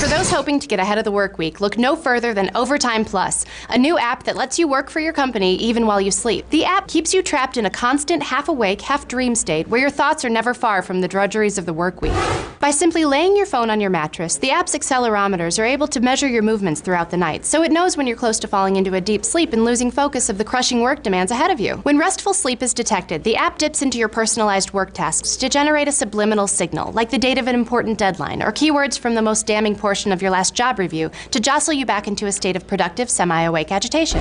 For those hoping to get ahead of the work week, look no further than Overtime Plus, a new app that lets you work for your company even while you sleep. The app keeps you trapped in a constant half-awake, half-dream state where your thoughts are never far from the drudgeries of the work week. By simply laying your phone on your mattress, the app's accelerometers are able to measure your movements throughout the night, so it knows when you're close to falling into a deep sleep and losing focus of the crushing work demands ahead of you. When restful sleep is detected, the app dips into your personalized work tasks to generate a subliminal signal, like the date of an important deadline, or keywords from the most damning portion of your last job review, to jostle you back into a state of productive, semi-awake agitation.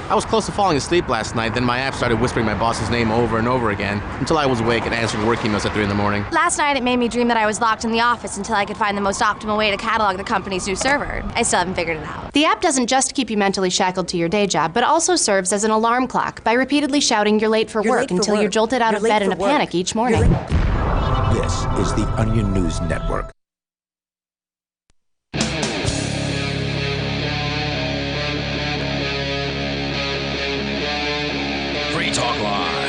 I was close to falling asleep last night, then my app started whispering my boss's name over and over again, until I was awake and answering work emails at 3 in the morning. Last night it made me dream that I was locked in the office until I could find the most optimal way to catalog the company's new server. I still haven't figured it out. The app doesn't just keep you mentally shackled to your day job, but also serves as an alarm clock by repeatedly shouting you're late for work until you're jolted out of bed in a panic each morning. This is the Onion News Network. Free Talk Live.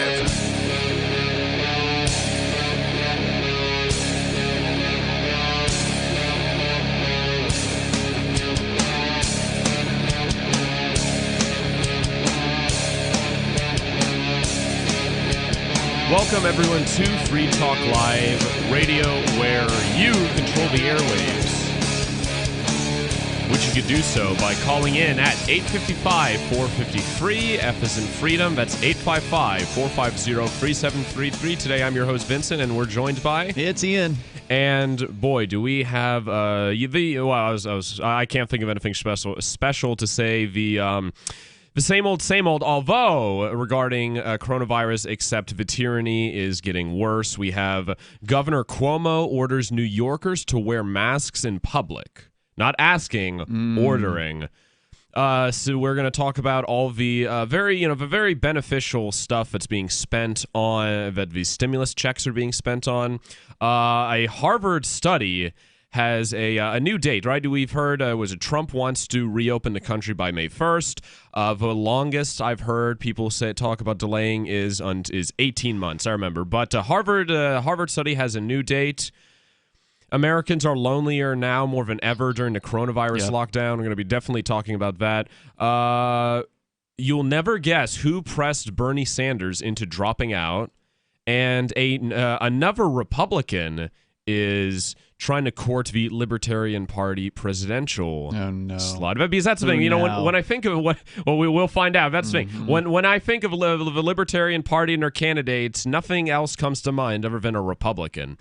Welcome, everyone, to Free Talk Live radio, where you control the airwaves, which you could do so by calling in at 855-450-FREE. F as in freedom. That's 855-450-3733. Today, I'm your host, Vincent, and we're joined by... It's Ian. And boy, do we have I can't think of anything special to say. The same old, although regarding coronavirus, except the tyranny is getting worse. We have Governor Cuomo orders New Yorkers to wear masks in public. Not asking, ordering. So we're going to talk about all the very beneficial stuff that's being spent on, that these stimulus checks are being spent on. A Harvard study has a new date, right? We've heard, Trump wants to reopen the country by May 1st. The longest I've heard people talk about delaying is 18 months, I remember. But Harvard study has a new date. Americans are lonelier now more than ever during the coronavirus lockdown. We're going to be definitely talking about that. You'll never guess who pressed Bernie Sanders into dropping out. And another Republican is trying to court the Libertarian Party presidential slot. Because that's the thing, when I think of we will find out. That's the thing. When I think of the Libertarian Party and their candidates, nothing else comes to mind other than a Republican.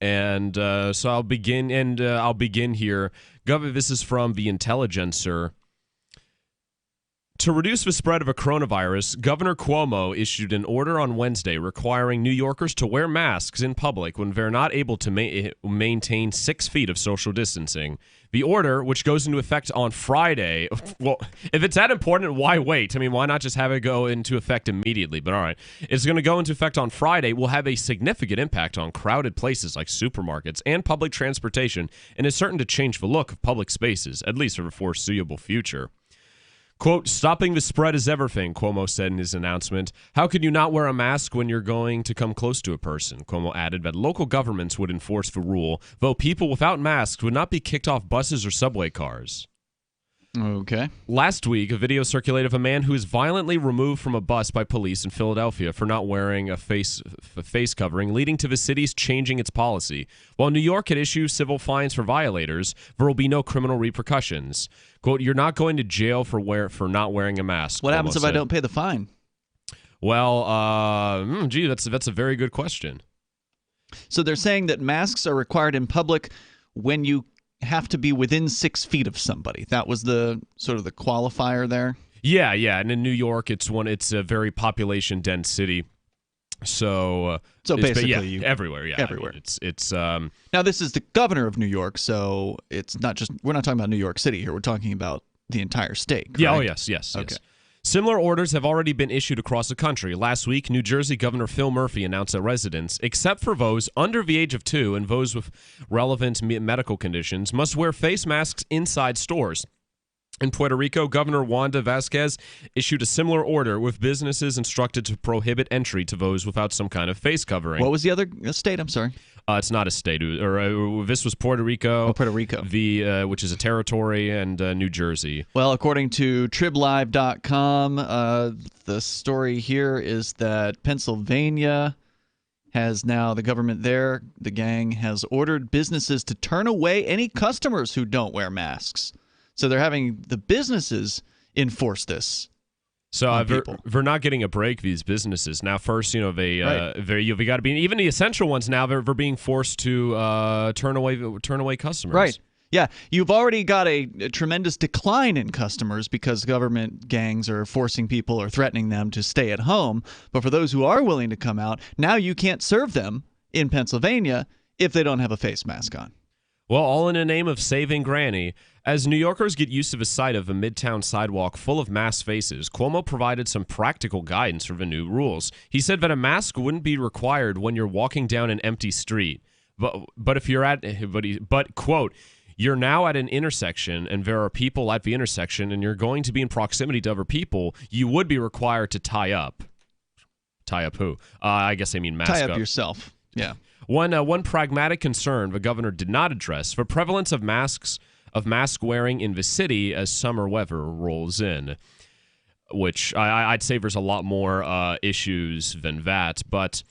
And so I'll begin here. This is from The Intelligencer. To reduce the spread of a coronavirus, Governor Cuomo issued an order on Wednesday requiring New Yorkers to wear masks in public when they're not able to maintain 6 feet of social distancing. The order, which goes into effect on Friday, well, if it's that important, why wait? I mean, why not just have it go into effect immediately? But all right, it's going to go into effect on Friday, will have a significant impact on crowded places like supermarkets and public transportation, and is certain to change the look of public spaces, at least for the foreseeable future. Quote, stopping the spread is everything, Cuomo said in his announcement. How can you not wear a mask when you're going to come close to a person? Cuomo added that local governments would enforce the rule, though people without masks would not be kicked off buses or subway cars. Okay. Last week, a video circulated of a man who was violently removed from a bus by police in Philadelphia for not wearing a face covering, leading to the city's changing its policy. While New York had issued civil fines for violators, there will be no criminal repercussions. Quote, you're not going to jail for not wearing a mask. What happens if I don't pay the fine? Well, that's a very good question. So they're saying that masks are required in public when you have to be within 6 feet of somebody. That was the sort of the qualifier there. Yeah, and in New York, it's a very population dense city. So basically, everywhere. Yeah, everywhere. I mean, it's now this is the governor of New York, so it's not just, we're not talking about New York City here. We're talking about the entire state. Correct? Yeah. Oh yes. Okay. Yes. Similar orders have already been issued across the country. Last week, New Jersey Governor Phil Murphy announced that residents, except for those under the age of 2 and those with relevant medical conditions, must wear face masks inside stores. In Puerto Rico, Governor Wanda Vasquez issued a similar order with businesses instructed to prohibit entry to those without some kind of face covering. What was the other state? I'm sorry. It's not a state. This was Puerto Rico. Puerto Rico. Which is a territory, and New Jersey. Well, according to TribLive.com, the story here is that Pennsylvania has now, the government there, the gang, has ordered businesses to turn away any customers who don't wear masks. So they're having the businesses enforce this. So they're not getting a break, these businesses. Now, first, they got to be, even the essential ones now, they're being forced to turn away customers. Right. Yeah, you've already got a tremendous decline in customers because government gangs are forcing people or threatening them to stay at home. But for those who are willing to come out, now you can't serve them in Pennsylvania if they don't have a face mask on. Well, all in the name of saving Granny. As New Yorkers get used to the sight of a midtown sidewalk full of masked faces, Cuomo provided some practical guidance for the new rules. He said that a mask wouldn't be required when you're walking down an empty street. But if you're quote, you're now at an intersection and there are people at the intersection and you're going to be in proximity to other people, you would be required to tie up. Tie up who? I guess I mean mask up. Tie up yourself. Yeah. One pragmatic concern the governor did not address: the prevalence of mask wearing in the city as summer weather rolls in, which I'd say there's a lot more issues than that. But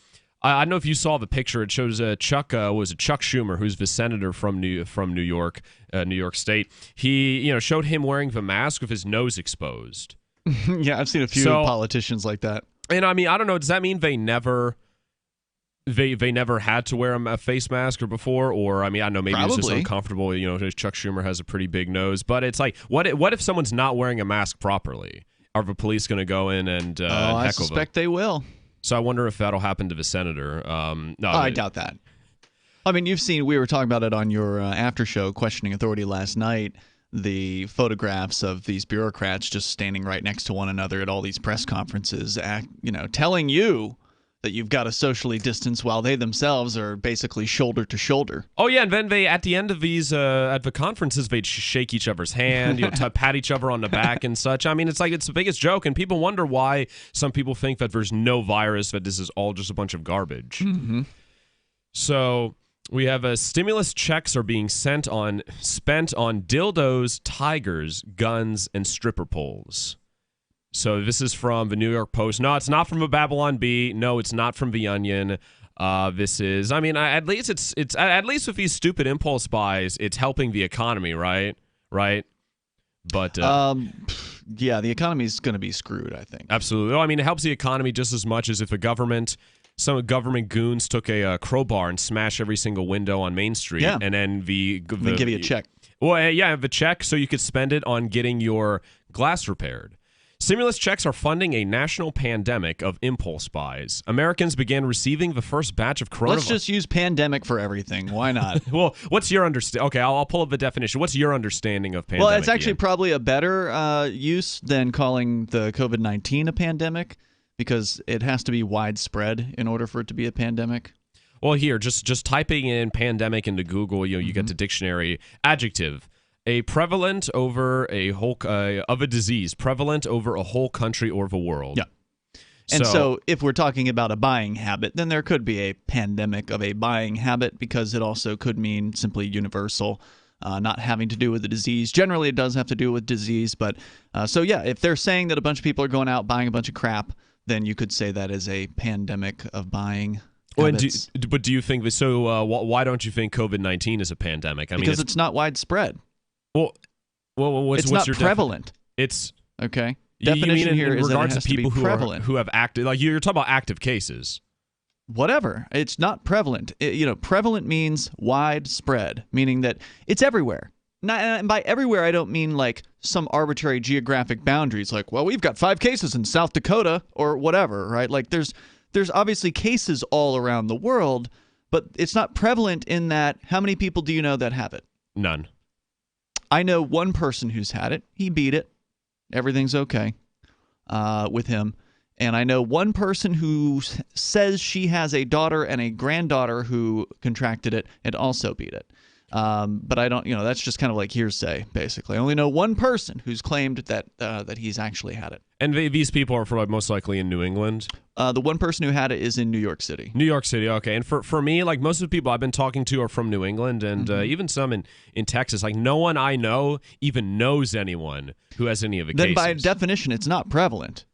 I don't know if you saw the picture. It shows Chuck Schumer, who's the senator from New York, New York State. He showed him wearing the mask with his nose exposed. Yeah, I've seen a few politicians like that. And I mean, I don't know. Does that mean they never had to wear a face mask or before? Or I mean, I don't know, maybe it's just uncomfortable. Chuck Schumer has a pretty big nose, but it's like, what if someone's not wearing a mask properly? Are the police going to go in and heckle them? I suspect they will. So I wonder if that'll happen to the senator. No, I doubt that. I mean, we were talking about it on your after show, Questioning Authority, last night. The photographs of these bureaucrats just standing right next to one another at all these press conferences, telling you that you've got to socially distance while they themselves are basically shoulder to shoulder. Oh yeah, and then they, at the end of these at the conferences, they'd shake each other's hand, pat each other on the back and such. I mean, it's like it's the biggest joke, and people wonder why some people think that there's no virus, that this is all just a bunch of garbage. Mm-hmm. So we have stimulus checks are being spent on dildos, tigers, guns, and stripper poles. So this is from the New York Post. No, it's not from a Babylon Bee. No, it's not from The Onion. This is, I mean, at least it's at least with these stupid impulse buys, it's helping the economy, right? Right. But yeah, the economy's going to be screwed, I think. Absolutely. I mean, it helps the economy just as much as if some government goons took a crowbar and smashed every single window on Main Street, and then they give you a check. Well, yeah, the check so you could spend it on getting your glass repaired. Stimulus checks are funding a national pandemic of impulse buys. Americans began receiving the first batch of coronavirus. Let's just use pandemic for everything. Why not? Well, what's your understanding? Okay, I'll pull up the definition. What's your understanding of pandemic? Well, it's actually probably a better use than calling the COVID-19 a pandemic, because it has to be widespread in order for it to be a pandemic. Well, here, just typing in pandemic into Google, you get the dictionary. Adjective: prevalent over a whole of a disease, prevalent over a whole country or the world. Yeah. And so if we're talking about a buying habit, then there could be a pandemic of a buying habit, because it also could mean simply universal, not having to do with the disease. Generally, it does have to do with disease. But so, yeah, if they're saying that a bunch of people are going out buying a bunch of crap, then you could say that is a pandemic of buying habits. But do you think that? So why don't you think COVID-19 is a pandemic? I mean, it's not widespread. Well, what's not your prevalent? It's okay. Definition in here in is that it regards has to people to be prevalent. who have active. Like you're talking about active cases. Whatever. It's not prevalent. Prevalent means widespread, meaning that it's everywhere. And by everywhere, I don't mean like some arbitrary geographic boundaries. Like, well, we've got 5 cases in South Dakota or whatever, right? Like, there's obviously cases all around the world, but it's not prevalent in that. How many people do you know that have it? None. I know one person who's had it. He beat it. Everything's okay with him. And I know one person who says she has a daughter and a granddaughter who contracted it and also beat it. But I don't, that's just kind of like hearsay, basically. I only know one person who's claimed that he's actually had it. And these people are from most likely in New England? The one person who had it is in New York City. New York City, okay. And for me, like most of the people I've been talking to are from New England, and even some in Texas. Like no one I know even knows anyone who has any of the cases. Then by definition, it's not prevalent.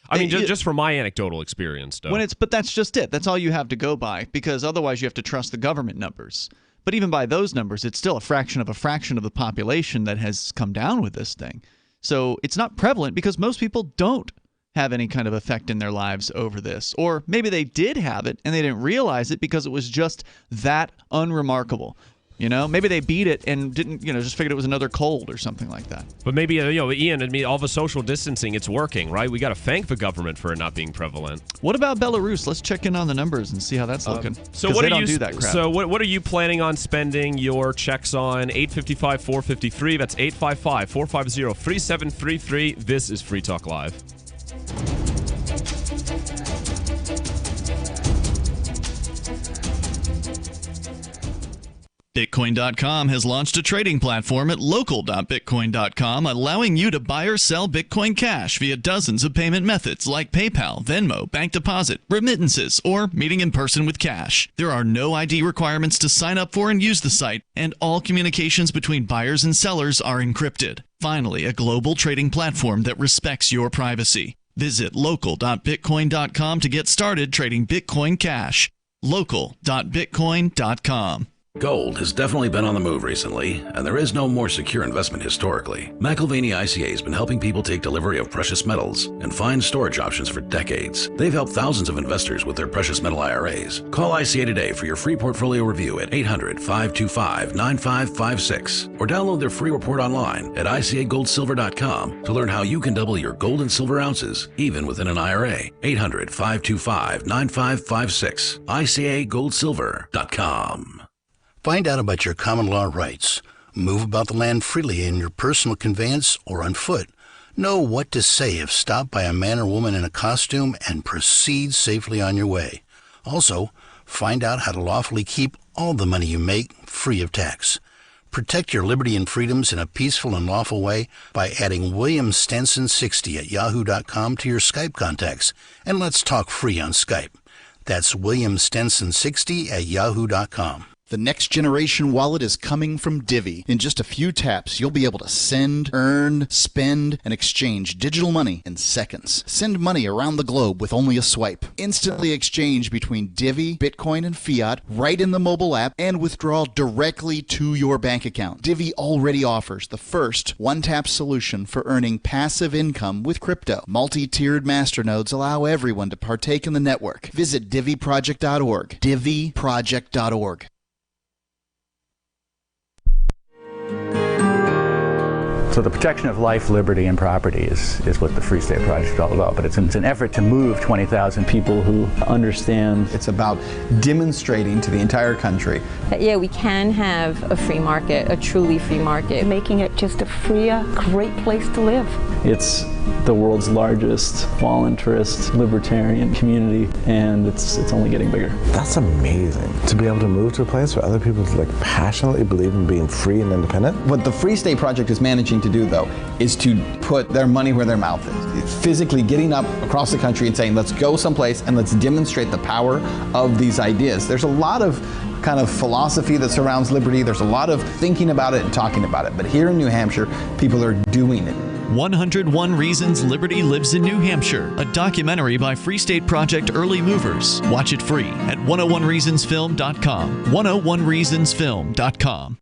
I mean, just from my anecdotal experience, though. But that's just it. That's all you have to go by, because otherwise you have to trust the government numbers. But even by those numbers, it's still a fraction of the population that has come down with this thing. So it's not prevalent because most people don't have any kind of effect in their lives over this. Or maybe they did have it and they didn't realize it because it was just that unremarkable. Maybe they beat it and didn't, just figured it was another cold or something like that. But maybe, Ian, I mean, all the social distancing, it's working, right? We got to thank the government for it not being prevalent. What about Belarus? Let's check in on the numbers and see how that's looking. So what they don't do that crap. So what are you planning on spending your checks on? 855-453. That's 855-450-3733. This is Free Talk Live. Bitcoin.com has launched a trading platform at local.bitcoin.com, allowing you to buy or sell Bitcoin Cash via dozens of payment methods like PayPal, Venmo, bank deposit, remittances, or meeting in person with cash. There are no ID requirements to sign up for and use the site, and all communications between buyers and sellers are encrypted. Finally, a global trading platform that respects your privacy. Visit local.bitcoin.com to get started trading Bitcoin Cash. local.bitcoin.com. Gold has definitely been on the move recently, and there is no more secure investment historically. McIlvaney ICA has been helping people take delivery of precious metals and find storage options for decades. They've helped thousands of investors with their precious metal IRAs. Call ICA today for your free portfolio review at 800-525-9556 or download their free report online at ICAGoldSilver.com to learn how you can double your gold and silver ounces even within an IRA. 800-525-9556 ICAGoldSilver.com. Find out about your common law rights. Move about the land freely in your personal conveyance or on foot. Know what to say if stopped by a man or woman in a costume, and proceed safely on your way. Also, find out how to lawfully keep all the money you make free of tax. Protect your liberty and freedoms in a peaceful and lawful way by adding William Stenson 60 at yahoo.com to your Skype contacts. And let's talk free on Skype. That's William Stenson 60 at yahoo.com. The next generation wallet is coming from Divvy. In just a few taps, you'll be able to send, earn, spend, and exchange digital money in seconds. Send money around the globe with only a swipe. Instantly exchange between Divvy, Bitcoin, and fiat right in the mobile app, and withdraw directly to your bank account. Divvy already offers the first one-tap solution for earning passive income with crypto. Multi-tiered masternodes allow everyone to partake in the network. Visit DivvyProject.org. DivvyProject.org. So the protection of life, liberty, and property is what the Free State Project is all about. But it's an effort to move 20,000 people who understand. It's about demonstrating to the entire country that, yeah, we can have a free market, a truly free market. Making it just a freer, great place to live. It's the world's largest voluntarist libertarian community, and it's only getting bigger. That's amazing, to be able to move to a place where other people passionately believe in being free and independent. What the Free State Project is managing to do, though, is to put their money where their mouth is. It's physically getting up across the country and saying, let's go someplace and let's demonstrate the power of these ideas. There's a lot of kind of philosophy that surrounds liberty. There's a lot of thinking about it and talking about it. But here in New Hampshire, people are doing it. 101 Reasons Liberty Lives in New Hampshire, a documentary by Free State Project early movers. Watch it free at 101reasonsfilm.com. 101reasonsfilm.com.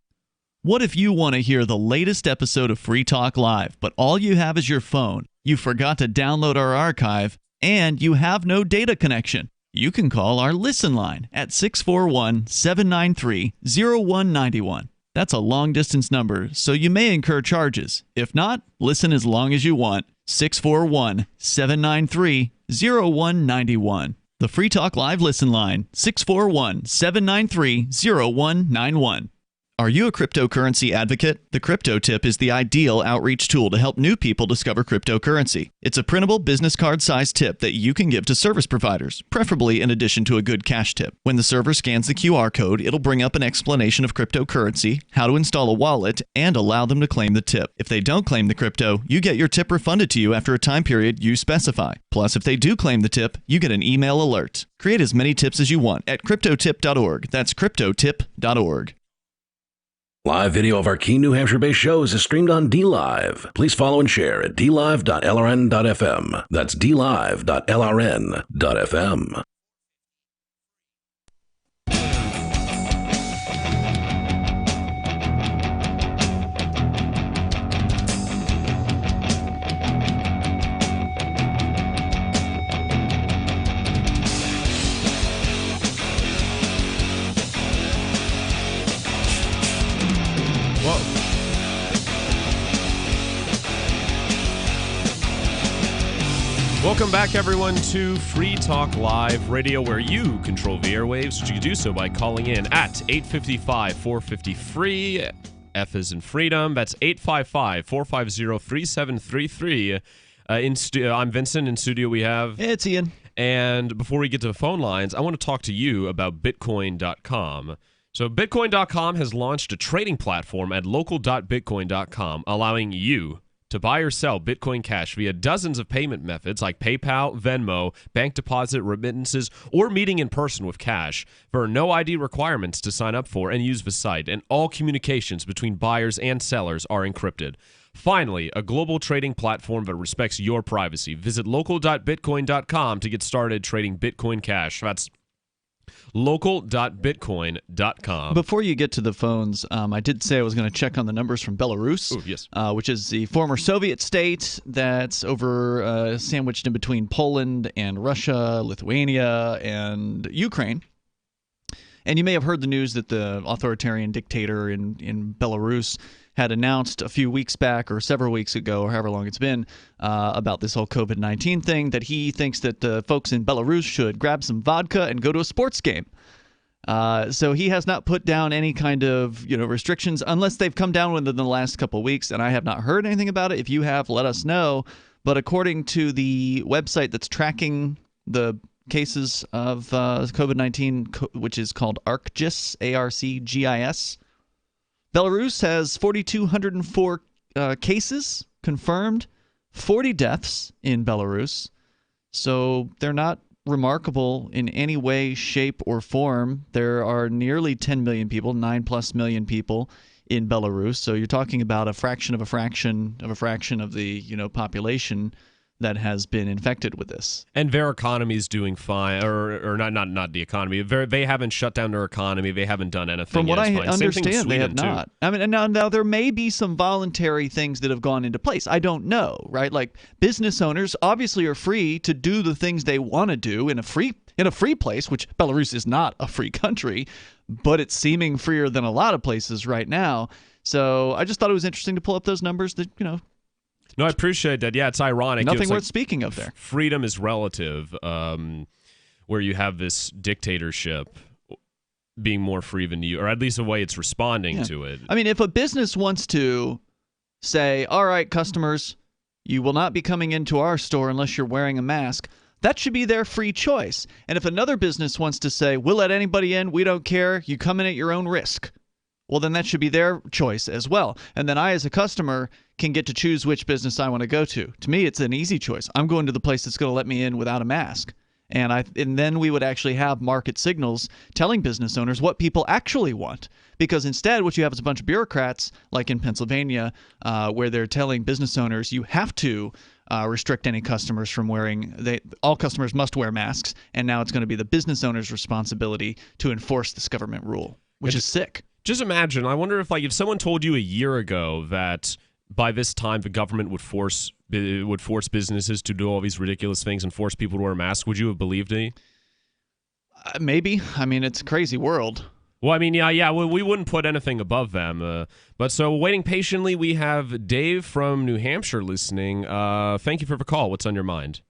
What if you want to hear the latest episode of Free Talk Live, but all you have is your phone, you forgot to download our archive, and you have no data connection? You can call our Listen line at 641-793-0191. That's a long-distance number, so you may incur charges. If not, listen as long as you want. 641-793-0191. The Free Talk Live Listen line, 641-793-0191. Are you a cryptocurrency advocate? The Crypto Tip is the ideal outreach tool to help new people discover cryptocurrency. It's a printable business card-sized tip that you can give to service providers, preferably in addition to a good cash tip. When the server scans the QR code, it'll bring up an explanation of cryptocurrency, how to install a wallet, and allow them to claim the tip. If they don't claim the crypto, you get your tip refunded to you after a time period you specify. Plus, if they do claim the tip, you get an email alert. Create as many tips as you want at cryptotip.org. That's cryptotip.org. Live video of our key New Hampshire-based shows is streamed on DLive. Please follow and share at dlive.lrn.fm. That's dlive.lrn.fm. Welcome back, everyone, to Free Talk Live Radio, where you control the airwaves, which you can do so by calling in at 855-450-FREE. F is in freedom. That's 855-450-3733. I'm Vincent. In studio we have... It's Ian. And before we get to the phone lines, I want to talk to you about Bitcoin.com. So Bitcoin.com has launched a trading platform at local.bitcoin.com, allowing you to buy or sell Bitcoin Cash via dozens of payment methods like PayPal, Venmo, bank deposit, remittances, or meeting in person with cash. There are no ID requirements to sign up for and use the site, and all communications between buyers and sellers are encrypted. Finally, a global trading platform that respects your privacy. Visit local.bitcoin.com to get started trading Bitcoin Cash. That's local.bitcoin.com. Before you get to the phones, I did say I was going to check on the numbers from Belarus, yes. Which is the former Soviet state that's sandwiched in between Poland and Russia, Lithuania, and Ukraine. And you may have heard the news that the authoritarian dictator in Belarus had announced a few weeks back or several weeks ago or however long it's been about this whole COVID-19 thing, that he thinks that folks in Belarus should grab some vodka and go to a sports game. So he has not put down any kind of restrictions unless they've come down within the last couple of weeks, and I have not heard anything about it. If you have, let us know. But according to the website that's tracking the cases of COVID-19, which is called ArcGIS, ARCGIS, Belarus has 4,204 cases confirmed, 40 deaths in Belarus. So they're not remarkable in any way, shape, or form. There are nearly 10 million people, 9+ million people in Belarus. So you're talking about a fraction of a fraction of a fraction of the population that has been infected with this. And their economy is doing fine, or not the economy. They haven't shut down their economy. They haven't done anything. From what I fine. understand, they have not. I mean, and now there may be some voluntary things that have gone into place. I don't know, right? Like business owners obviously are free to do the things they want to do in a free place, which Belarus is not a free country, but it's seeming freer than a lot of places right now. So I just thought it was interesting to pull up those numbers that No, I appreciate that. Yeah, it's ironic. Nothing worth speaking of there. Freedom is relative, where you have this dictatorship being more free than you, or at least the way it's responding to it. I mean, if a business wants to say, all right, customers, you will not be coming into our store unless you're wearing a mask, that should be their free choice. And if another business wants to say, we'll let anybody in, we don't care, you come in at your own risk, well, then that should be their choice as well. And then I, as a customer, can get to choose which business I want to go to. To me, it's an easy choice. I'm going to the place that's going to let me in without a mask. And then we would actually have market signals telling business owners what people actually want. Because instead, what you have is a bunch of bureaucrats, like in Pennsylvania, where they're telling business owners you have to restrict any customers from all customers must wear masks. And now it's going to be the business owner's responsibility to enforce this government rule, which is sick. Just imagine, I wonder if someone told you a year ago that by this time the government would force businesses to do all these ridiculous things and force people to wear masks, would you have believed me? Maybe. I mean, it's a crazy world. Well, I mean, yeah, we wouldn't put anything above them. But so waiting patiently, we have Dave from New Hampshire listening. Thank you for the call. What's on your mind?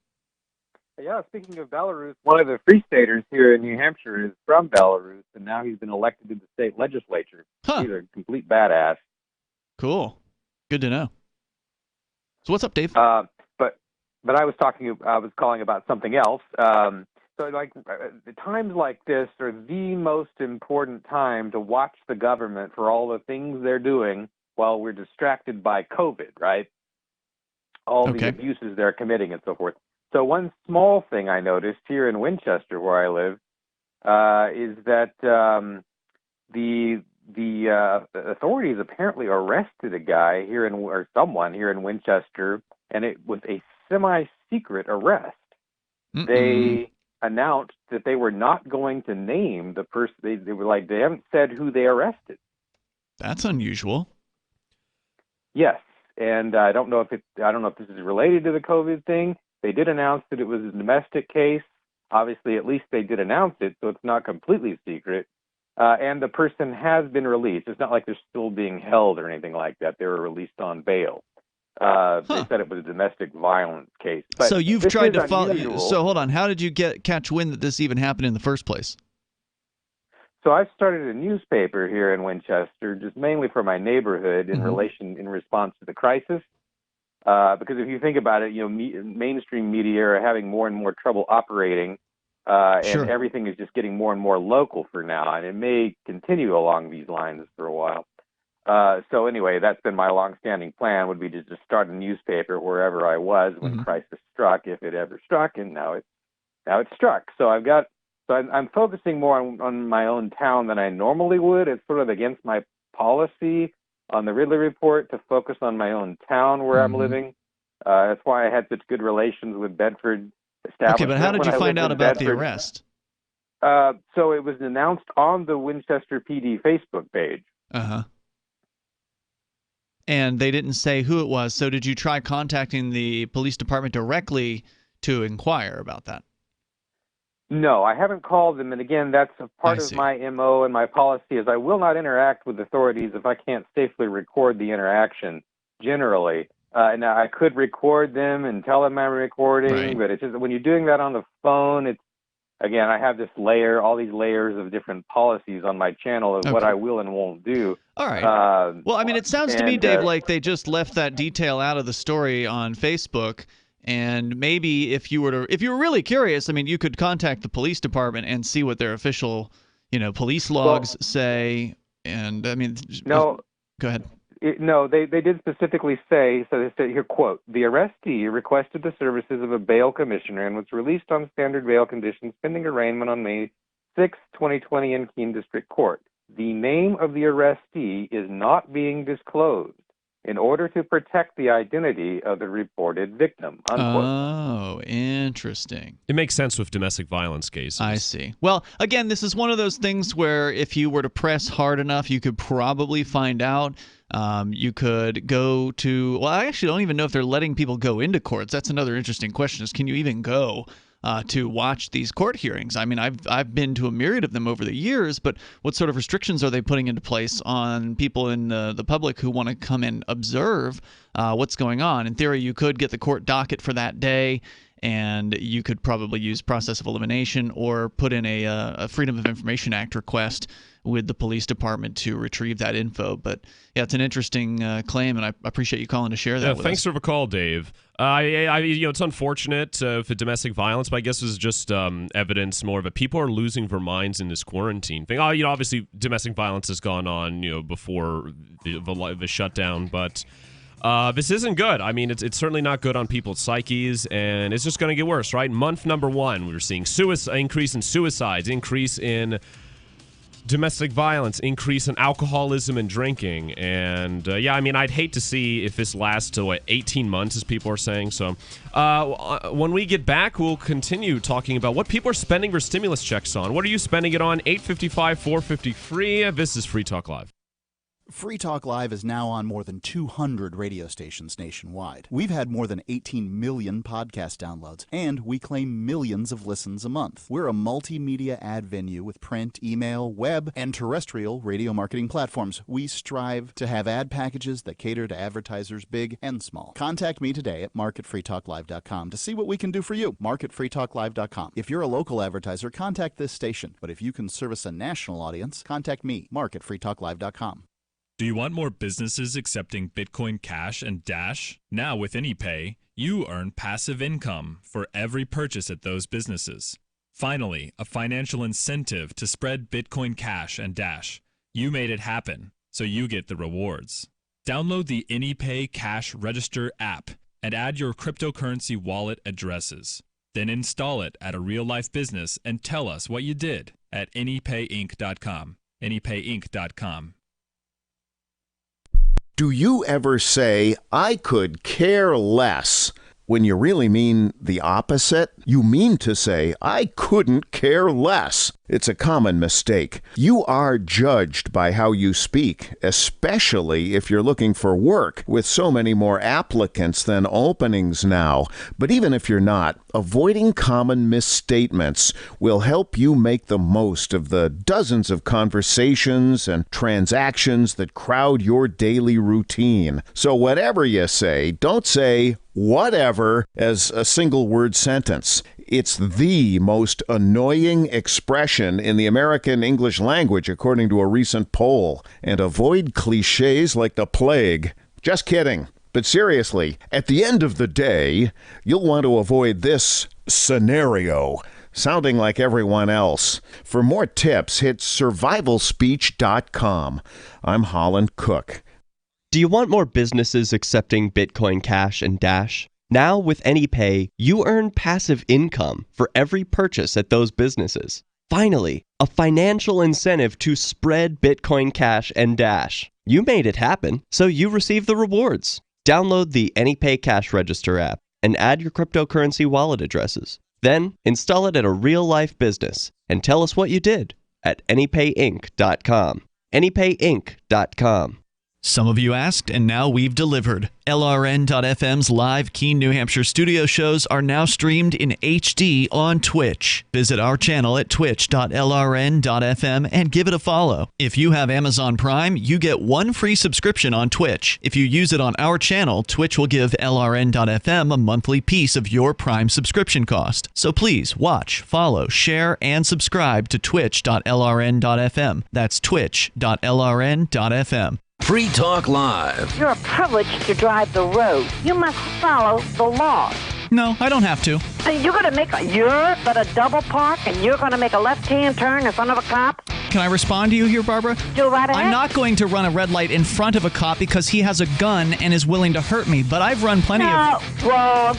Yeah, speaking of Belarus, one of the Free Staters here in New Hampshire is from Belarus, and now he's been elected to the state legislature. He's a complete badass. Cool. Good to know. So what's up, Dave? But I was calling about something else. So times like this are the most important time to watch the government for all the things they're doing while we're distracted by COVID, right? All the abuses they're committing and so forth. So one small thing I noticed here in Winchester, where I live, is that the authorities apparently arrested a guy or someone here in Winchester, and it was a semi-secret arrest. They announced that they were not going to name the person. They were like, they haven't said who they arrested. That's unusual. Yes, and I don't know if this is related to the COVID thing. They did announce that it was a domestic case. Obviously, at least they did announce it, so it's not completely secret. And the person has been released. It's not like they're still being held or anything like that. They were released on bail. They said it was a domestic violence case. But so you've tried to follow. Unusual. So hold on. How did you catch wind that this even happened in the first place? So I started a newspaper here in Winchester, just mainly for my neighborhood in response to the crisis. Because if you think about it, mainstream media are having more and more trouble operating, and everything is just getting more and more local for now, and it may continue along these lines for a while. So anyway, that's been my long-standing plan, would be to just start a newspaper wherever I was when crisis struck, if it ever struck, and now it struck. So I'm focusing more on my own town than I normally would. It's sort of against my policy on the Ridley Report to focus on my own town where I'm living. That's why I had such good relations with Bedford establishment. Okay, but how did you find out about the arrest? So it was announced on the Winchester PD Facebook page. And they didn't say who it was. So did you try contacting the police department directly to inquire about that? No, I haven't called them. And again, that's a part of my MO and my policy is I will not interact with authorities if I can't safely record the interaction generally. Now, I could record them and tell them I'm recording, but it's just when you're doing that on the phone, again, I have all these layers of different policies on my channel of what I will and won't do. All right. Well, I mean, it sounds to me, Dave, like they just left that detail out of the story on Facebook. And maybe if you were really curious, I mean, you could contact the police department and see what their official, police logs say. And I mean, no, go ahead. No, they did specifically say, so they said here, quote, the arrestee requested the services of a bail commissioner and was released on standard bail conditions pending arraignment on May 6, 2020 in Keene District Court. The name of the arrestee is not being disclosed in order to protect the identity of the reported victim, unquote. Oh, interesting. It makes sense with domestic violence cases. I see. Well, again, this is one of those things where if you were to press hard enough, you could probably find out. You could go to, well, I actually don't even know if they're letting people go into courts. That's another interesting question is, can you even go to watch these court hearings? I mean, I've been to a myriad of them over the years, but what sort of restrictions are they putting into place on people in the public who want to come and observe what's going on? In theory, you could get the court docket for that day, and you could probably use process of elimination or put in a Freedom of Information Act request with the police department to retrieve that info. But yeah, it's an interesting claim, and I appreciate you calling to share that with us. Thanks for the call, Dave. It's unfortunate for domestic violence, but I guess this is just evidence more of it. People are losing their minds in this quarantine thing. Obviously, domestic violence has gone on, before the shutdown, but this isn't good. I mean, it's certainly not good on people's psyches, and it's just going to get worse, right? Month number 1, we're seeing increase in suicides, increase in domestic violence, increase in alcoholism and drinking. And I'd hate to see if this lasts to 18 months, as people are saying. So when we get back, we'll continue talking about what people are spending their stimulus checks on. What are you spending it on? 855-450-FREE. This is Free Talk Live. Free Talk Live is now on more than 200 radio stations nationwide. We've had more than 18 million podcast downloads, and we claim millions of listens a month. We're a multimedia ad venue with print, email, web, and terrestrial radio marketing platforms. We strive to have ad packages that cater to advertisers big and small. Contact me today at marketfreetalklive.com to see what we can do for you. Marketfreetalklive.com. If you're a local advertiser, contact this station. But if you can service a national audience, contact me, marketfreetalklive.com. Do you want more businesses accepting Bitcoin Cash and Dash? Now with AnyPay, you earn passive income for every purchase at those businesses. Finally, a financial incentive to spread Bitcoin Cash and Dash. You made it happen, so you get the rewards. Download the AnyPay Cash Register app and add your cryptocurrency wallet addresses. Then install it at a real-life business and tell us what you did at anypayinc.com. anypayinc.com. Do you ever say, I could care less, when you really mean the opposite? You mean to say, I couldn't care less. It's a common mistake. You are judged by how you speak, especially if you're looking for work, with so many more applicants than openings now. But even if you're not, avoiding common misstatements will help you make the most of the dozens of conversations and transactions that crowd your daily routine. So whatever you say, don't say whatever as a single-word sentence. It's the most annoying expression in the American English language, according to a recent poll. And avoid cliches like the plague. Just kidding. But seriously, at the end of the day, you'll want to avoid this scenario, sounding like everyone else. For more tips, hit survivalspeech.com. I'm Holland Cook. Do you want more businesses accepting Bitcoin Cash and Dash? Now with AnyPay, you earn passive income for every purchase at those businesses. Finally, a financial incentive to spread Bitcoin Cash and Dash. You made it happen, so you receive the rewards. Download the AnyPay Cash Register app and add your cryptocurrency wallet addresses. Then install it at a real-life business and tell us what you did at anypayinc.com. anypayinc.com. Some of you asked, and now we've delivered. LRN.FM's live Keene, New Hampshire studio shows are now streamed in HD on Twitch. Visit our channel at twitch.lrn.fm and give it a follow. If you have Amazon Prime, you get one free subscription on Twitch. If you use it on our channel, Twitch will give LRN.FM a monthly piece of your Prime subscription cost. So please watch, follow, share, and subscribe to twitch.lrn.fm. That's twitch.lrn.fm. Free Talk Live. You're privileged to drive the road. You must follow the laws. No, I don't have to. You're going to make you're but a double park, and you're going to make a left-hand turn in front of a cop? Can I respond to you here, Barbara? Go right ahead. I'm not going to run a red light in front of a cop because he has a gun and is willing to hurt me, but I've run plenty of... Wrong.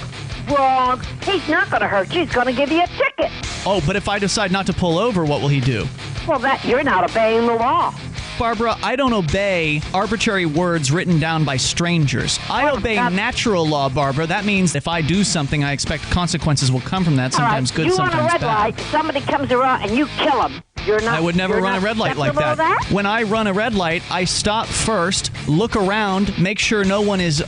He's not going to hurt you. He's going to give you a ticket. Oh, but if I decide not to pull over, what will he do? Well, you're not obeying the law. Barbara, I don't obey arbitrary words written down by strangers. I obey natural law, Barbara. That means if I do something, I expect consequences will come from that, sometimes good, sometimes bad. You run a red light, somebody comes around and you kill him. I would never run a red light like that. When I run a red light, I stop first, look around, make sure no one is in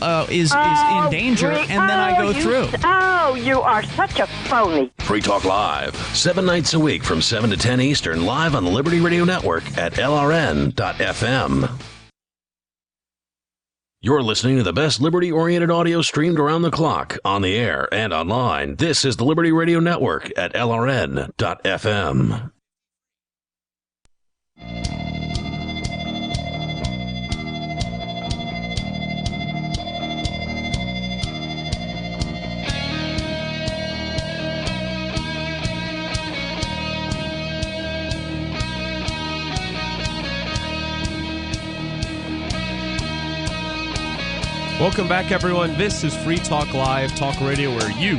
danger, and then I go through. Oh, you are such a phony. Free Talk Live, 7 nights a week from 7 to 10 Eastern, live on the Liberty Radio Network at LRN.FM. You're listening to the best liberty-oriented audio streamed around the clock, on the air and online. This is the Liberty Radio Network at LRN.FM. Welcome back, everyone. This is Free Talk Live, talk radio where you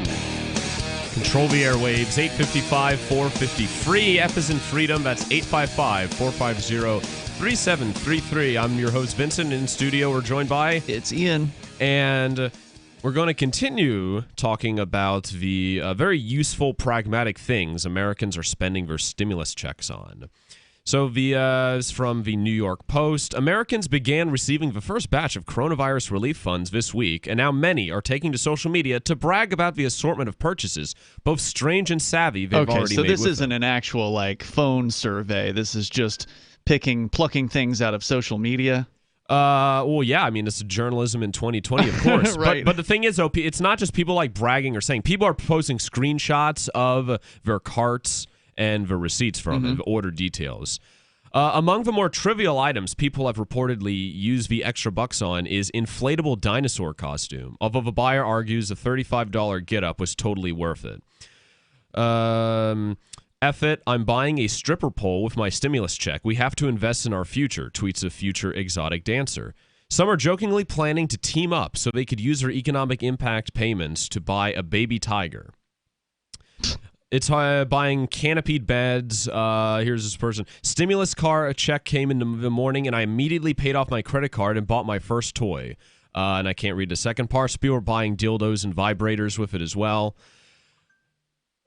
control the airwaves. 855-450-FREE. F is in freedom. That's 855-450-3733. I'm your host, Vincent. In studio, we're joined by... It's Ian. And we're going to continue talking about the very useful, pragmatic things Americans are spending their stimulus checks on. So is from the New York Post. Americans began receiving the first batch of coronavirus relief funds this week, and now many are taking to social media to brag about the assortment of purchases, both strange and savvy, they've already made. Okay, so this isn't an actual phone survey. This is just plucking things out of social media. Well, yeah, I mean, it's journalism in 2020, of course. Right. But the thing is, though, it's not just people bragging or saying. People are posting screenshots of their carts and the receipts from it, the order details. Among the more trivial items people have reportedly used the extra bucks on is inflatable dinosaur costume, although the buyer argues the $35 get-up was totally worth it. F it, I'm buying a stripper pole with my stimulus check. We have to invest in our future, tweets a future exotic dancer. Some are jokingly planning to team up so they could use their economic impact payments to buy a baby tiger. It's buying canopied beds. Here's this person. Stimulus car check came in the morning, and I immediately paid off my credit card and bought my first toy. And I can't read the second part. So people are buying dildos and vibrators with it as well.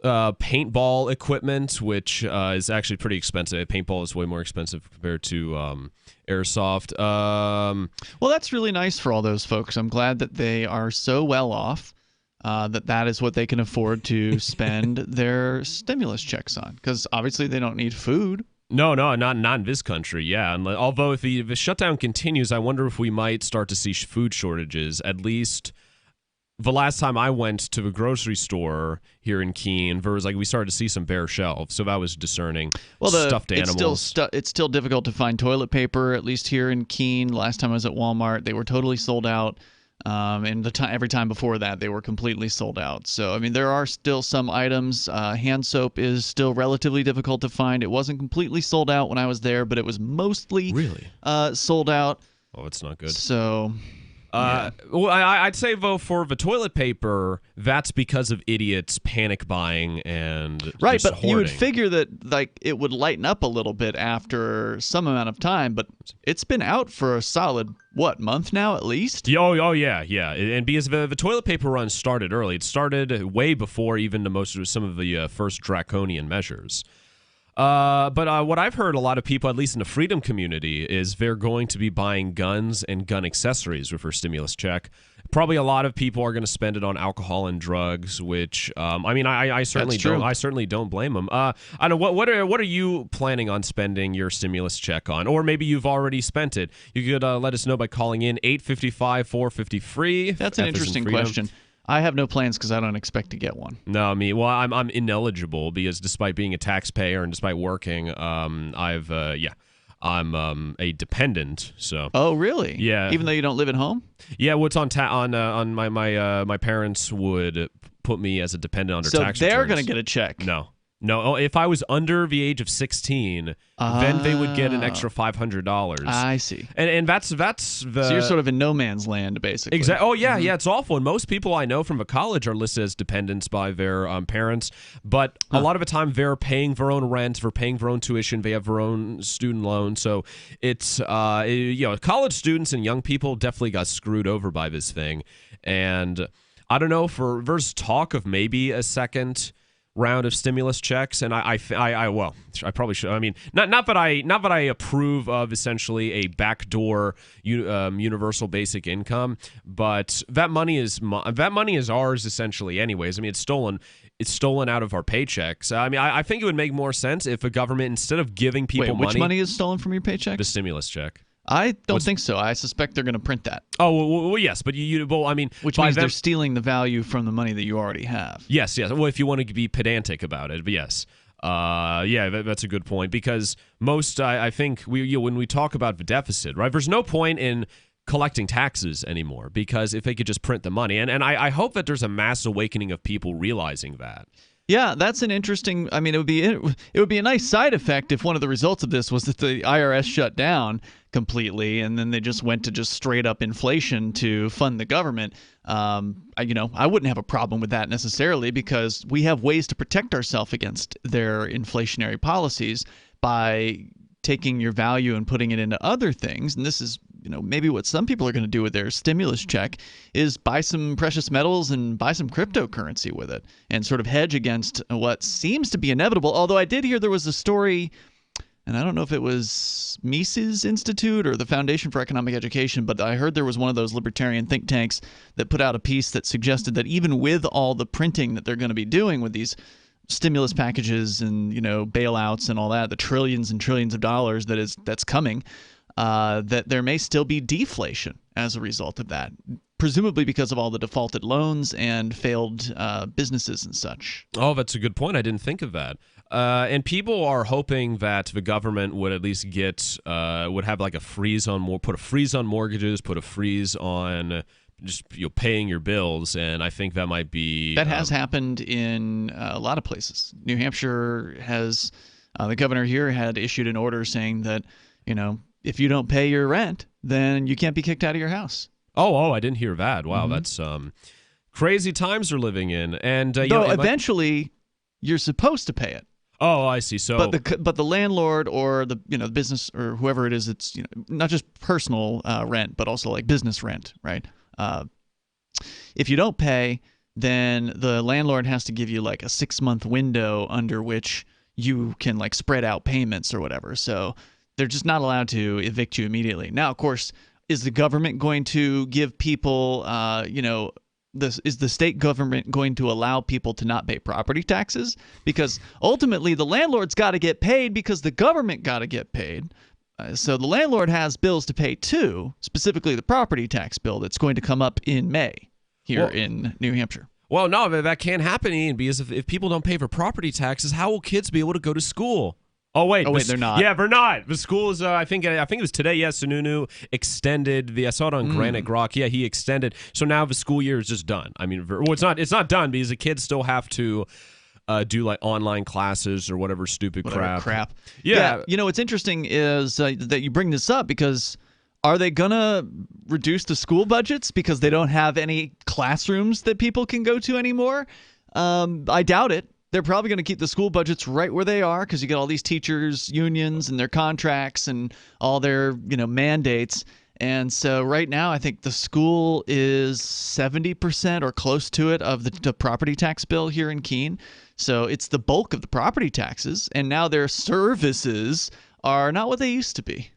Paintball equipment, which is actually pretty expensive. Paintball is way more expensive compared to airsoft. Well, that's really nice for all those folks. I'm glad that they are so well off. That is what they can afford to spend their stimulus checks on, because obviously they don't need food. No, not in this country. Yeah, and although if the shutdown continues, I wonder if we might start to see food shortages. At least the last time I went to the grocery store here in Keene, there was we started to see some bare shelves, so that was discerning. Well, stuffed animals. It's still difficult to find toilet paper, at least here in Keene. Last time I was at Walmart, they were totally sold out. And every time before that, they were completely sold out. So, I mean, there are still some items. Hand soap is still relatively difficult to find. It wasn't completely sold out when I was there, but it was mostly sold out. Oh, it's not good. So, well, I'd say, though, for the toilet paper, that's because of idiots panic buying and right, but hoarding. you would figure that it would lighten up a little bit after some amount of time, but it's been out for a solid month now at least? Oh yeah. And because the toilet paper run started early. It started way before even some of the first draconian measures. But what I've heard a lot of people, at least in the freedom community, is they're going to be buying guns and gun accessories with their stimulus check. Probably a lot of people are going to spend it on alcohol and drugs, which I certainly don't blame them. I don't know what are you planning on spending your stimulus check on, or maybe you've already spent it. You could let us know by calling in 855-450-FREE. That's an interesting question. I have no plans because I don't expect to get one. No, I'm ineligible because despite being a taxpayer and despite working, I'm a dependent. So. Oh, really? Yeah. Even though you don't live at home? Yeah. What's on my parents would put me as a dependent on their tax returns. So they're going to get a check. No. If I was under the age of 16, then they would get an extra $500. I see. And that's the. So you're sort of in no man's land, basically. Exactly. Oh yeah, yeah. It's awful. And most people I know from the college are listed as dependents by their parents. But a lot of the time, they're paying their own rent, they're paying their own tuition, they have their own student loan. So it's college students and young people definitely got screwed over by this thing. And I don't know. There's talk of maybe a second round of stimulus checks, and I probably should. I mean, not that I approve of essentially a backdoor universal basic income, but that money is ours essentially, anyways. I mean, it's stolen out of our paychecks. I mean, I think it would make more sense if the government, instead of giving people which money is stolen from your paycheck? The stimulus check. I don't think so. I suspect they're going to print that. Oh, well yes, but which means they're stealing the value from the money that you already have. Yes. Well, if you want to be pedantic about it, but yes. That's a good point, because I think when we talk about the deficit, right, there's no point in collecting taxes anymore, because if they could just print the money, and I hope that there's a mass awakening of people realizing that. Yeah, that's an interesting. I mean, it would be a nice side effect if one of the results of this was that the IRS shut down completely, and then they just went to just straight up inflation to fund the government. I wouldn't have a problem with that necessarily, because we have ways to protect ourselves against their inflationary policies by taking your value and putting it into other things. And this is, maybe what some people are going to do with their stimulus check is buy some precious metals and buy some cryptocurrency with it and sort of hedge against what seems to be inevitable. Although I did hear there was a story and I don't know if it was Mises Institute or the Foundation for Economic Education, but I heard there was one of those libertarian think tanks that put out a piece that suggested that even with all the printing that they're going to be doing with these stimulus packages and bailouts and all that, the trillions and trillions of dollars that's coming, that there may still be deflation as a result of that, presumably because of all the defaulted loans and failed businesses and such. Oh, that's a good point. I didn't think of that. And people are hoping that the government would at least would have like a freeze on put a freeze on mortgages, put a freeze on just paying your bills, and I think that might be that has happened in a lot of places. New Hampshire has the governor here had issued an order saying that if you don't pay your rent, then you can't be kicked out of your house. Oh, I didn't hear that. Wow, that's crazy times we're living in. And eventually, you're supposed to pay it. Oh, I see. So, but the landlord or the business or whoever it is, it's not just personal rent, but also like business rent, right? If you don't pay, then the landlord has to give you like a 6-month window under which you can like spread out payments or whatever. So they're just not allowed to evict you immediately. Now, of course, is the government going to give people, is the state government going to allow people to not pay property taxes? Because ultimately the landlord's got to get paid because the government got to get paid. So the landlord has bills to pay too, specifically the property tax bill that's going to come up in May here in New Hampshire. Well, no, that can't happen, Ian, because if people don't pay for property taxes, how will kids be able to go to school? Oh wait, they're not. Yeah, they're not. The school is. I think it was today. Yes, Sununu extended I saw it on Granite Grok. Yeah, he extended. So now the school year is just done. I mean, it's not. It's not done because the kids still have to do like online classes or whatever stupid crap. Yeah. What's interesting is that you bring this up because are they gonna reduce the school budgets because they don't have any classrooms that people can go to anymore? I doubt it. They're probably going to keep the school budgets right where they are because you get all these teachers' unions and their contracts and all their mandates. And so right now I think the school is 70% or close to it of the property tax bill here in Keene. So it's the bulk of the property taxes, and now their services are not what they used to be.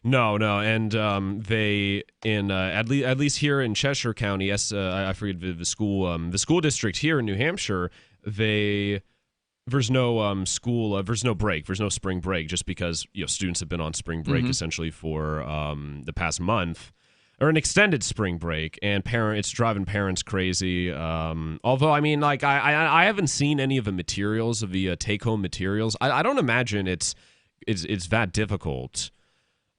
No, and they at least here in Cheshire County, I forget the school district here in New Hampshire. There's no school, there's no break, there's no spring break, just because students have been on spring break essentially for the past month, or an extended spring break, and it's driving parents crazy. Although I mean, like I haven't seen any of the materials of the take-home materials. I don't imagine it's that difficult.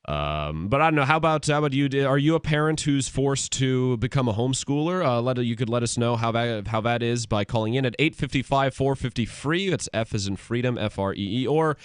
But I don't know. How about you? Are you a parent who's forced to become a homeschooler? You could let us know how that is by calling in at 855-450-FREE. That's F as in freedom, FREE, or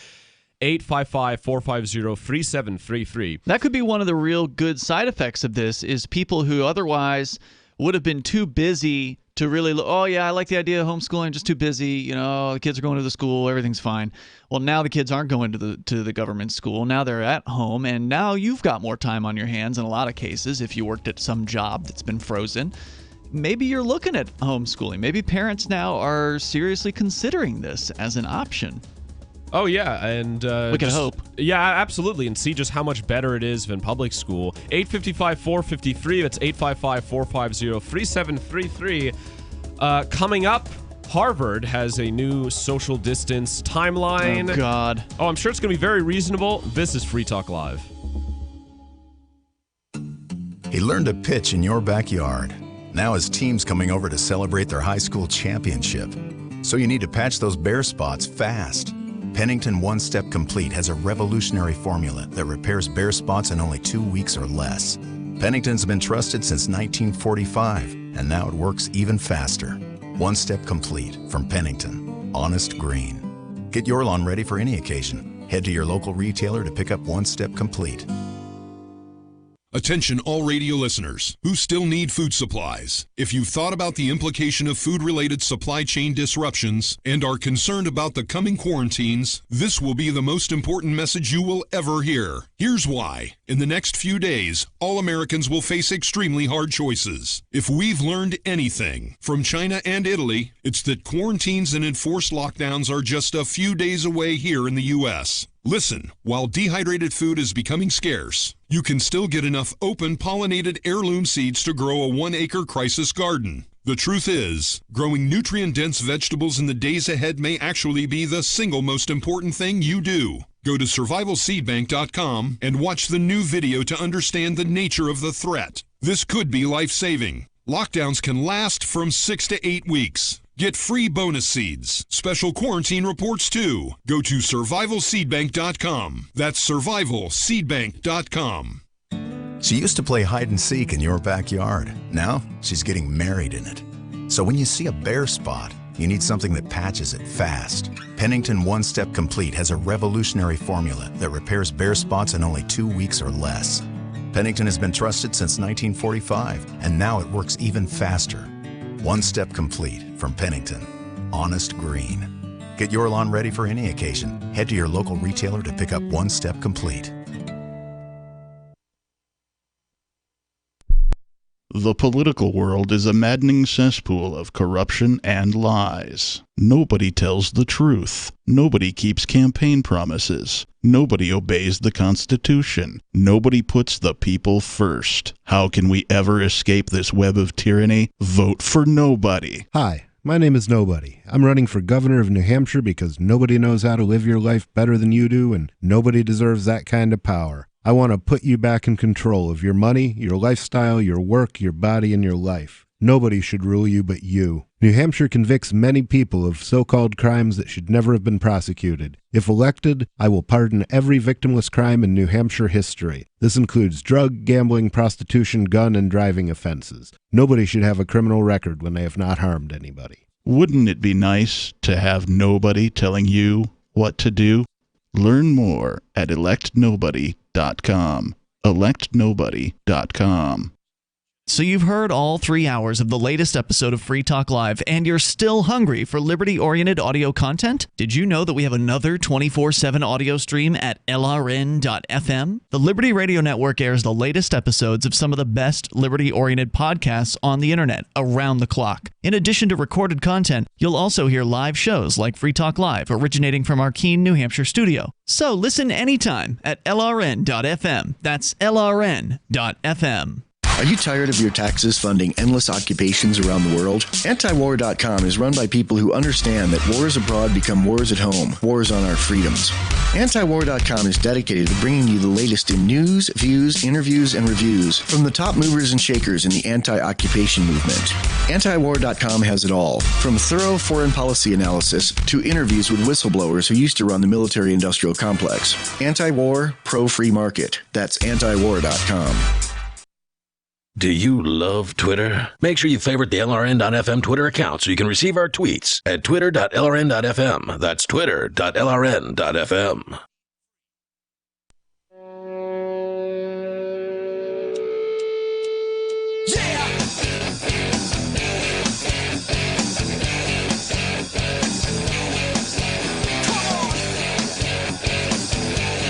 855-450-3733. That could be one of the real good side effects of this is people who otherwise would have been too busy to really I like the idea of homeschooling, just too busy, the kids are going to the school, everything's fine. Well, now the kids aren't going to the government school. Now they're at home, and now you've got more time on your hands in a lot of cases if you worked at some job that's been frozen. Maybe you're looking at homeschooling. Maybe parents now are seriously considering this as an option. Oh, yeah, and we can hope. Yeah, absolutely, and see just how much better it is than public school. 855-450-FREE, that's 855-450-3733. Coming up, Harvard has a new social distance timeline. Oh, God. Oh, I'm sure it's going to be very reasonable. This is Free Talk Live. He learned to pitch in your backyard. Now his team's coming over to celebrate their high school championship. So you need to patch those bare spots fast. Pennington One Step Complete has a revolutionary formula that repairs bare spots in only 2 weeks or less. Pennington's been trusted since 1945, and now it works even faster. One Step Complete from Pennington. Honest green. Get your lawn ready for any occasion. Head to your local retailer to pick up One Step Complete. Attention all radio listeners who still need food supplies. If you've thought about the implication of food-related supply chain disruptions and are concerned about the coming quarantines, this will be the most important message you will ever hear. Here's why. In the next few days, all Americans will face extremely hard choices. If we've learned anything from China and Italy, it's that quarantines and enforced lockdowns are just a few days away here in the U.S. Listen, while dehydrated food is becoming scarce, you can still get enough open pollinated heirloom seeds to grow a 1-acre crisis garden. The truth is, growing nutrient-dense vegetables in the days ahead may actually be the single most important thing you do. Go to survivalseedbank.com and watch the new video to understand the nature of the threat. This could be life-saving. Lockdowns can last from 6 to 8 weeks. Get free bonus seeds, special quarantine reports too. Go to survivalseedbank.com. That's survivalseedbank.com. She used to play hide and seek in your backyard. Now she's getting married in it. So when you see a bare spot, you need something that patches it fast. Pennington One Step Complete has a revolutionary formula that repairs bare spots in only 2 weeks or less. Pennington has been trusted since 1945, and now it works even faster. One Step Complete from Pennington. Honest green. Get your lawn ready for any occasion. Head to your local retailer to pick up One Step Complete. The political world is a maddening cesspool of corruption and lies. Nobody tells the truth. Nobody keeps campaign promises. Nobody obeys the Constitution. Nobody puts the people first. How can we ever escape this web of tyranny? Vote for nobody. Hi, my name is Nobody. I'm running for governor of New Hampshire because nobody knows how to live your life better than you do, and nobody deserves that kind of power. I want to put you back in control of your money, your lifestyle, your work, your body, and your life. Nobody should rule you but you. New Hampshire convicts many people of so-called crimes that should never have been prosecuted. If elected, I will pardon every victimless crime in New Hampshire history. This includes drug, gambling, prostitution, gun, and driving offenses. Nobody should have a criminal record when they have not harmed anybody. Wouldn't it be nice to have nobody telling you what to do? Learn more at electnobody.com. electnobody.com. So you've heard all 3 hours of the latest episode of Free Talk Live, and you're still hungry for liberty-oriented audio content? Did you know that we have another 24/7 audio stream at LRN.FM? The Liberty Radio Network airs the latest episodes of some of the best liberty-oriented podcasts on the internet around the clock. In addition to recorded content, you'll also hear live shows like Free Talk Live, originating from our Keene, New Hampshire studio. So listen anytime at LRN.FM. That's LRN.FM. Are you tired of your taxes funding endless occupations around the world? Antiwar.com is run by people who understand that wars abroad become wars at home, wars on our freedoms. Antiwar.com is dedicated to bringing you the latest in news, views, interviews, and reviews from the top movers and shakers in the anti-occupation movement. Antiwar.com has it all, from thorough foreign policy analysis to interviews with whistleblowers who used to run the military-industrial complex. Anti-war, pro-free market. That's antiwar.com. Do you love Twitter? Make sure you favorite the LRN.FM Twitter account so you can receive our tweets at twitter.lrn.fm. That's twitter.lrn.fm.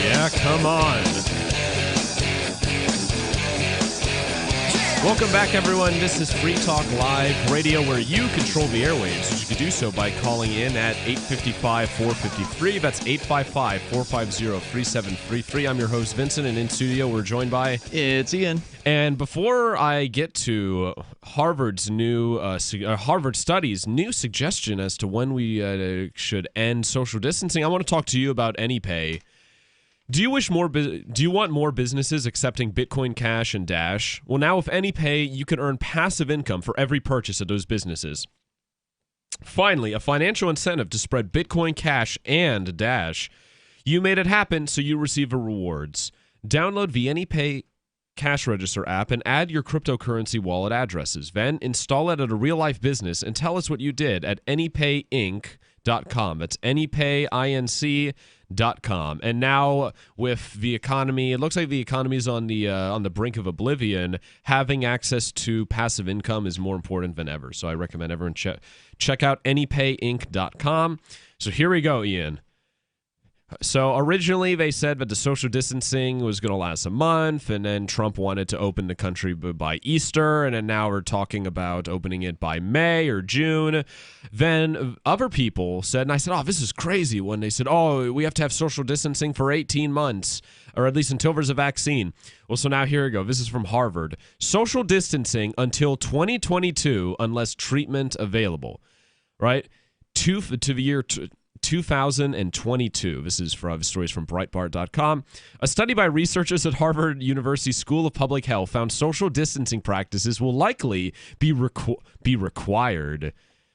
Yeah, come on. Welcome back, everyone. This is Free Talk Live Radio, where you control the airwaves. You can do so by calling in at 855-450-FREE. That's 855-450-3733. I'm your host, Vincent, and in studio we're joined by... It's Ian. And before I get to Harvard's new Harvard Study's new suggestion as to when we should end social distancing, I want to talk to you about AnyPay. Do you want more businesses accepting Bitcoin Cash and Dash? Well, now with AnyPay, you can earn passive income for every purchase of those businesses. Finally, a financial incentive to spread Bitcoin Cash and Dash. You made it happen, so you receive rewards. Download the AnyPay Cash Register app and add your cryptocurrency wallet addresses. Then install it at a real-life business and tell us what you did at anypayinc.com. That's anypayinc.com. And now with the economy, it looks like the economy is on the brink of oblivion. Having access to passive income is more important than ever. So I recommend everyone check out anypayinc.com. So here we go, Ian. So originally they said that the social distancing was going to last a month, and then Trump wanted to open the country by Easter, and then now we're talking about opening it by May or June. Then other people said, and I said, oh, this is crazy, when they said, oh, we have to have social distancing for 18 months, or at least until there's a vaccine. Well, so now here we go. This is from Harvard. Social distancing until 2022 unless treatment available, right? To the year 2022. This is from stories from Breitbart.com. A study by researchers at Harvard University School of Public Health found social distancing practices will likely be required,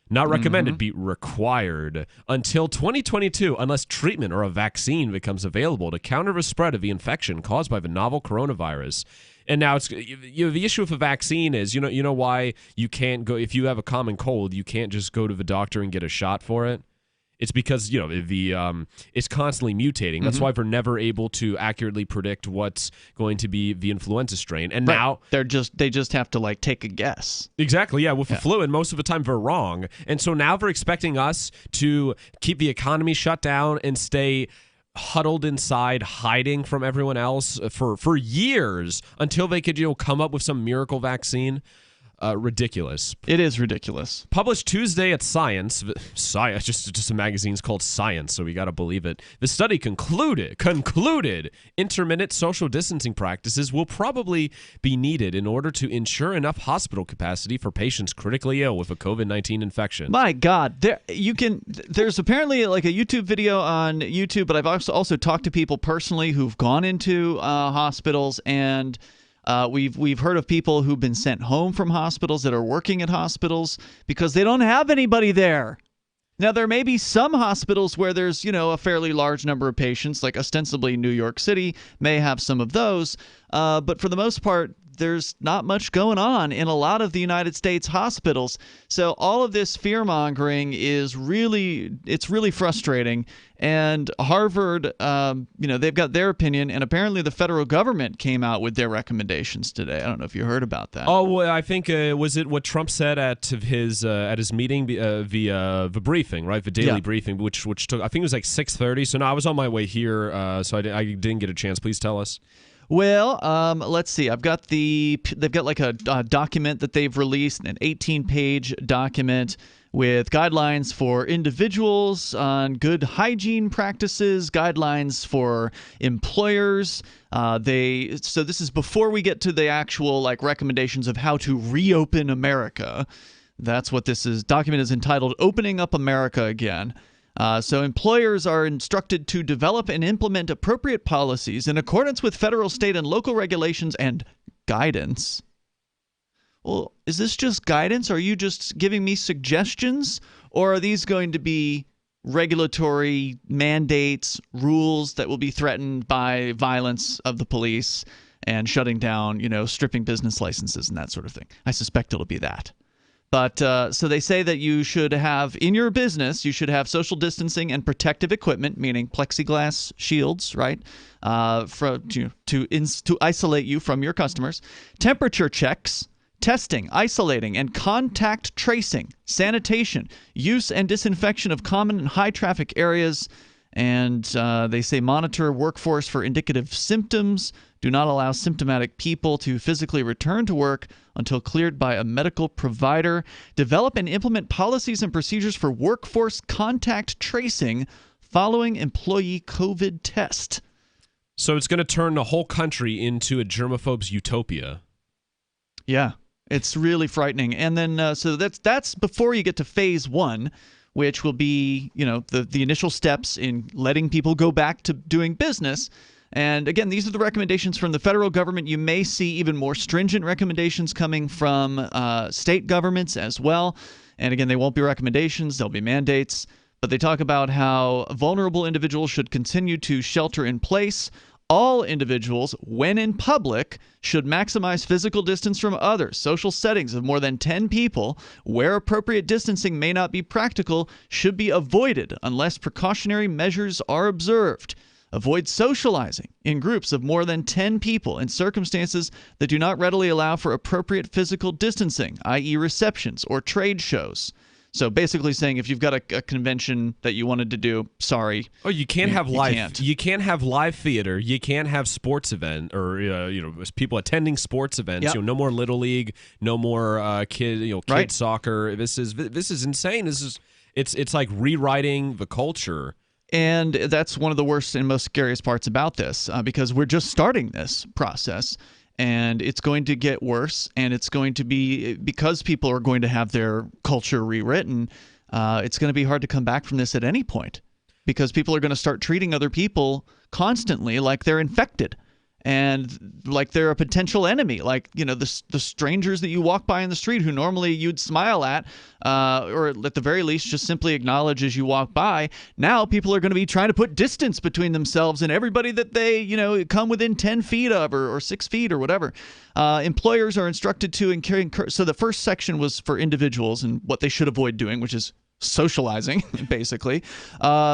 not recommended, be required until 2022 unless treatment or a vaccine becomes available to counter the spread of the infection caused by the novel coronavirus. And now it's the issue with a vaccine is you know why you can't go if you have a common cold, you can't just go to the doctor and get a shot for it. It's because it's constantly mutating. That's why we're never able to accurately predict what's going to be the influenza strain. And now they just have to take a guess. Exactly, yeah. With the flu, and most of the time they're wrong. And so now they're expecting us to keep the economy shut down and stay huddled inside, hiding from everyone else for years until they could come up with some miracle vaccine. Ridiculous. It is ridiculous. Published Tuesday at Science, just a magazine's called Science, so we got to believe it. The study concluded intermittent social distancing practices will probably be needed in order to ensure enough hospital capacity for patients critically ill with a COVID-19 infection. My God, there's apparently a YouTube video on YouTube, but I've also talked to people personally who've gone into hospitals, and we've heard of people who've been sent home from hospitals that are working at hospitals because they don't have anybody there. Now, there may be some hospitals where there's, a fairly large number of patients, like ostensibly New York City may have some of those. But for the most part, there's not much going on in a lot of the United States hospitals. So all of this fear-mongering is really frustrating. And Harvard, they've got their opinion, and apparently the federal government came out with their recommendations today. I don't know if you heard about that. Oh, well, I think was it what Trump said at his meeting, the briefing, right? The daily briefing, which took, I think it was 6:30. So no, I was on my way here, so I didn't get a chance. Please tell us. Well, let's see. They've got a document that they've released, an 18-page document with guidelines for individuals on good hygiene practices, guidelines for employers. So this is before we get to the actual recommendations of how to reopen America. That's what this document is entitled, Opening Up America Again. So employers are instructed to develop and implement appropriate policies in accordance with federal, state, and local regulations and guidance. Well, is this just guidance? Are you just giving me suggestions? Or are these going to be regulatory mandates, rules that will be threatened by violence of the police and shutting down, stripping business licenses and that sort of thing? I suspect it'll be that. But so they say that you should have, in your business, you should have social distancing and protective equipment, meaning plexiglass shields, right, to isolate you from your customers, temperature checks, testing, isolating, and contact tracing, sanitation, use and disinfection of common and high-traffic areas, and they say monitor workforce for indicative symptoms, do not allow symptomatic people to physically return to work until cleared by a medical provider, develop and implement policies and procedures for workforce contact tracing following employee COVID test. So it's going to turn the whole country into a germaphobe's utopia. Yeah, it's really frightening. And then so that's before you get to phase one, which will be, the initial steps in letting people go back to doing business. And again, these are the recommendations from the federal government. You may see even more stringent recommendations coming from state governments as well. And again, they won't be recommendations, they'll be mandates. But they talk about how vulnerable individuals should continue to shelter in place. All individuals, when in public, should maximize physical distance from others. Social settings of more than 10 people, where appropriate distancing may not be practical, should be avoided unless precautionary measures are observed. Avoid socializing in groups of more than 10 people in circumstances that do not readily allow for appropriate physical distancing, i.e. receptions or trade shows. So basically saying if you've got a convention that you wanted to do, sorry. Oh, you can't have live. Can't. You can't have live theater. You can't have sports event or people attending sports events. Yep. No more Little League. No more kid Right. soccer. This is insane. It's like rewriting the culture. And that's one of the worst and most scariest parts about this, because we're just starting this process. And it's going to get worse, and it's going to be, because people are going to have their culture rewritten, it's going to be hard to come back from this at any point, because people are going to start treating other people constantly like they're infected and like they're a potential enemy, like the strangers that you walk by in the street who normally you'd smile at, or at the very least just simply acknowledge as you walk by. Now people are going to be trying to put distance between themselves and everybody that they come within 10 feet of or 6 feet or whatever. Employers are instructed to encourage. So the first section was for individuals and what they should avoid doing, which is socializing, basically.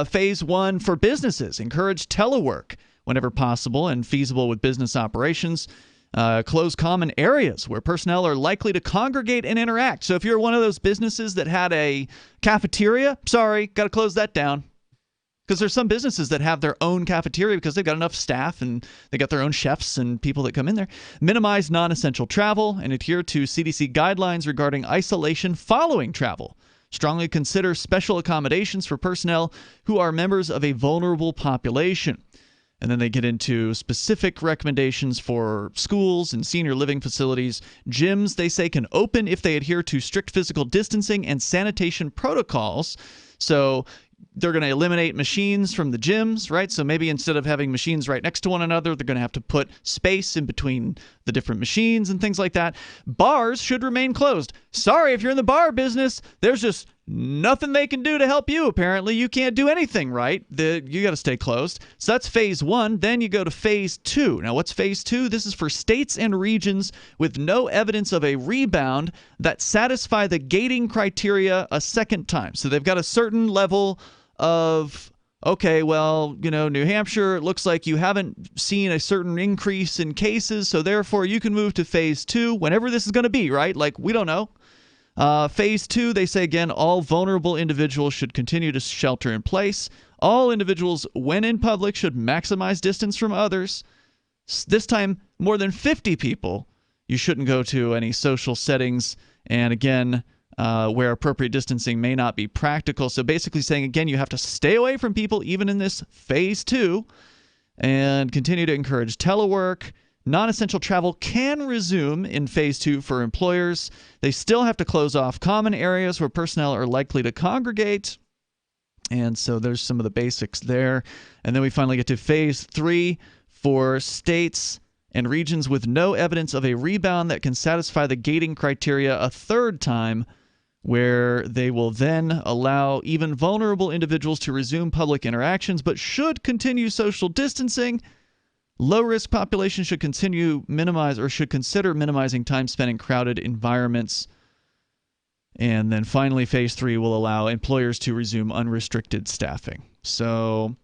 Phase 1 for businesses: encourage telework whenever possible and feasible with business operations. Close common areas where personnel are likely to congregate and interact. So if you're one of those businesses that had a cafeteria, sorry, got to close that down. Because there's some businesses that have their own cafeteria because they've got enough staff and they got their own chefs and people that come in there. Minimize non-essential travel and adhere to CDC guidelines regarding isolation following travel. Strongly consider special accommodations for personnel who are members of a vulnerable population. And then they get into specific recommendations for schools and senior living facilities. Gyms, they say, can open if they adhere to strict physical distancing and sanitation protocols. So they're going to eliminate machines from the gyms, right? So maybe instead of having machines right next to one another, they're going to have to put space in between the different machines and things like that. Bars should remain closed. Sorry, if you're in the bar business, there's just nothing they can do to help you, apparently. You can't do anything, right? You got to stay closed. So that's phase 1. Then you go to phase 2. Now, what's phase 2? This is for states and regions with no evidence of a rebound that satisfy the gating criteria a second time. So they've got a certain level of, okay, well, New Hampshire, it looks like you haven't seen a certain increase in cases, so therefore you can move to phase 2, whenever this is going to be, right? Like, we don't know. Phase 2, they say again, all vulnerable individuals should continue to shelter in place. All individuals, when in public, should maximize distance from others. This time, more than 50 people. You shouldn't go to any social settings. And again, where appropriate distancing may not be practical. So basically saying, again, you have to stay away from people even in this phase 2 and continue to encourage telework. Non-essential travel can resume in phase 2 for employers. They still have to close off common areas where personnel are likely to congregate. And so there's some of the basics there. And then we finally get to phase 3 for states and regions with no evidence of a rebound that can satisfy the gating criteria a third time, where they will then allow even vulnerable individuals to resume public interactions but should continue social distancing. Low-risk populations should consider minimizing time spent in crowded environments. And then finally, phase 3 will allow employers to resume unrestricted staffing. So,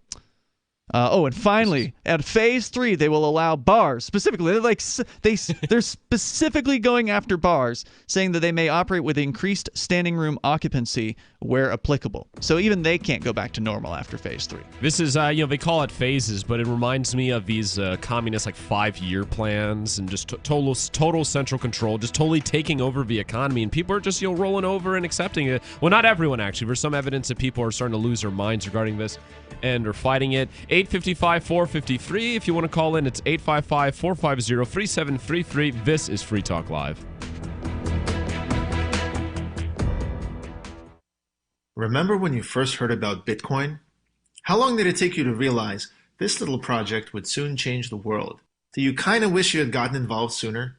and finally, at phase 3, they will allow bars. Specifically, they're specifically going after bars, saying that they may operate with increased standing room occupancy where applicable. So even they can't go back to normal after phase 3. This is, they call it phases, but it reminds me of these communist 5-year plans and just total central control, just totally taking over the economy, and people are just rolling over and accepting it. Well, not everyone actually. There's some evidence that people are starting to lose their minds regarding this and are fighting it. 855-453. If you want to call in, it's 855-450-3733. This is Free Talk Live. Remember when you first heard about Bitcoin? How long did it take you to realize this little project would soon change the world? Do you kind of wish you had gotten involved sooner?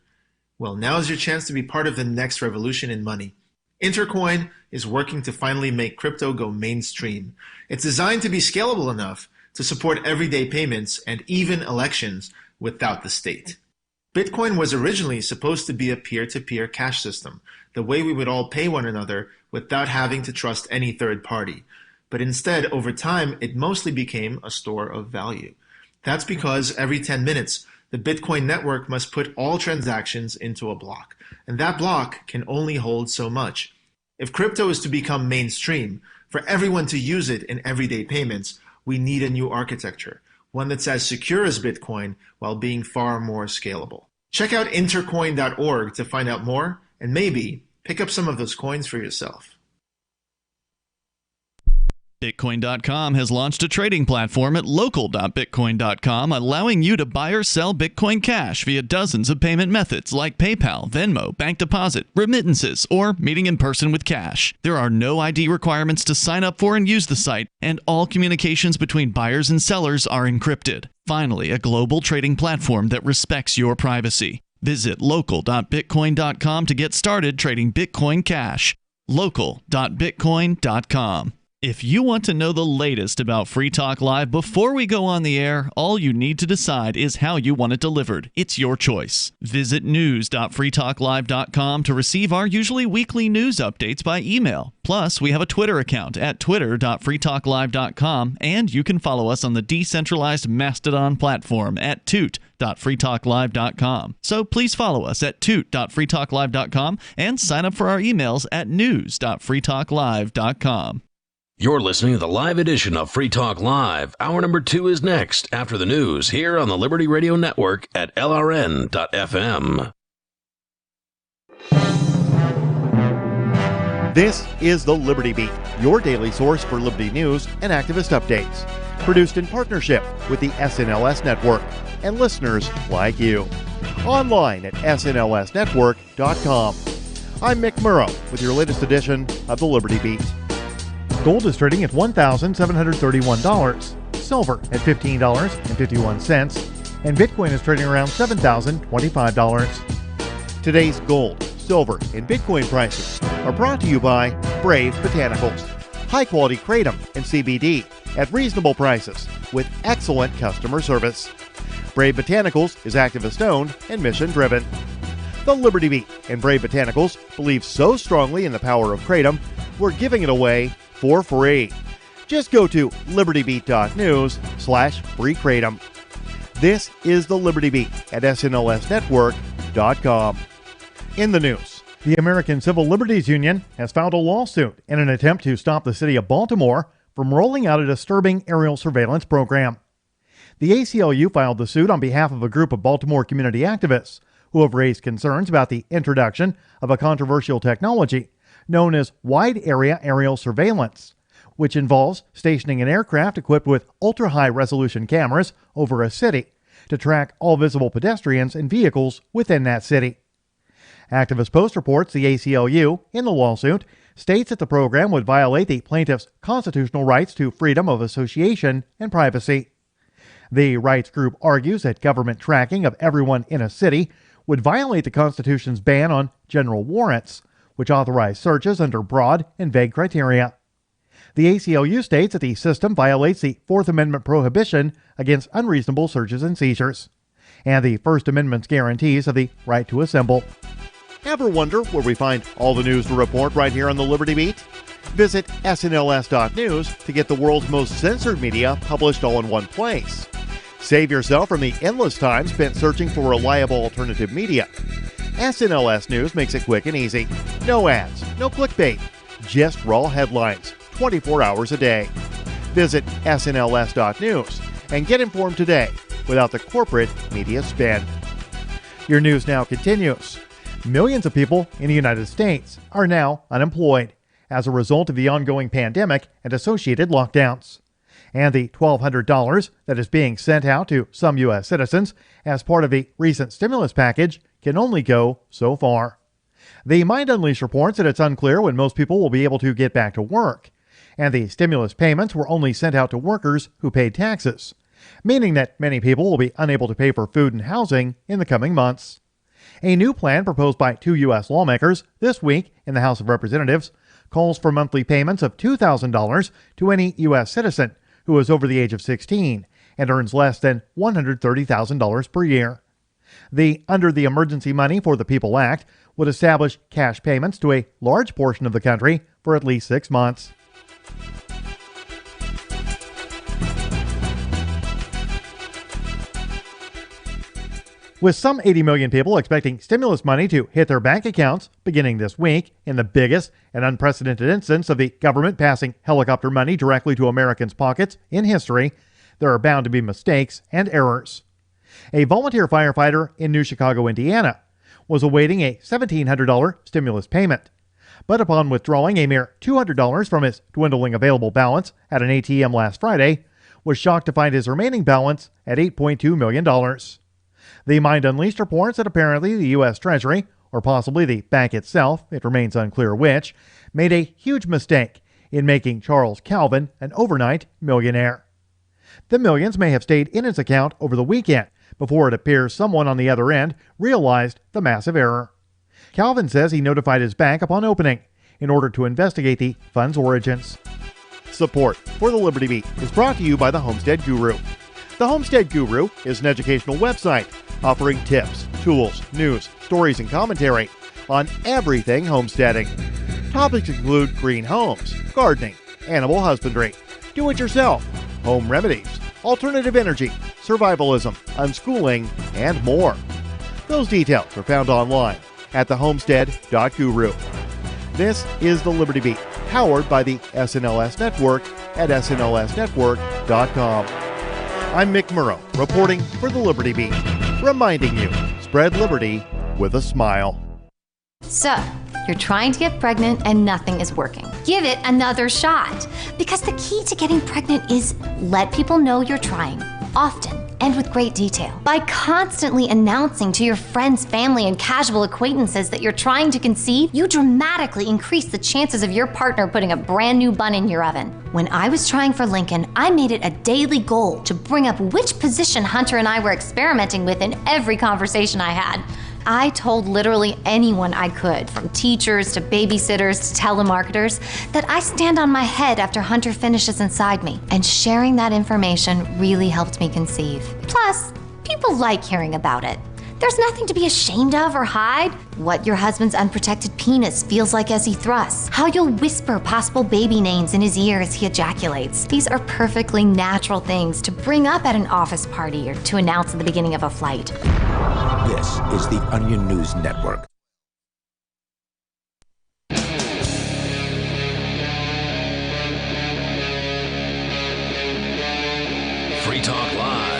Well, now is your chance to be part of the next revolution in money. Intercoin is working to finally make crypto go mainstream. It's designed to be scalable enough to support everyday payments and even elections without the state. Bitcoin was originally supposed to be a peer-to-peer cash system, the way we would all pay one another without having to trust any third party. But instead, over time, it mostly became a store of value. That's because every 10 minutes, the Bitcoin network must put all transactions into a block, and that block can only hold so much. If crypto is to become mainstream, for everyone to use it in everyday payments, we need a new architecture, one that's as secure as Bitcoin while being far more scalable. Check out intercoin.org to find out more and maybe pick up some of those coins for yourself. Bitcoin.com has launched a trading platform at local.bitcoin.com, allowing you to buy or sell Bitcoin Cash via dozens of payment methods like PayPal, Venmo, bank deposit, remittances, or meeting in person with cash. There are no ID requirements to sign up for and use the site, and all communications between buyers and sellers are encrypted. Finally, a global trading platform that respects your privacy. Visit local.bitcoin.com to get started trading Bitcoin Cash. local.bitcoin.com. If you want to know the latest about Free Talk Live before we go on the air, all you need to decide is how you want it delivered. It's your choice. Visit news.freetalklive.com to receive our usually weekly news updates by email. Plus, we have a Twitter account at twitter.freetalklive.com, and you can follow us on the decentralized Mastodon platform at toot.freetalklive.com. So please follow us at toot.freetalklive.com and sign up for our emails at news.freetalklive.com. You're listening to the live edition of Free Talk Live. Hour number 2 is next after the news here on the Liberty Radio Network at LRN.FM. This is the Liberty Beat, your daily source for liberty news and activist updates. Produced in partnership with the SNLS Network and listeners like you. Online at snlsnetwork.com. I'm Mick Murrow with your latest edition of the Liberty Beat. Gold is trading at $1,731, silver at $15.51, and Bitcoin is trading around $7,025. Today's gold, silver, and Bitcoin prices are brought to you by Brave Botanicals, high-quality kratom and CBD at reasonable prices with excellent customer service. Brave Botanicals is activist-owned and mission-driven. The Liberty Beat and Brave Botanicals believe so strongly in the power of kratom, we're giving it away for free. Just go to libertybeat.news/freekratom. This is the Liberty Beat at snlsnetwork.com. In the news, the American Civil Liberties Union has filed a lawsuit in an attempt to stop the city of Baltimore from rolling out a disturbing aerial surveillance program. The ACLU filed the suit on behalf of a group of Baltimore community activists who have raised concerns about the introduction of a controversial technology known as wide-area aerial surveillance, which involves stationing an aircraft equipped with ultra-high-resolution cameras over a city to track all visible pedestrians and vehicles within that city. Activist Post reports the ACLU, in the lawsuit, states that the program would violate the plaintiffs' constitutional rights to freedom of association and privacy. The rights group argues that government tracking of everyone in a city would violate the Constitution's ban on general warrants, which authorize searches under broad and vague criteria. The ACLU states that the system violates the Fourth Amendment prohibition against unreasonable searches and seizures, and the First Amendment's guarantees of the right to assemble. Ever wonder where we find all the news to report right here on the Liberty Beat? Visit snls.news to get the world's most censored media published all in one place. Save yourself from the endless time spent searching for reliable alternative media. SNLS News makes it quick and easy. No ads, no clickbait, just raw headlines, 24 hours a day. Visit snls.news and get informed today without the corporate media spin. Your news now continues. Millions of people in the United States are now unemployed as a result of the ongoing pandemic and associated lockdowns. And the $1,200 that is being sent out to some U.S. citizens as part of the recent stimulus package can only go so far. The Mind Unleashed reports that it's unclear when most people will be able to get back to work, and the stimulus payments were only sent out to workers who paid taxes, meaning that many people will be unable to pay for food and housing in the coming months. A new plan proposed by 2 U.S. lawmakers this week in the House of Representatives calls for monthly payments of $2,000 to any U.S. citizen who is over the age of 16 and earns less than $130,000 per year. The Under the Emergency Money for the People Act would establish cash payments to a large portion of the country for at least 6 months. With some 80 million people expecting stimulus money to hit their bank accounts beginning this week, in the biggest and unprecedented instance of the government passing helicopter money directly to Americans' pockets in history, there are bound to be mistakes and errors. A volunteer firefighter in New Chicago, Indiana, was awaiting a $1,700 stimulus payment, but upon withdrawing a mere $200 from his dwindling available balance at an ATM last Friday, was shocked to find his remaining balance at $8.2 million. The Mind Unleashed reports that apparently the U.S. Treasury, or possibly the bank itself, it remains unclear which, made a huge mistake in making Charles Calvin an overnight millionaire. The millions may have stayed in his account over the weekend before it appears someone on the other end realized the massive error. Calvin says he notified his bank upon opening in order to investigate the fund's origins. Support for the Liberty Beat is brought to you by the Homestead Guru. The Homestead Guru is an educational website offering tips, tools, news, stories, and commentary on everything homesteading. Topics include green homes, gardening, animal husbandry, do-it-yourself, home remedies, alternative energy, survivalism, unschooling, and more. Those details are found online at thehomestead.guru. This is the Liberty Beat, powered by the SNLS Network at snlsnetwork.com. I'm Mick Murrow, reporting for the Liberty Beat, reminding you, spread liberty with a smile. So, you're trying to get pregnant and nothing is working. Give it another shot. Because the key to getting pregnant is let people know you're trying, often and with great detail. By constantly announcing to your friends, family, and casual acquaintances that you're trying to conceive, you dramatically increase the chances of your partner putting a brand new bun in your oven. When I was trying for Lincoln, I made it a daily goal to bring up which position Hunter and I were experimenting with in every conversation I had. I told literally anyone I could, from teachers to babysitters to telemarketers, that I stand on my head after Hunter finishes inside me. And sharing that information really helped me conceive. Plus, people like hearing about it. There's nothing to be ashamed of or hide. What your husband's unprotected penis feels like as he thrusts. How you'll whisper possible baby names in his ear as he ejaculates. These are perfectly natural things to bring up at an office party or to announce at the beginning of a flight. This is the Onion News Network. Free Talk Live.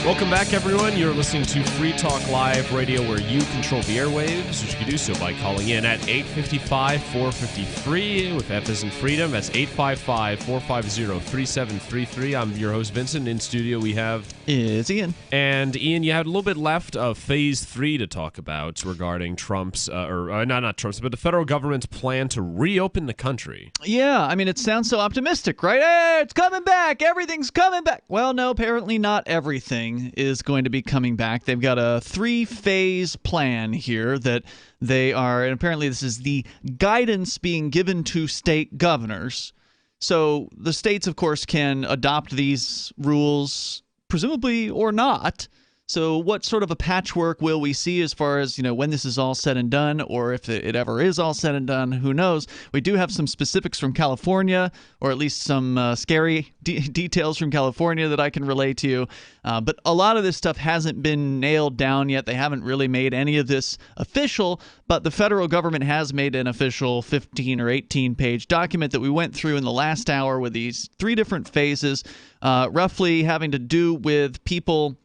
Welcome back, everyone. You're listening to Free Talk Live Radio, where you control the airwaves, which you can do so by calling in at 855-450-FREE with F as in freedom. That's 855-450-3733. I'm your host, Vincent. In studio, we have... It's Ian. And Ian, you had a little bit left of Phase 3 to talk about regarding Trump's, not Trump's, but the federal government's plan to reopen the country. Yeah, I mean, it sounds so optimistic, right? Hey, it's coming back. Everything's coming back. Well, no, apparently not everything is going to be coming back. They've got a 3-phase plan here that they are, and apparently this is the guidance being given to state governors. So the states, of course, can adopt these rules, presumably or not. So what sort of a patchwork will we see as far as, when this is all said and done, or if it ever is all said and done, who knows? We do have some specifics from California, or at least some scary details from California that I can relay to you. But a lot of this stuff hasn't been nailed down yet. They haven't really made any of this official, but the federal government has made an official 15 or 18-page document that we went through in the last hour with these 3 different phases, roughly having to do with people,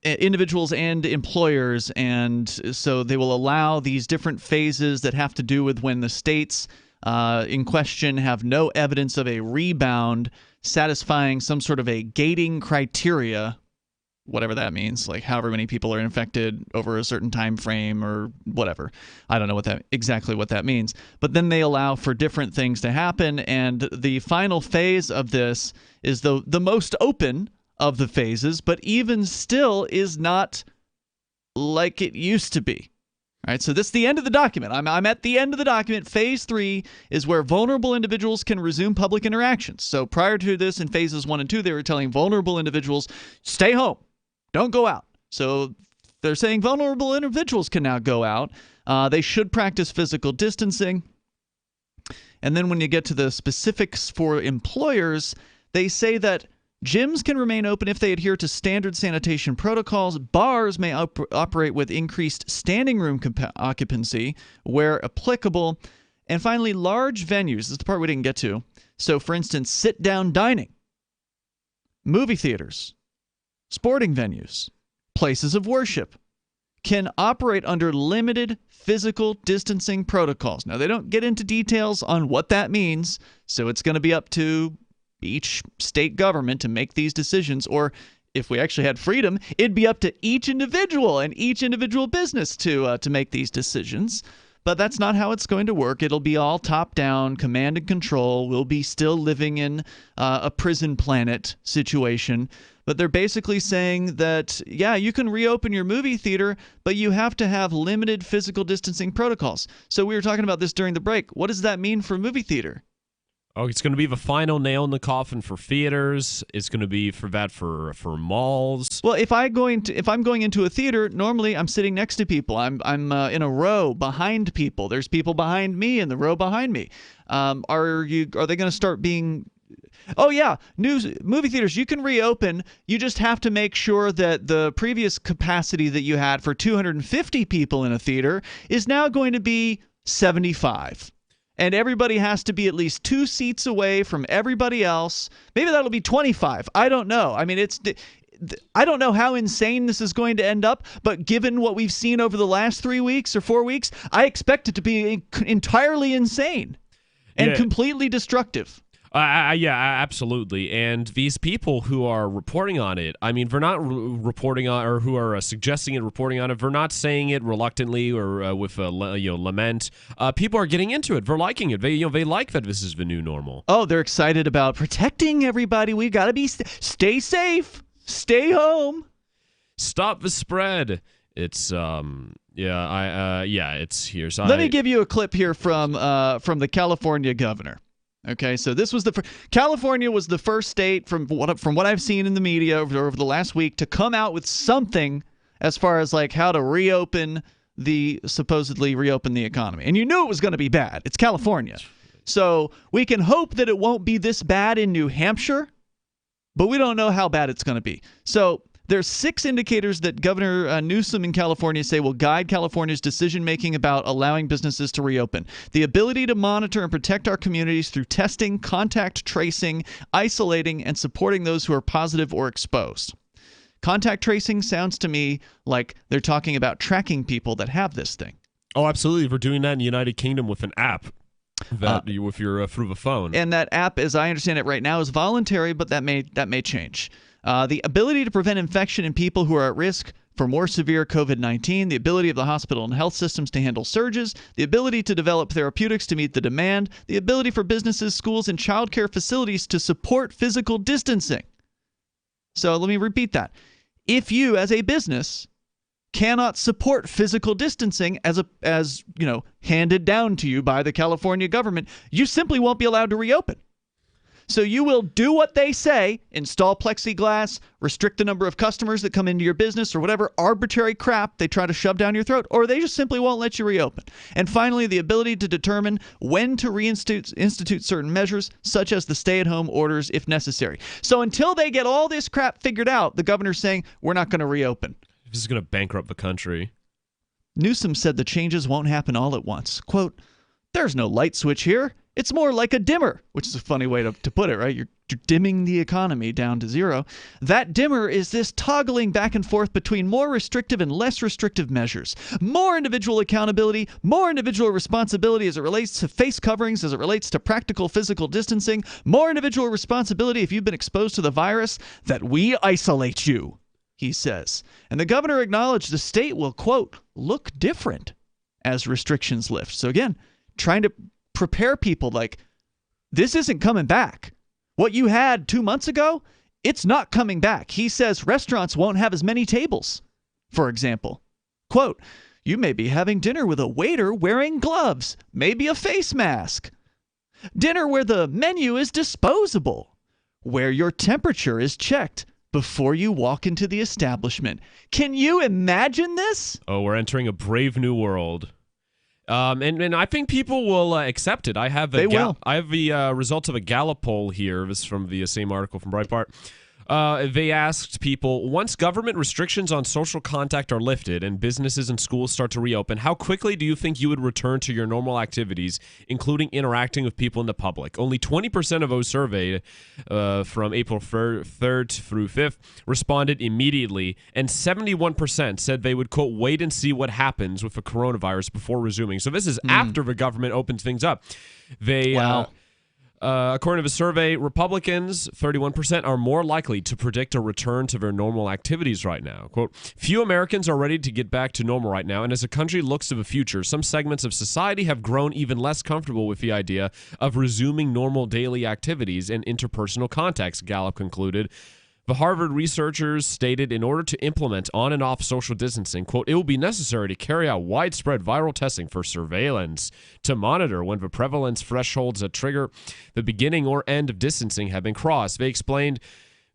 individuals and employers, and so they will allow these different phases that have to do with when the states in question have no evidence of a rebound satisfying some sort of a gating criteria, whatever that means, like however many people are infected over a certain time frame or whatever. I don't know exactly what that means. But then they allow for different things to happen, and the final phase of this is the most open of the phases, but even still is not like it used to be. All right, so this is the end of the document. I'm at the end of the document. Phase 3 is where vulnerable individuals can resume public interactions. So prior to this, in phases 1 and 2, they were telling vulnerable individuals, stay home, don't go out. So they're saying vulnerable individuals can now go out. They should practice physical distancing. And then when you get to the specifics for employers, they say that gyms can remain open if they adhere to standard sanitation protocols. Bars may operate with increased standing room occupancy where applicable. And finally, large venues. This is the part we didn't get to. So, for instance, sit-down dining, movie theaters, sporting venues, places of worship can operate under limited physical distancing protocols. Now, they don't get into details on what that means, so it's going to be up to each state government to make these decisions, or if we actually had freedom, it'd be up to each individual and each individual business to make these decisions. But that's not how it's going to work. It'll be all top-down, command and control. We'll be still living in a prison planet situation. But they're basically saying that, yeah, you can reopen your movie theater, but you have to have limited physical distancing protocols. So we were talking about this during the break. What does that mean for a movie theater? Oh, it's going to be the final nail in the coffin for theaters. It's going to be for that for malls. Well, if I'm going into a theater, normally I'm sitting next to people. I'm in a row behind people. There's people behind me in the row behind me. Are they going to start being? Oh yeah, movie theaters, you can reopen. You just have to make sure that the previous capacity that you had for 250 people in a theater is now going to be 75. And everybody has to be at least 2 seats away from everybody else. Maybe that'll be 25. I don't know. I mean, I don't know how insane this is going to end up, but given what we've seen over the last 3 weeks or 4 weeks, I expect it to be entirely insane and completely destructive. Yeah, absolutely. And these people who are reporting on it, I mean, they're not reporting on, or who are suggesting it, reporting on it, they're not saying it reluctantly or with lament. People are getting into it. They're liking it. They like that this is the new normal. Oh, they're excited about protecting everybody. We've got to stay safe, stay home, stop the spread. It's it's here. So let me give you a clip here from the California governor. Okay, so this was California was the first state from what I've seen in the media over the last week to come out with something as far as like how to supposedly reopen the economy. And you knew it was going to be bad. It's California. So we can hope that it won't be this bad in New Hampshire, but we don't know how bad it's going to be. So there's 6 indicators that Governor Newsom in California say will guide California's decision-making about allowing businesses to reopen. The ability to monitor and protect our communities through testing, contact tracing, isolating, and supporting those who are positive or exposed. Contact tracing sounds to me like they're talking about tracking people that have this thing. Oh, absolutely. We're doing that in the United Kingdom with an app. If you're through the phone. And that app, as I understand it right now, is voluntary, but that may change. The ability to prevent infection in people who are at risk for more severe COVID-19, the ability of the hospital and health systems to handle surges, the ability to develop therapeutics to meet the demand, the ability for businesses, schools, and childcare facilities to support physical distancing. So let me repeat that. If you, as a business, cannot support physical distancing as handed down to you by the California government, you simply won't be allowed to reopen. So you will do what they say, install plexiglass, restrict the number of customers that come into your business, or whatever arbitrary crap they try to shove down your throat, or they just simply won't let you reopen. And finally, the ability to determine when to institute certain measures, such as the stay-at-home orders if necessary. So until they get all this crap figured out, the governor's saying, we're not going to reopen. This is going to bankrupt the country. Newsom said the changes won't happen all at once. Quote, there's no light switch here. It's more like a dimmer, which is a funny way to put it, right? You're dimming the economy down to zero. That dimmer is this toggling back and forth between more restrictive and less restrictive measures. More individual accountability, more individual responsibility as it relates to face coverings, as it relates to practical physical distancing, more individual responsibility if you've been exposed to the virus, that we isolate you, he says. And the governor acknowledged the state will, quote, look different as restrictions lift. So again, trying to prepare people like this isn't coming back. What you had 2 months ago, it's not coming back. He says restaurants won't have as many tables, for example. Quote, you may be having dinner with a waiter wearing gloves, maybe a face mask. Dinner where the menu is disposable, where your temperature is checked before you walk into the establishment. Can you imagine this? Oh, we're entering a brave new world. And I think people will accept it. I have the results of a Gallup poll here. This is from the same article from Breitbart. They asked people, once government restrictions on social contact are lifted and businesses and schools start to reopen, how quickly do you think you would return to your normal activities, including interacting with people in the public? Only 20% of those surveyed from April 3rd through 5th responded immediately, and 71% said they would, quote, wait and see what happens with the coronavirus before resuming. So this is after the government opens things up. According to the survey, Republicans, 31%, are more likely to predict a return to their normal activities right now. Quote, few Americans are ready to get back to normal right now, and as the country looks to the future, some segments of society have grown even less comfortable with the idea of resuming normal daily activities and interpersonal contacts, Gallup concluded. The Harvard researchers stated in order to implement on and off social distancing, quote, it will be necessary to carry out widespread viral testing for surveillance to monitor when the prevalence thresholds that trigger the beginning or end of distancing have been crossed. They explained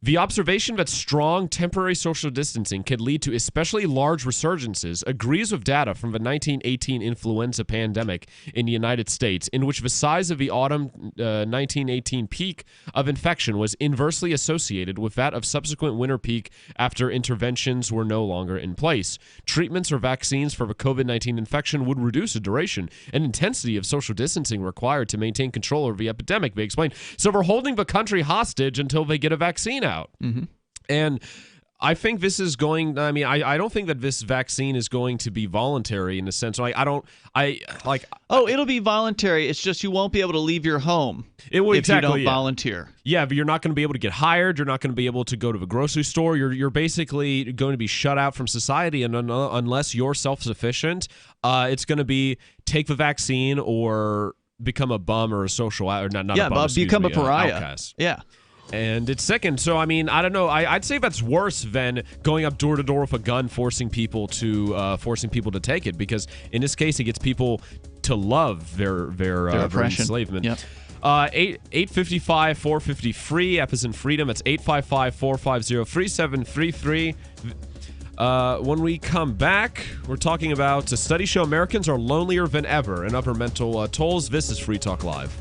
the observation that strong temporary social distancing can lead to especially large resurgences agrees with data from the 1918 influenza pandemic in the United States, in which the size of the autumn 1918 peak of infection was inversely associated with that of subsequent winter peak after interventions were no longer in place. Treatments or vaccines for the COVID-19 infection would reduce the duration and intensity of social distancing required to maintain control over the epidemic, they explained. So we're holding the country hostage until they get a vaccine out. And I think this is going, I mean, I don't think that this vaccine is going to be voluntary in a sense. Like, it'll be voluntary. It's just you won't be able to leave your home if you don't volunteer. Yeah, but you're not going to be able to get hired. You're not going to be able to go to the grocery store. You're basically going to be shut out from society. And unless you're self-sufficient, it's going to be take the vaccine or become a bum or a social, or not a bum, become a pariah. Outcast. Yeah. And it's sickened. So, I mean, I don't know. I'd say that's worse than going up door to door with a gun, forcing people to take it. Because in this case, it gets people to love their enslavement. Yep. 855-450 free. F is in freedom. It's 855-450-3733. When we come back, we're talking about a study show Americans are lonelier than ever and upper mental tolls. This is Free Talk Live.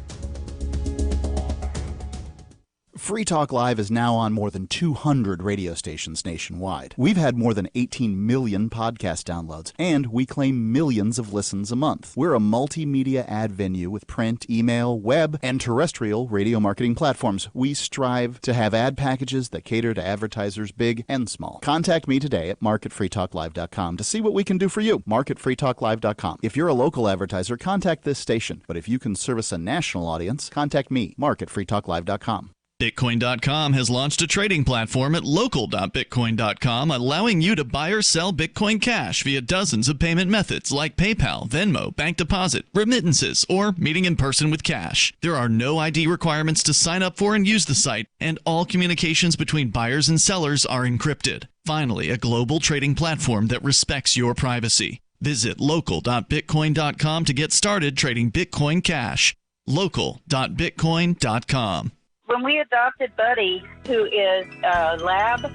Free Talk Live is now on more than 200 radio stations nationwide. We've had more than 18 million podcast downloads, and we claim millions of listens a month. We're a multimedia ad venue with print, email, web, and terrestrial radio marketing platforms. We strive to have ad packages that cater to advertisers big and small. Contact me today at mark@freetalklive.com to see what we can do for you. mark@freetalklive.com. If you're a local advertiser, contact this station. But if you can service a national audience, contact me, mark@freetalklive.com. Bitcoin.com has launched a trading platform at local.bitcoin.com, allowing you to buy or sell Bitcoin Cash via dozens of payment methods like PayPal, Venmo, bank deposit, remittances, or meeting in person with cash. There are no ID requirements to sign up for and use the site, and all communications between buyers and sellers are encrypted. Finally, a global trading platform that respects your privacy. Visit local.bitcoin.com to get started trading Bitcoin Cash. local.bitcoin.com. When we adopted Buddy, who is a lab,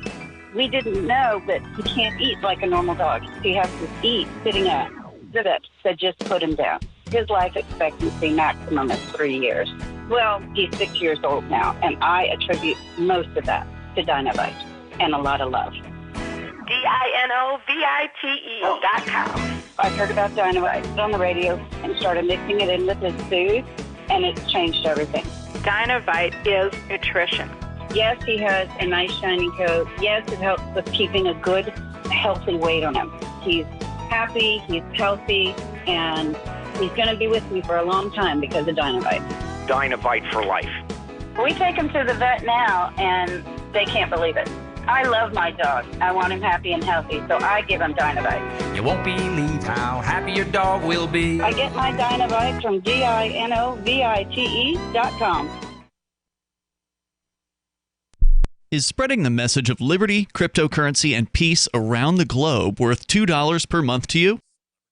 we didn't know that he can't eat like a normal dog. He has to eat sitting up. So just put him down. His life expectancy maximum is 3 years. Well, he's 6 years old now, and I attribute most of that to Dinovite and a lot of love. DINOVITE.com. I heard about Dinovite on the radio and started mixing it in with his food, and it's changed everything. Dinovite is nutrition. Yes, he has a nice shiny coat. Yes, it helps with keeping a good, healthy weight on him. He's happy, he's healthy, and he's going to be with me for a long time because of Dinovite. Dinovite for life. We take him to the vet now, and they can't believe it. I love my dog. I want him happy and healthy, so I give him Dinovite. You won't believe how happy your dog will be. I get my Dinovite from DINOVITE.com. Is spreading the message of liberty, cryptocurrency, and peace around the globe worth $2 per month to you?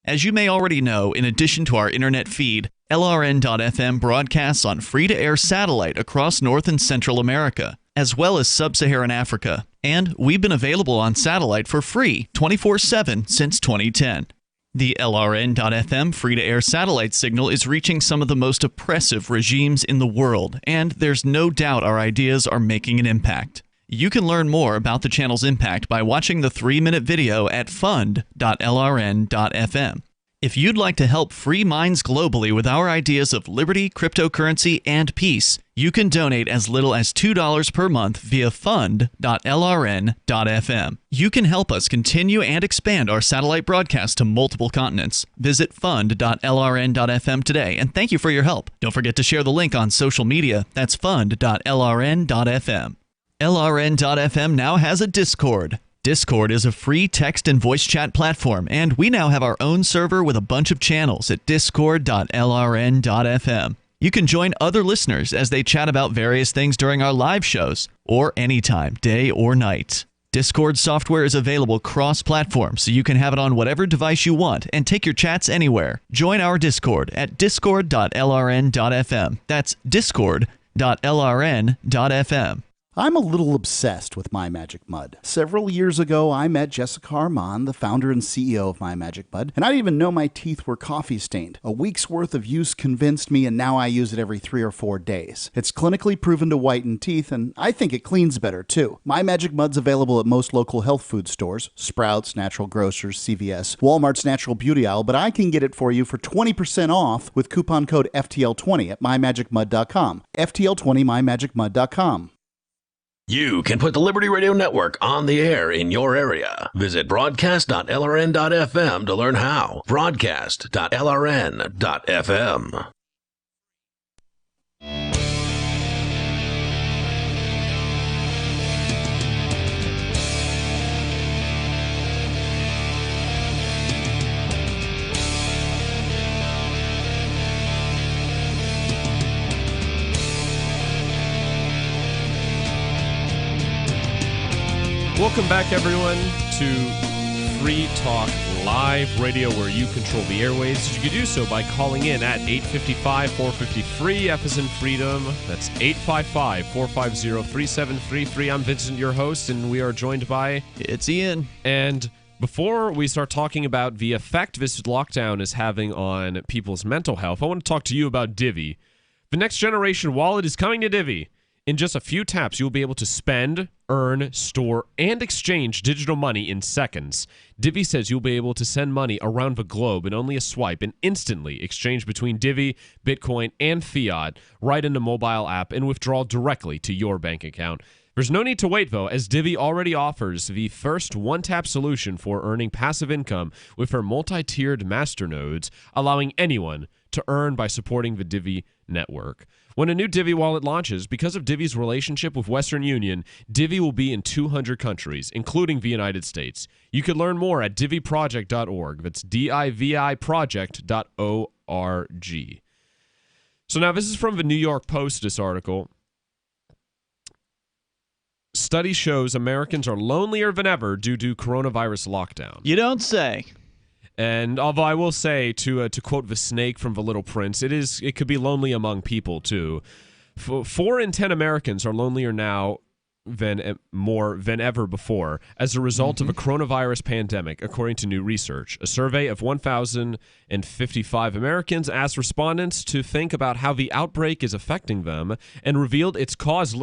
As you may already know, in addition to our internet feed, LRN.FM broadcasts on free-to-air satellite across North and Central America, as well as Sub-Saharan Africa. And we've been available on satellite for free 24/7 since 2010. The LRN.FM free-to-air satellite signal is reaching some of the most oppressive regimes in the world, and there's no doubt our ideas are making an impact. You can learn more about the channel's impact by watching the 3-minute video at fund.lrn.fm. If you'd like to help free minds globally with our ideas of liberty, cryptocurrency, and peace, you can donate as little as $2 per month via fund.lrn.fm. You can help us continue and expand our satellite broadcast to multiple continents. Visit fund.lrn.fm today, and thank you for your help. Don't forget to share the link on social media. That's fund.lrn.fm. LRN.fm now has a Discord. Discord is a free text and voice chat platform, and we now have our own server with a bunch of channels at discord.lrn.fm. You can join other listeners as they chat about various things during our live shows, or anytime, day or night. Discord software is available cross-platform, so you can have it on whatever device you want and take your chats anywhere. Join our Discord at discord.lrn.fm. That's discord.lrn.fm. I'm a little obsessed with My Magic Mud. Several years ago, I met Jessica Armand, the founder and CEO of My Magic Mud, and I didn't even know my teeth were coffee stained. A week's worth of use convinced me, and now I use it every 3 or 4 days. It's clinically proven to whiten teeth, and I think it cleans better too. My Magic Mud's available at most local health food stores, Sprouts, Natural Grocers, CVS, Walmart's Natural Beauty Aisle, but I can get it for you for 20% off with coupon code FTL20 at mymagicmud.com. FTL20 mymagicmud.com. You can put the Liberty Radio Network on the air in your area. Visit broadcast.lrn.fm to learn how. Broadcast.lrn.fm. Welcome back, everyone, to Free Talk Live Radio, where you control the airwaves. You can do so by calling in at 855-450-FREE, F as in freedom. That's 855-450-3733. I'm Vincent, your host, and we are joined by... It's Ian. And before we start talking about the effect this lockdown is having on people's mental health, I want to talk to you about Divvy. The next generation wallet is coming to Divvy. In just a few taps, you'll be able to spend, earn, store, and exchange digital money in seconds. Divvy says you'll be able to send money around the globe in only a swipe and instantly exchange between Divvy, Bitcoin, and fiat right in the mobile app and withdraw directly to your bank account. There's no need to wait, though, as Divvy already offers the first one-tap solution for earning passive income with her multi-tiered masternodes, allowing anyone to earn by supporting the Divvy network. When a new Divvy wallet launches, because of Divvy's relationship with Western Union, Divvy will be in 200 countries, including the United States. You can learn more at divvyproject.org. That's DIVI project.org. So now this is from the New York Post, this article. Study shows Americans are lonelier than ever due to coronavirus lockdown. You don't say. And although I will say, to quote the snake from The Little Prince, it could be lonely among people too. 4 in 10 Americans are lonelier now than ever before as a result of a coronavirus pandemic, according to new research. A survey of 1,055 Americans asked respondents to think about how the outbreak is affecting them and revealed it's caused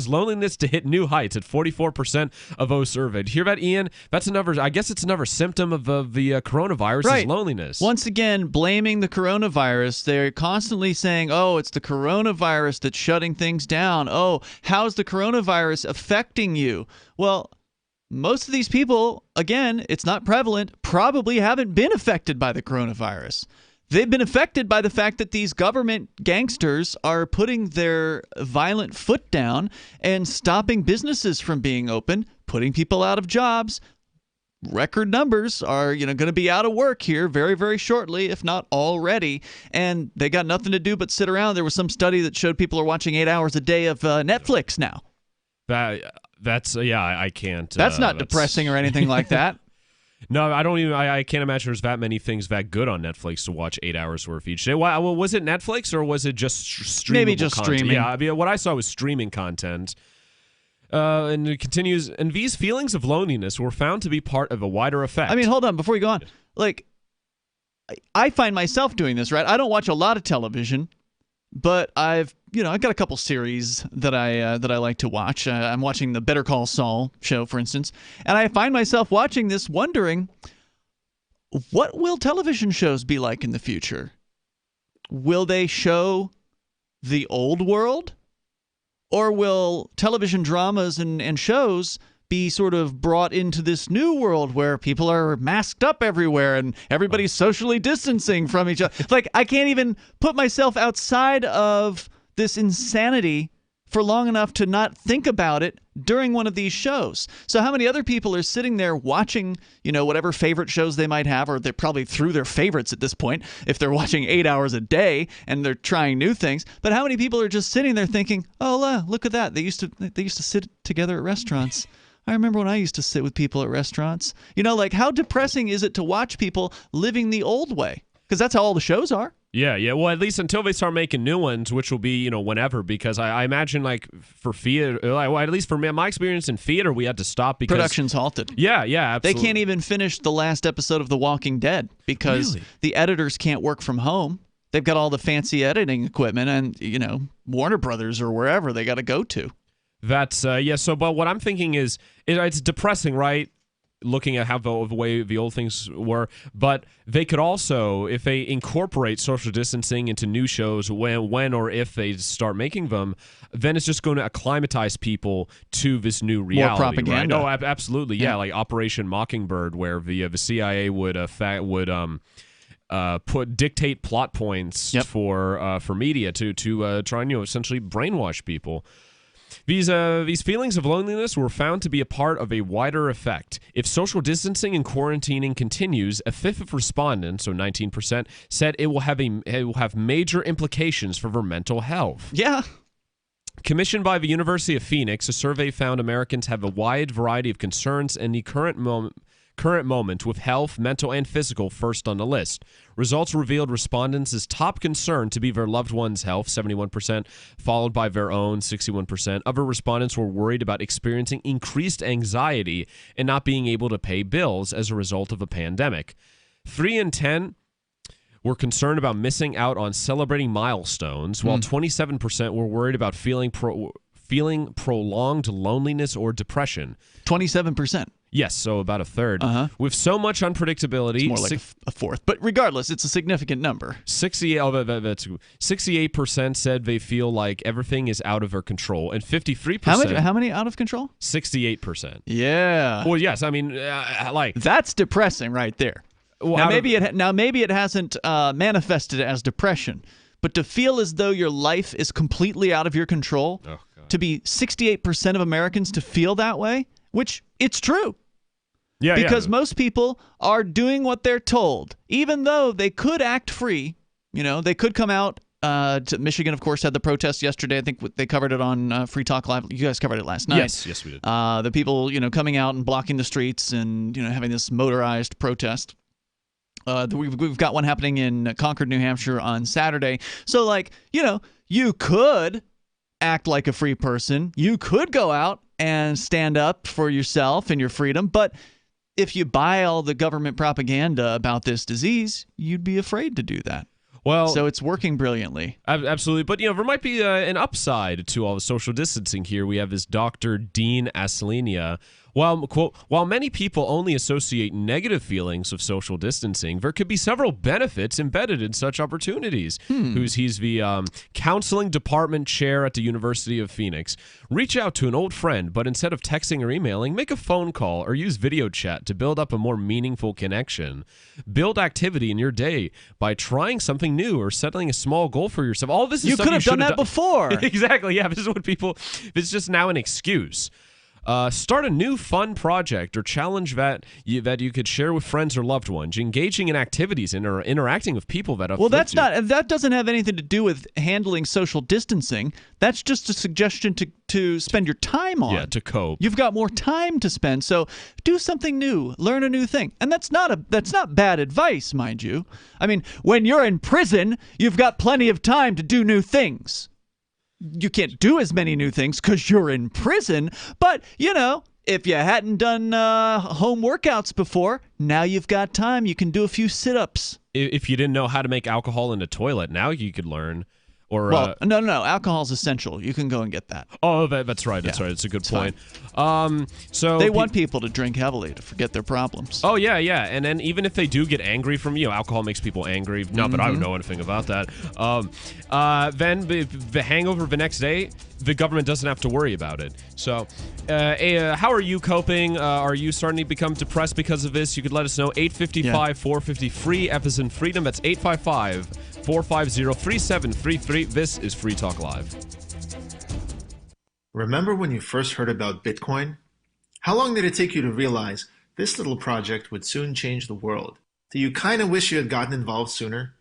loneliness to hit new heights at 44% of those surveyed. Hear that, Ian? That's another. I guess it's another symptom of the coronavirus, right. Is loneliness. Once again, blaming the coronavirus. They're constantly saying, "Oh, it's the coronavirus that's shutting things down. Oh, how's the coronavirus affecting you?" Well, most of these people, again, it's not prevalent, probably haven't been affected by the coronavirus. They've been affected by the fact that these government gangsters are putting their violent foot down and stopping businesses from being open, putting people out of jobs. Record numbers are, going to be out of work here very, very shortly, if not already. And they got nothing to do but sit around. There was some study that showed people are watching 8 hours a day of Netflix now. I can't. That's not depressing or anything like that. No, I don't even. I can't imagine there's that many things that good on Netflix to watch 8 hours worth each day. Well, was it Netflix or was it just streaming? Maybe just content? streaming. Yeah, I mean, what I saw was streaming content. And it continues, and these feelings of loneliness were found to be part of a wider effect. I mean, hold on, before you go on. Like, I find myself doing this, right? I don't watch a lot of television, but I've got a couple series that I like to watch. I'm watching the Better Call Saul show, for instance, and I find myself watching this wondering, what will television shows be like in the future? Will they show the old world? Or will television dramas and shows be sort of brought into this new world where people are masked up everywhere and everybody's socially distancing from each other? Like, I can't even put myself outside of this insanity for long enough to not think about it during one of these shows. So how many other people are sitting there watching, whatever favorite shows they might have, or they're probably through their favorites at this point if they're watching 8 hours a day and they're trying new things. But how many people are just sitting there thinking, oh, look at that. They used to sit together at restaurants. I remember when I used to sit with people at restaurants. Like, how depressing is it to watch people living the old way? Because that's how all the shows are. Yeah. Well, at least until they start making new ones, which will be, whenever. Because I imagine, like, for theater, at least for me, my experience in theater, we had to stop because production's halted. Yeah, absolutely. They can't even finish the last episode of The Walking Dead because the editors can't work from home. They've got all the fancy editing equipment, and Warner Brothers or wherever they got to go to. That's So, but what I'm thinking is, it's depressing, right? Looking at how the way the old things were, but they could also, if they incorporate social distancing into new shows, when or if they start making them, then it's just going to acclimatize people to this new reality. More propaganda. Right? Oh, absolutely, yeah. Like Operation Mockingbird, where the CIA would dictate plot points for media to try and essentially brainwash people. These feelings of loneliness were found to be a part of a wider effect. If social distancing and quarantining continues, a fifth of respondents, so 19%, said it will have major implications for their mental health. Yeah. Commissioned by the University of Phoenix, a survey found Americans have a wide variety of concerns in the current moment, with health, mental, and physical first on the list. Results revealed respondents' top concern to be their loved one's health, 71%, followed by their own, 61%. Other respondents were worried about experiencing increased anxiety and not being able to pay bills as a result of a pandemic. 3 in 10 were concerned about missing out on celebrating milestones, while 27% were worried about feeling prolonged loneliness or depression. 27%. Yes, so about a third. With so much unpredictability, it's more like a fourth. But regardless, it's a significant number. 68% said they feel like everything is out of their control, and 53%. How many out of control? 68%. Yeah. Well, yes. I mean, that's depressing right there. Well, now maybe it hasn't manifested as depression, but to feel as though your life is completely out of your control, to be 68% of Americans to feel that way, which it's true. Yeah, because most people are doing what they're told, even though they could act free. They could come out. Michigan, of course, had the protest yesterday. I think they covered it on Free Talk Live. You guys covered it last night. Yes, we did. The people, coming out and blocking the streets and having this motorized protest. We've got one happening in Concord, New Hampshire on Saturday. So, you could act like a free person. You could go out and stand up for yourself and your freedom. But if you buy all the government propaganda about this disease, you'd be afraid to do that. Well, so it's working brilliantly. Absolutely. But, there might be an upside to all the social distancing here. We have this Dr. Dean Aslania. While many people only associate negative feelings of social distancing, there could be several benefits embedded in such opportunities. He's the counseling department chair at the University of Phoenix. Reach out to an old friend, but instead of texting or emailing, make a phone call or use video chat to build up a more meaningful connection. Build activity in your day by trying something new or settling a small goal for yourself. All this is you stuff could have done that before. Exactly. Yeah. This is what it's just now an excuse. Start a new fun project or challenge that you could share with friends or loved ones. Engaging in activities and or interacting with people that have. Well, that doesn't have anything to do with handling social distancing. That's just a suggestion to spend your time on. Yeah, to cope. You've got more time to spend, so do something new, learn a new thing, and that's not bad advice, mind you. I mean, when you're in prison, you've got plenty of time to do new things. you can't do as many new things because you're in prison. But, if you hadn't done home workouts before, now you've got time. You can do a few sit-ups. If you didn't know how to make alcohol in a toilet, now you could learn. Or no. Alcohol's essential. You can go and get that. Oh, that's right. That's right. It's a good point. So they want people to drink heavily to forget their problems. Oh yeah. And then even if they do get angry from alcohol makes people angry. Not that I don't know anything about that. Then the hangover the next day, the government doesn't have to worry about it. So, how are you coping? Are you starting to become depressed because of this? You could let us know. 855-450-FREE. F as in freedom. That's 855-450-3733. This is Free Talk Live. Remember when you first heard about Bitcoin? How long did it take you to realize this little project would soon change the world? Do you kind of wish you had gotten involved sooner?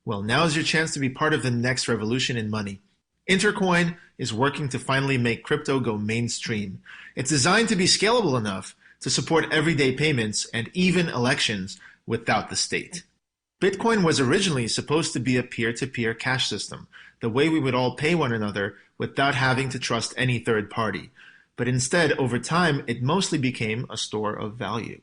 Well, now is your chance to be part of the next revolution in money. Intercoin is working to finally make crypto go mainstream. It's designed to be scalable enough to support everyday payments and even elections without the state. Bitcoin was originally supposed to be a peer-to-peer cash system, the way we would all pay one another without having to trust any third party. But instead, over time, it mostly became a store of value.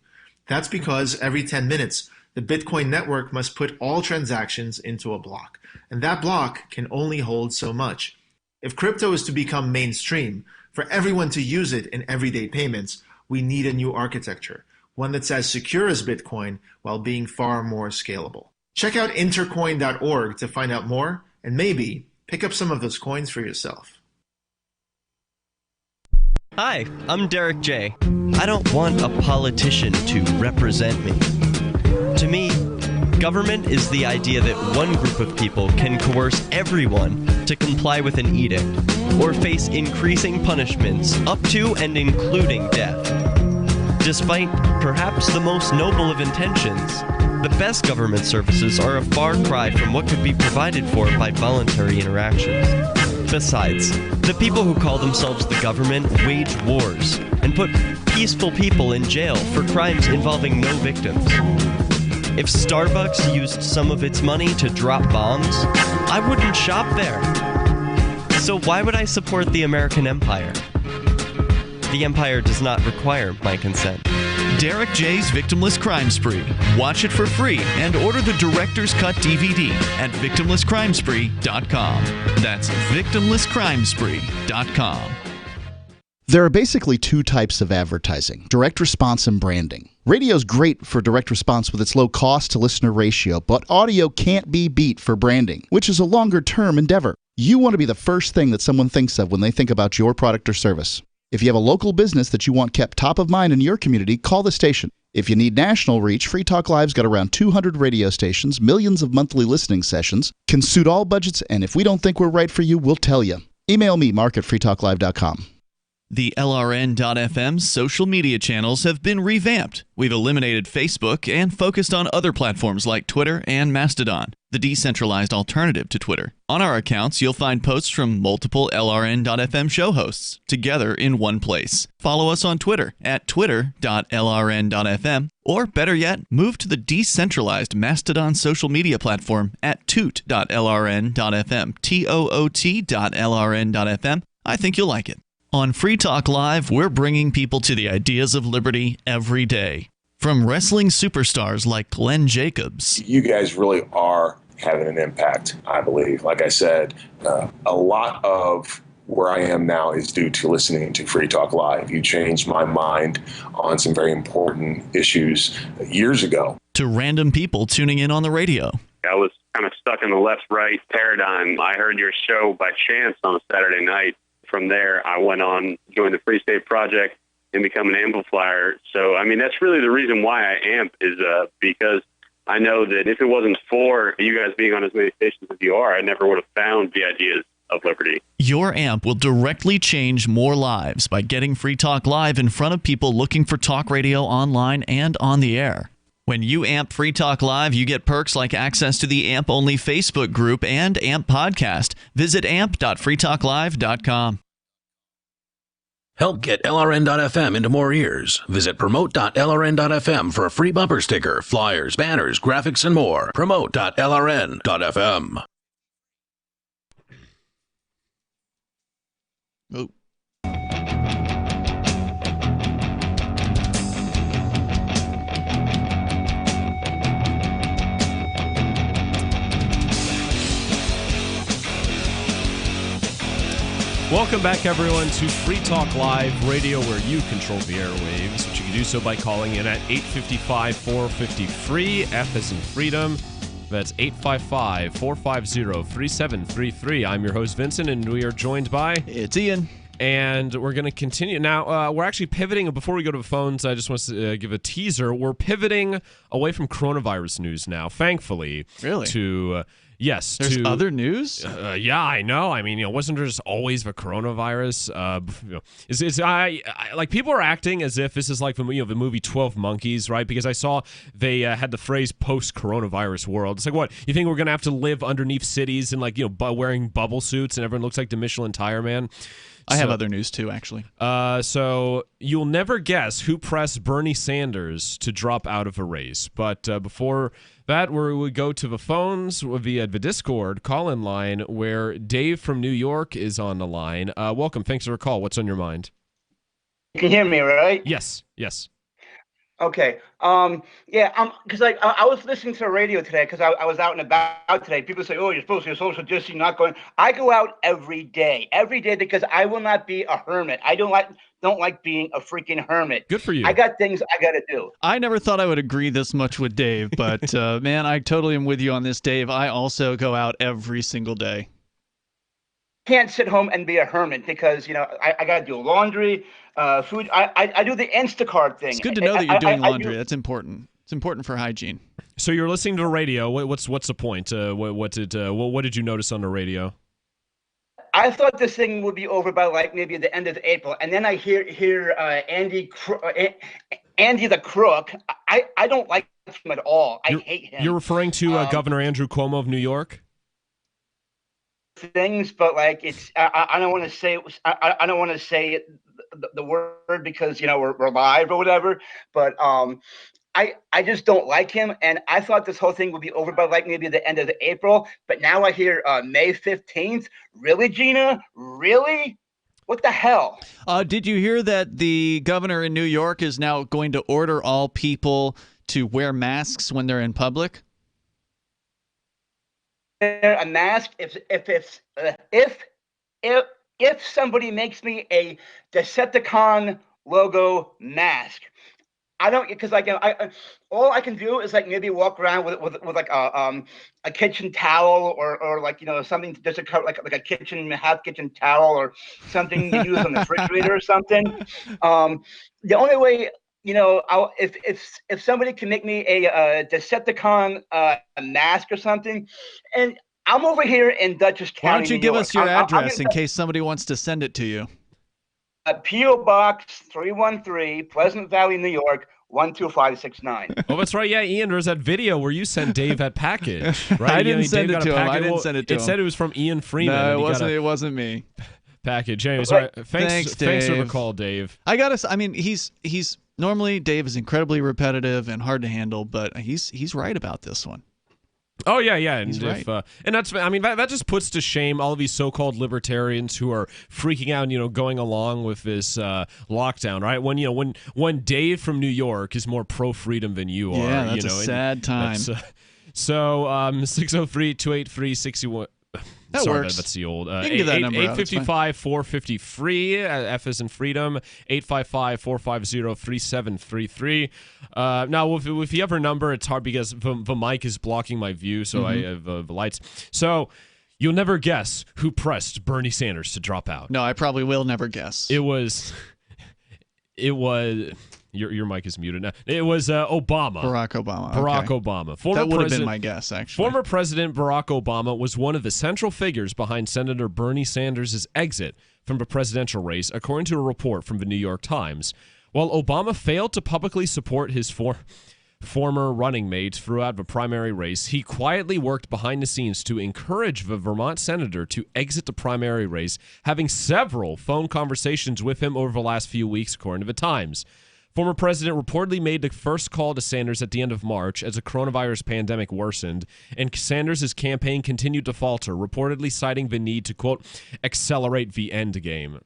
That's because every 10 minutes, the Bitcoin network must put all transactions into a block, and that block can only hold so much. If crypto is to become mainstream, for everyone to use it in everyday payments, we need a new architecture, one that's as secure as Bitcoin while being far more scalable. Check out intercoin.org to find out more and maybe pick up some of those coins for yourself. Hi, I'm Derek J. I don't want a politician to represent me. To me, government is the idea that one group of people can coerce everyone to comply with an edict or face increasing punishments up to and including death. Despite perhaps the most noble of intentions, the best government services are a far cry from what could be provided for by voluntary interactions. Besides, the people who call themselves the government wage wars and put peaceful people in jail for crimes involving no victims. If Starbucks used some of its money to drop bombs, I wouldn't shop there. So why would I support the American empire? The empire does not require my consent. Derek J's Victimless Crime Spree. Watch it for free and order the Director's Cut DVD at victimlesscrimespree.com. That's victimlesscrimespree.com. There are basically two types of advertising, direct response and branding. Radio's great for direct response with its low cost to listener ratio, but audio can't be beat for branding, which is a longer term endeavor. You want to be the first thing that someone thinks of when they think about your product or service. If you have a local business that you want kept top of mind in your community, call the station. If you need national reach, Free Talk Live's got around 200 radio stations, millions of monthly listening sessions, can suit all budgets, and if we don't think we're right for you, we'll tell you. Email me, mark@freetalklive.com. The LRN.FM social media channels have been revamped. We've eliminated Facebook and focused on other platforms like Twitter and Mastodon, the decentralized alternative to Twitter. On our accounts, you'll find posts from multiple LRN.FM show hosts together in one place. Follow us on Twitter at twitter.lrn.fm, or better yet, move to the decentralized Mastodon social media platform at toot.lrn.fm, toot.lrn.fm. I think you'll like it. On Free Talk Live, we're bringing people to the ideas of liberty every day. From wrestling superstars like Glenn Jacobs. You guys really are having an impact, I believe. Like I said, a lot of where I am now is due to listening to Free Talk Live. You changed my mind on some very important issues years ago. To random people tuning in on the radio. I was kind of stuck in the left-right paradigm. I heard your show by chance on a Saturday night. From there, I went on, joined the Free State Project, and become an amplifier. So, I mean, that's really the reason why I amp is because I know that if it wasn't for you guys being on as many stations as you are, I never would have found the ideas of liberty. Your amp will directly change more lives by getting Free Talk Live in front of people looking for talk radio online and on the air. When you amp Free Talk Live, you get perks like access to the AMP-only Facebook group and AMP podcast. Visit amp.freetalklive.com. Help get LRN.FM into more ears. Visit promote.lrn.fm for a free bumper sticker, flyers, banners, graphics, and more. Promote.lrn.fm. Oh. Welcome back, everyone, to Free Talk Live Radio, where you control the airwaves, which you can do so by calling in at 855-450-FREE, F as in freedom. That's 855-450-3733. I'm your host, Vincent, and we are joined by... It's Ian. And we're going to continue. Now, we're actually pivoting. Before we go to the phones, I just want to give a teaser. We're pivoting away from coronavirus news now, thankfully. Really? To... Yes. There's other news? Yeah, I know. I mean, wasn't there just always the coronavirus? Like people are acting as if this is like the movie 12 Monkeys, right? Because I saw they had the phrase post-coronavirus world. It's like, what? You think we're going to have to live underneath cities and wearing bubble suits and everyone looks like the Michelin Tire Man? I have other news too, actually. So you'll never guess who pressed Bernie Sanders to drop out of a race. But before that, we would go to the phones via the Discord call-in line, where Dave from New York is on the line. Welcome. Thanks for the call. What's on your mind? You can hear me, right? Yes. Okay. Because I was listening to the radio today because I was out and about today. People say, "Oh, you're supposed to be social distancing, not going." I go out every day because I will not be a hermit. I don't like being a freaking hermit. Good for you. I got things I got to do. I never thought I would agree this much with Dave, but man, I totally am with you on this, Dave. I also go out every single day. Can't sit home and be a hermit because I got to do laundry, food. I do the Instacart thing. It's good to know that you're doing laundry. That's important. It's important for hygiene. So you're listening to the radio. What's the point? What did you notice on the radio? I thought this thing would be over by maybe the end of April, and then I hear Andy the Crook. I don't like him at all. I hate him. You're referring to Governor Andrew Cuomo of New York? Things, but it's I don't want to say I don't want to say the word because we're live or whatever, but I just don't like him, and I thought this whole thing would be over by maybe the end of April, but now I hear May 15th. Really, Gina? Really? What the hell? Did you hear that the governor in New York is now going to order all people to wear masks when they're in public? A mask if somebody makes me a Decepticon logo mask. I don't, because all I can do is maybe walk around with a kitchen towel or something just to cover like a half kitchen towel or something you use on the refrigerator or something. The only way if somebody can make me a Decepticon mask or something, and I'm over here in Dutchess County. Why don't you give us your address in case somebody wants to send it to you? P.O. Box 313, Pleasant Valley, New York, 12569. Oh, that's right. Yeah, Ian, there's that video where you sent Dave that package, right? I didn't send it to him. I didn't send it to him. It said it was from Ian Freeman. No, it wasn't me. Package. Anyways, all right. Thanks for the call, Dave. He's normally Dave is incredibly repetitive and hard to handle, but he's right about this one. Oh yeah, and right. And that's, I mean, that just puts to shame all of these so-called libertarians who are freaking out and going along with this lockdown, right? When Dave from New York is more pro-freedom than you are, yeah, that's a sad time. So 603-283-61. That works. That's the old 855-450-FREE, F as in freedom, 855-450-3733. Now, with the other number, it's hard because the mic is blocking my view, so I have the lights. So you'll never guess who pressed Bernie Sanders to drop out. No, I probably will never guess. It was. Your mic is muted now. It was Obama. Barack Obama. Barack Obama. That would have been my guess, actually. Former President Barack Obama was one of the central figures behind Senator Bernie Sanders' exit from the presidential race, according to a report from the New York Times. While Obama failed to publicly support his former running mate throughout the primary race, he quietly worked behind the scenes to encourage the Vermont senator to exit the primary race, having several phone conversations with him over the last few weeks, according to the Times. Former president reportedly made the first call to Sanders at the end of March as the coronavirus pandemic worsened, and Sanders' campaign continued to falter, reportedly citing the need to, quote, accelerate the end game.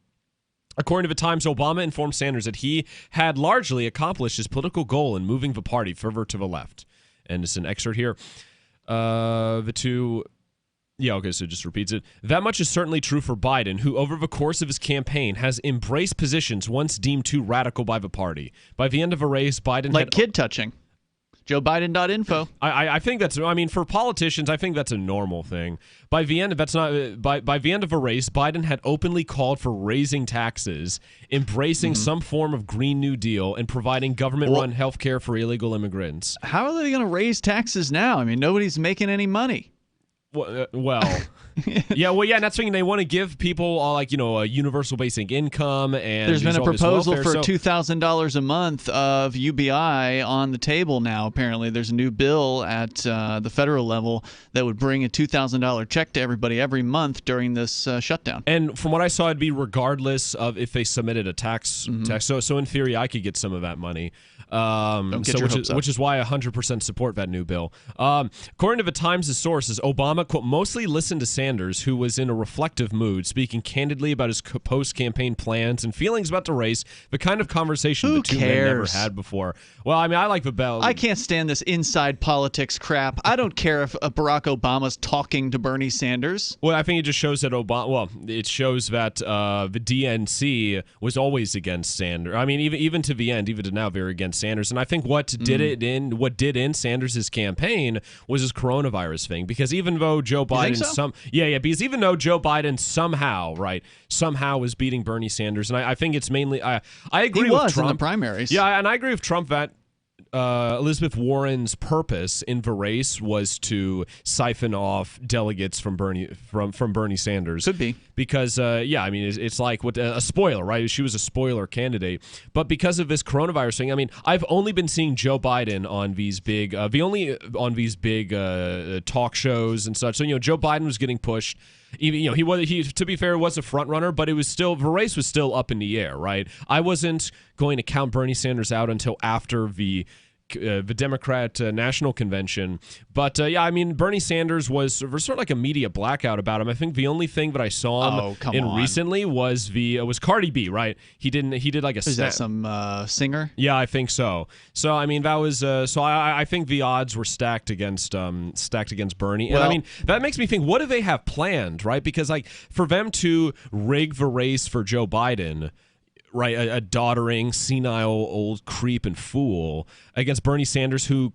According to the Times, Obama informed Sanders that he had largely accomplished his political goal in moving the party further to the left. And it's an excerpt here. The two... Yeah, okay, so it just repeats it. That much is certainly true for Biden, who over the course of his campaign has embraced positions once deemed too radical by the party. By the end of a race, Biden like kid touching. JoeBiden.info. I think that's, I mean, for politicians, I think that's a normal thing. By the end of a race, Biden had openly called for raising taxes, embracing some form of Green New Deal, and providing government-run health care for illegal immigrants. How are they going to raise taxes now? I mean, nobody's making any money. Well, and that's something they want to give people, a universal basic income. And there's been a proposal for $2,000 a month of UBI on the table now. Apparently, there's a new bill at the federal level that would bring a $2,000 check to everybody every month during this shutdown. And from what I saw, it'd be regardless of if they submitted a tax. So in theory, I could get some of that money. Which is why I 100% support that new bill. According to the Times' sources, Obama, quote, mostly listened to Sanders, who was in a reflective mood, speaking candidly about his post-campaign plans and feelings about the race, the kind of conversation the two men never had before. Well, I mean, I like the bell. I can't stand this inside politics crap. I don't care if Barack Obama's talking to Bernie Sanders. Well, I think it just shows that it shows that the DNC was always against Sanders. I mean, even to the end, even to now, they're against Sanders. And I think what did in Sanders' campaign was his coronavirus thing, because even though Joe Biden because even though Joe Biden somehow was beating Bernie Sanders, and I think it's mainly I agree with Trump in the primaries. Yeah, and I agree with Trump that Elizabeth Warren's purpose in the race was to siphon off delegates from Bernie Sanders. Could be. Because, I mean, it's like a spoiler, right? She was a spoiler candidate. But because of this coronavirus thing, I mean, I've only been seeing Joe Biden on these big, talk shows and such. So, Joe Biden was getting pushed. Even, he to be fair, was a front runner, but the race was still up in the air, right? I wasn't going to count Bernie Sanders out until after the Democrat National Convention. But I mean, Bernie Sanders was sort of like a media blackout about him. I think the only thing that I saw him recently was Cardi B, right? He did like a Is that some singer? Yeah, I think so. So I mean, that was I think the odds were stacked against Bernie. And I mean, that makes me think, what do they have planned, right? Because like for them to rig the race for Joe Biden, right, a doddering, senile old creep and fool against Bernie Sanders, who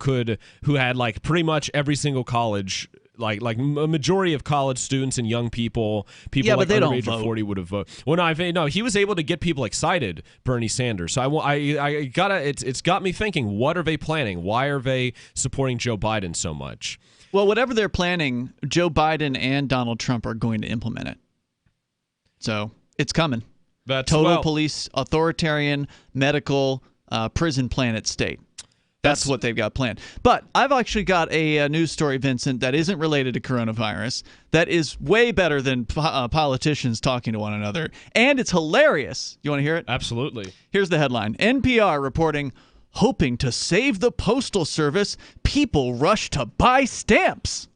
had like pretty much every single college, like a majority of college students and young people like under the age of 40 would have voted. Well, no, he was able to get people excited, Bernie Sanders. So it's got me thinking, what are they planning? Why are they supporting Joe Biden so much? Well, whatever they're planning, Joe Biden and Donald Trump are going to implement it. So it's coming. Total police, authoritarian, medical, prison planet state. That's what they've got planned. But I've actually got a news story, Vincent, that isn't related to coronavirus, that is way better than politicians talking to one another. And it's hilarious. You want to hear it? Absolutely. Here's the headline. NPR reporting, hoping to save the Postal Service, people rush to buy stamps.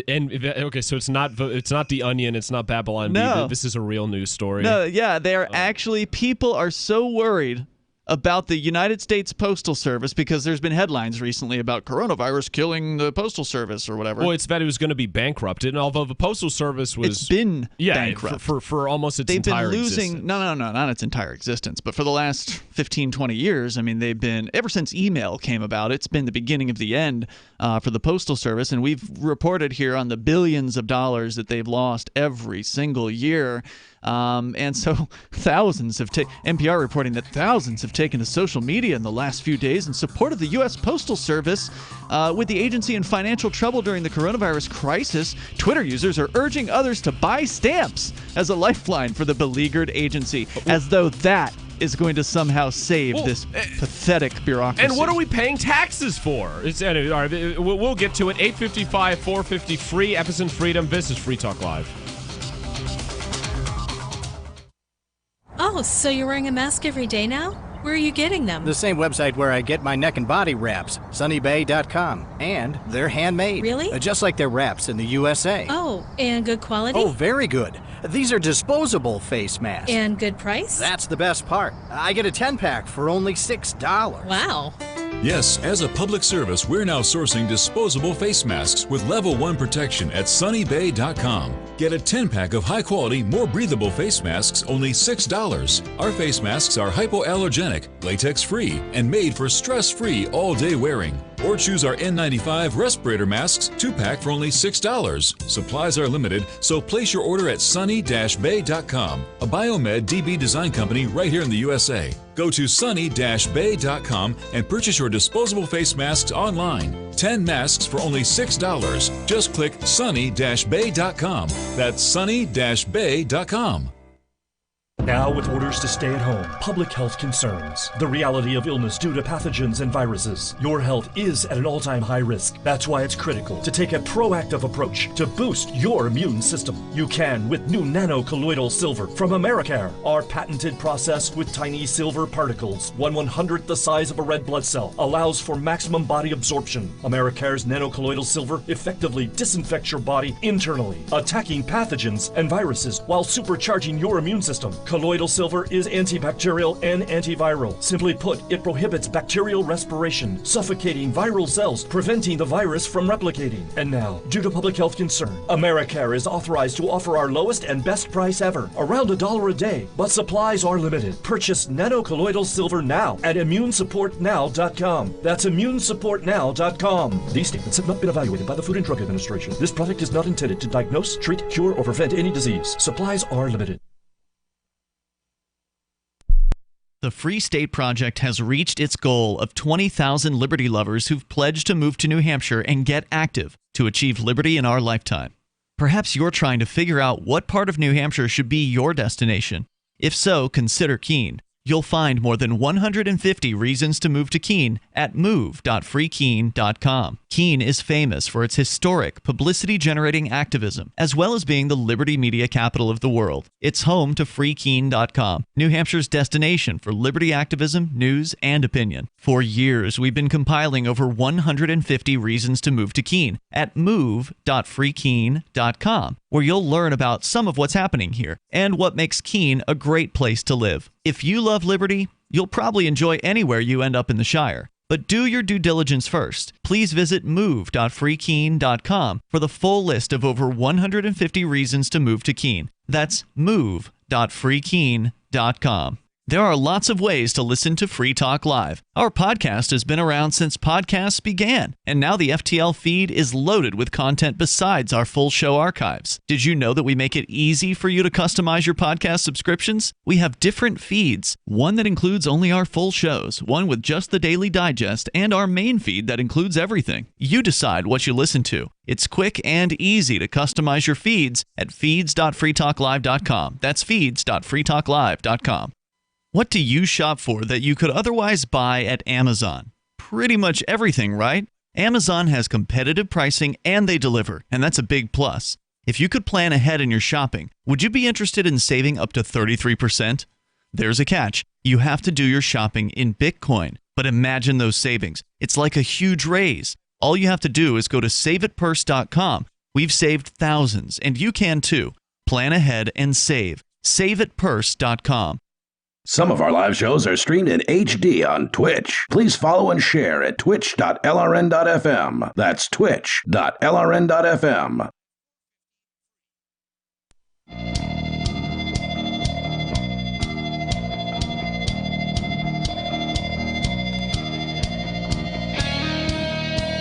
And okay, so it's not The Onion, it's not Babylon No. Bee. This is a real news story. No, yeah, they are actually, people are so worried about the United States Postal Service because there's been headlines recently about coronavirus killing the Postal Service or whatever. Well, it's that it was going to be bankrupted, and although the Postal Service was... It's been bankrupt. For almost its entire existence. They've been losing... No, not its entire existence, but for the last 15, 20 years, I mean, they've been... Ever since email came about, it's been the beginning of the end for the Postal Service, and we've reported here on the billions of dollars that they've lost every single year. And so thousands have NPR reporting that thousands have taken to social media in the last few days in support of the U.S. Postal Service. With the agency in financial trouble during the coronavirus crisis, Twitter users are urging others to buy stamps as a lifeline for the beleaguered agency, as though that is going to somehow save this pathetic bureaucracy. And what are we paying taxes for? All right, we'll get to it. 855 450 free Epicent Freedom. This is Free Talk Live. Oh, so you're wearing a mask every day now? Where are you getting them? The same website where I get my neck and body wraps, sunnybay.com. And they're handmade. Really? Just like their wraps in the USA. Oh, and good quality? Oh, very good. These are disposable face masks. And good price? That's the best part. I get a 10-pack for only $6. Wow. Yes, as a public service, we're now sourcing disposable face masks with level 1 protection at sunnybay.com. Get a 10-pack of high-quality, more breathable face masks, only $6. Our face masks are hypoallergenic, latex-free, and made for stress-free all-day wearing. Or choose our N95 respirator masks 2-pack for only $6. Supplies are limited, so place your order at sunny-bay.com, a Biomed DB design company right here in the USA. Go to sunny-bay.com and purchase your disposable face masks online. 10 masks for only $6. Just click sunny-bay.com. That's sunny-bay.com. Now with orders to stay at home, public health concerns, the reality of illness due to pathogens and viruses, your health is at an all-time high risk. That's why it's critical to take a proactive approach to boost your immune system. You can with new nano-colloidal silver from Americare, our patented process with tiny silver particles, 1/100th the size of a red blood cell, allows for maximum body absorption. Americare's nano-colloidal silver effectively disinfects your body internally, attacking pathogens and viruses while supercharging your immune system. Colloidal silver is antibacterial and antiviral. Simply put, it prohibits bacterial respiration, suffocating viral cells, preventing the virus from replicating. And now, due to public health concern, Americare is authorized to offer our lowest and best price ever, around $1 a day, but supplies are limited. Purchase nano-colloidal silver now at immunesupportnow.com. That's immunesupportnow.com. These statements have not been evaluated by the Food and Drug Administration. This product is not intended to diagnose, treat, cure, or prevent any disease. Supplies are limited. The Free State Project has reached its goal of 20,000 liberty lovers who've pledged to move to New Hampshire and get active to achieve liberty in our lifetime. Perhaps you're trying to figure out what part of New Hampshire should be your destination. If so, consider Keene. You'll find more than 150 reasons to move to Keene at move.freekeene.com. Keene is famous for its historic, publicity-generating activism, as well as being the liberty media capital of the world. It's home to freekeene.com, New Hampshire's destination for liberty activism, news, and opinion. For years, we've been compiling over 150 reasons to move to Keene at move.freekeene.com, where you'll learn about some of what's happening here and what makes Keene a great place to live. If you love liberty, you'll probably enjoy anywhere you end up in the Shire. But do your due diligence first. Please visit move.freekeene.com for the full list of over 150 reasons to move to Keene. That's move.freekeene.com. There are lots of ways to listen to Free Talk Live. Our podcast has been around since podcasts began, and now the FTL feed is loaded with content besides our full show archives. Did you know that we make it easy for you to customize your podcast subscriptions? We have different feeds, one that includes only our full shows, one with just the Daily Digest, and our main feed that includes everything. You decide what you listen to. It's quick and easy to customize your feeds at feeds.freetalklive.com. That's feeds.freetalklive.com. What do you shop for that you could otherwise buy at Amazon? Pretty much everything, right? Amazon has competitive pricing and they deliver, and that's a big plus. If you could plan ahead in your shopping, would you be interested in saving up to 33%? There's a catch. You have to do your shopping in Bitcoin. But imagine those savings. It's like a huge raise. All you have to do is go to saveatpurse.com. We've saved thousands, and you can too. Plan ahead and save. Saveatpurse.com. Some of our live shows are streamed in HD on Twitch. Please follow and share at twitch.lrn.fm. That's twitch.lrn.fm.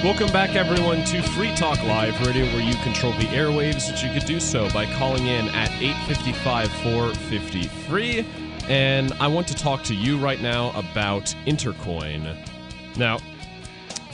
Welcome back, everyone, to Free Talk Live Radio, where you control the airwaves, but you could do so by calling in at 855-450-FREE. And I want to talk to you right now about Intercoin. Now,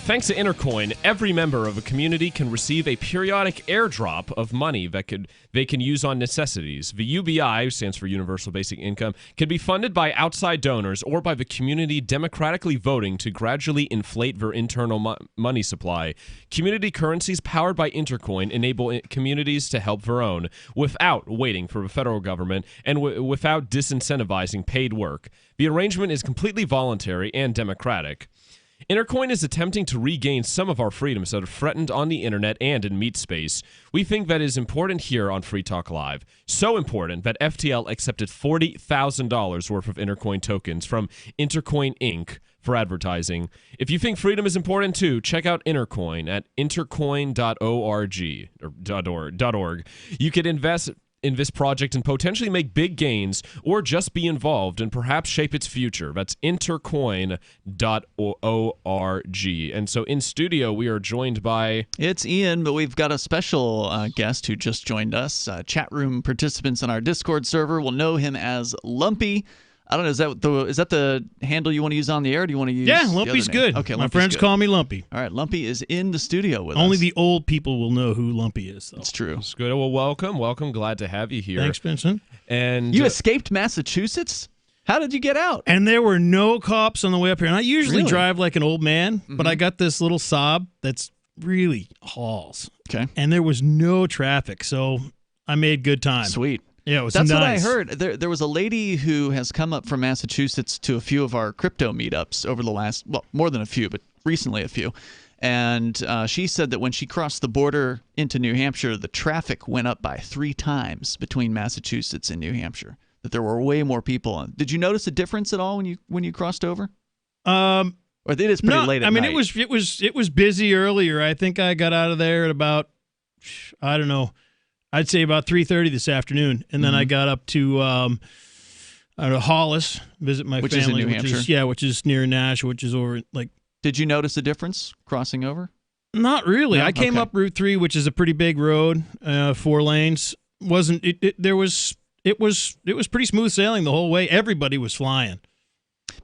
Thanks to Intercoin, every member of a community can receive a periodic airdrop of money that they can use on necessities. The UBI, which stands for Universal Basic Income, can be funded by outside donors or by the community democratically voting to gradually inflate their internal money supply. Community currencies powered by Intercoin enable communities to help their own without waiting for the federal government and without disincentivizing paid work. The arrangement is completely voluntary and democratic. Intercoin is attempting to regain some of our freedoms that are threatened on the internet and in meat space. We think that is important here on Free Talk Live. So important that FTL accepted $40,000 worth of Intercoin tokens from Intercoin Inc. for advertising. If you think freedom is important too, check out Intercoin at intercoin.org or .org. You could invest in this project and potentially make big gains or just be involved and perhaps shape its future. That's intercoin.org. And so in studio, we are joined by... It's Ian, but we've got a special guest who just joined us. Chat room participants on our Discord server will know him as Lumpy. I don't know, is that the handle you want to use on the air? Or do you want to use? Yeah, Lumpy's good. Okay, my friends call me Lumpy. All right, Lumpy is in the studio with us. Only the old people will know who Lumpy is, though. It's true. It's good. Well, welcome. Glad to have you here. Thanks, Vincent. And you escaped Massachusetts? How did you get out? And there were no cops on the way up here. And I usually drive like an old man, but I got this little Saab that's really hauls. Okay. And there was no traffic, so I made good time. Sweet. Yeah, it was That's nice. what I heard. There was a lady who has come up from Massachusetts to a few of our crypto meetups over the last, well, more than a few, but recently a few. And she said that when she crossed the border into New Hampshire, the traffic went up by 3 times between Massachusetts and New Hampshire. That there were way more people. Did you notice a difference at all when you crossed over? Or it is pretty late at night. I mean, it was busy earlier. I think I got out of there at about, I don't know, I'd say about 3:30 this afternoon, and then I got up to Hollis, visit my which family, is in New Hampshire. which is near Nash, which is over like. Did you notice a difference crossing over? Not really. No? I came up Route 3, which is a pretty big road, 4 lanes. It was pretty smooth sailing the whole way. Everybody was flying.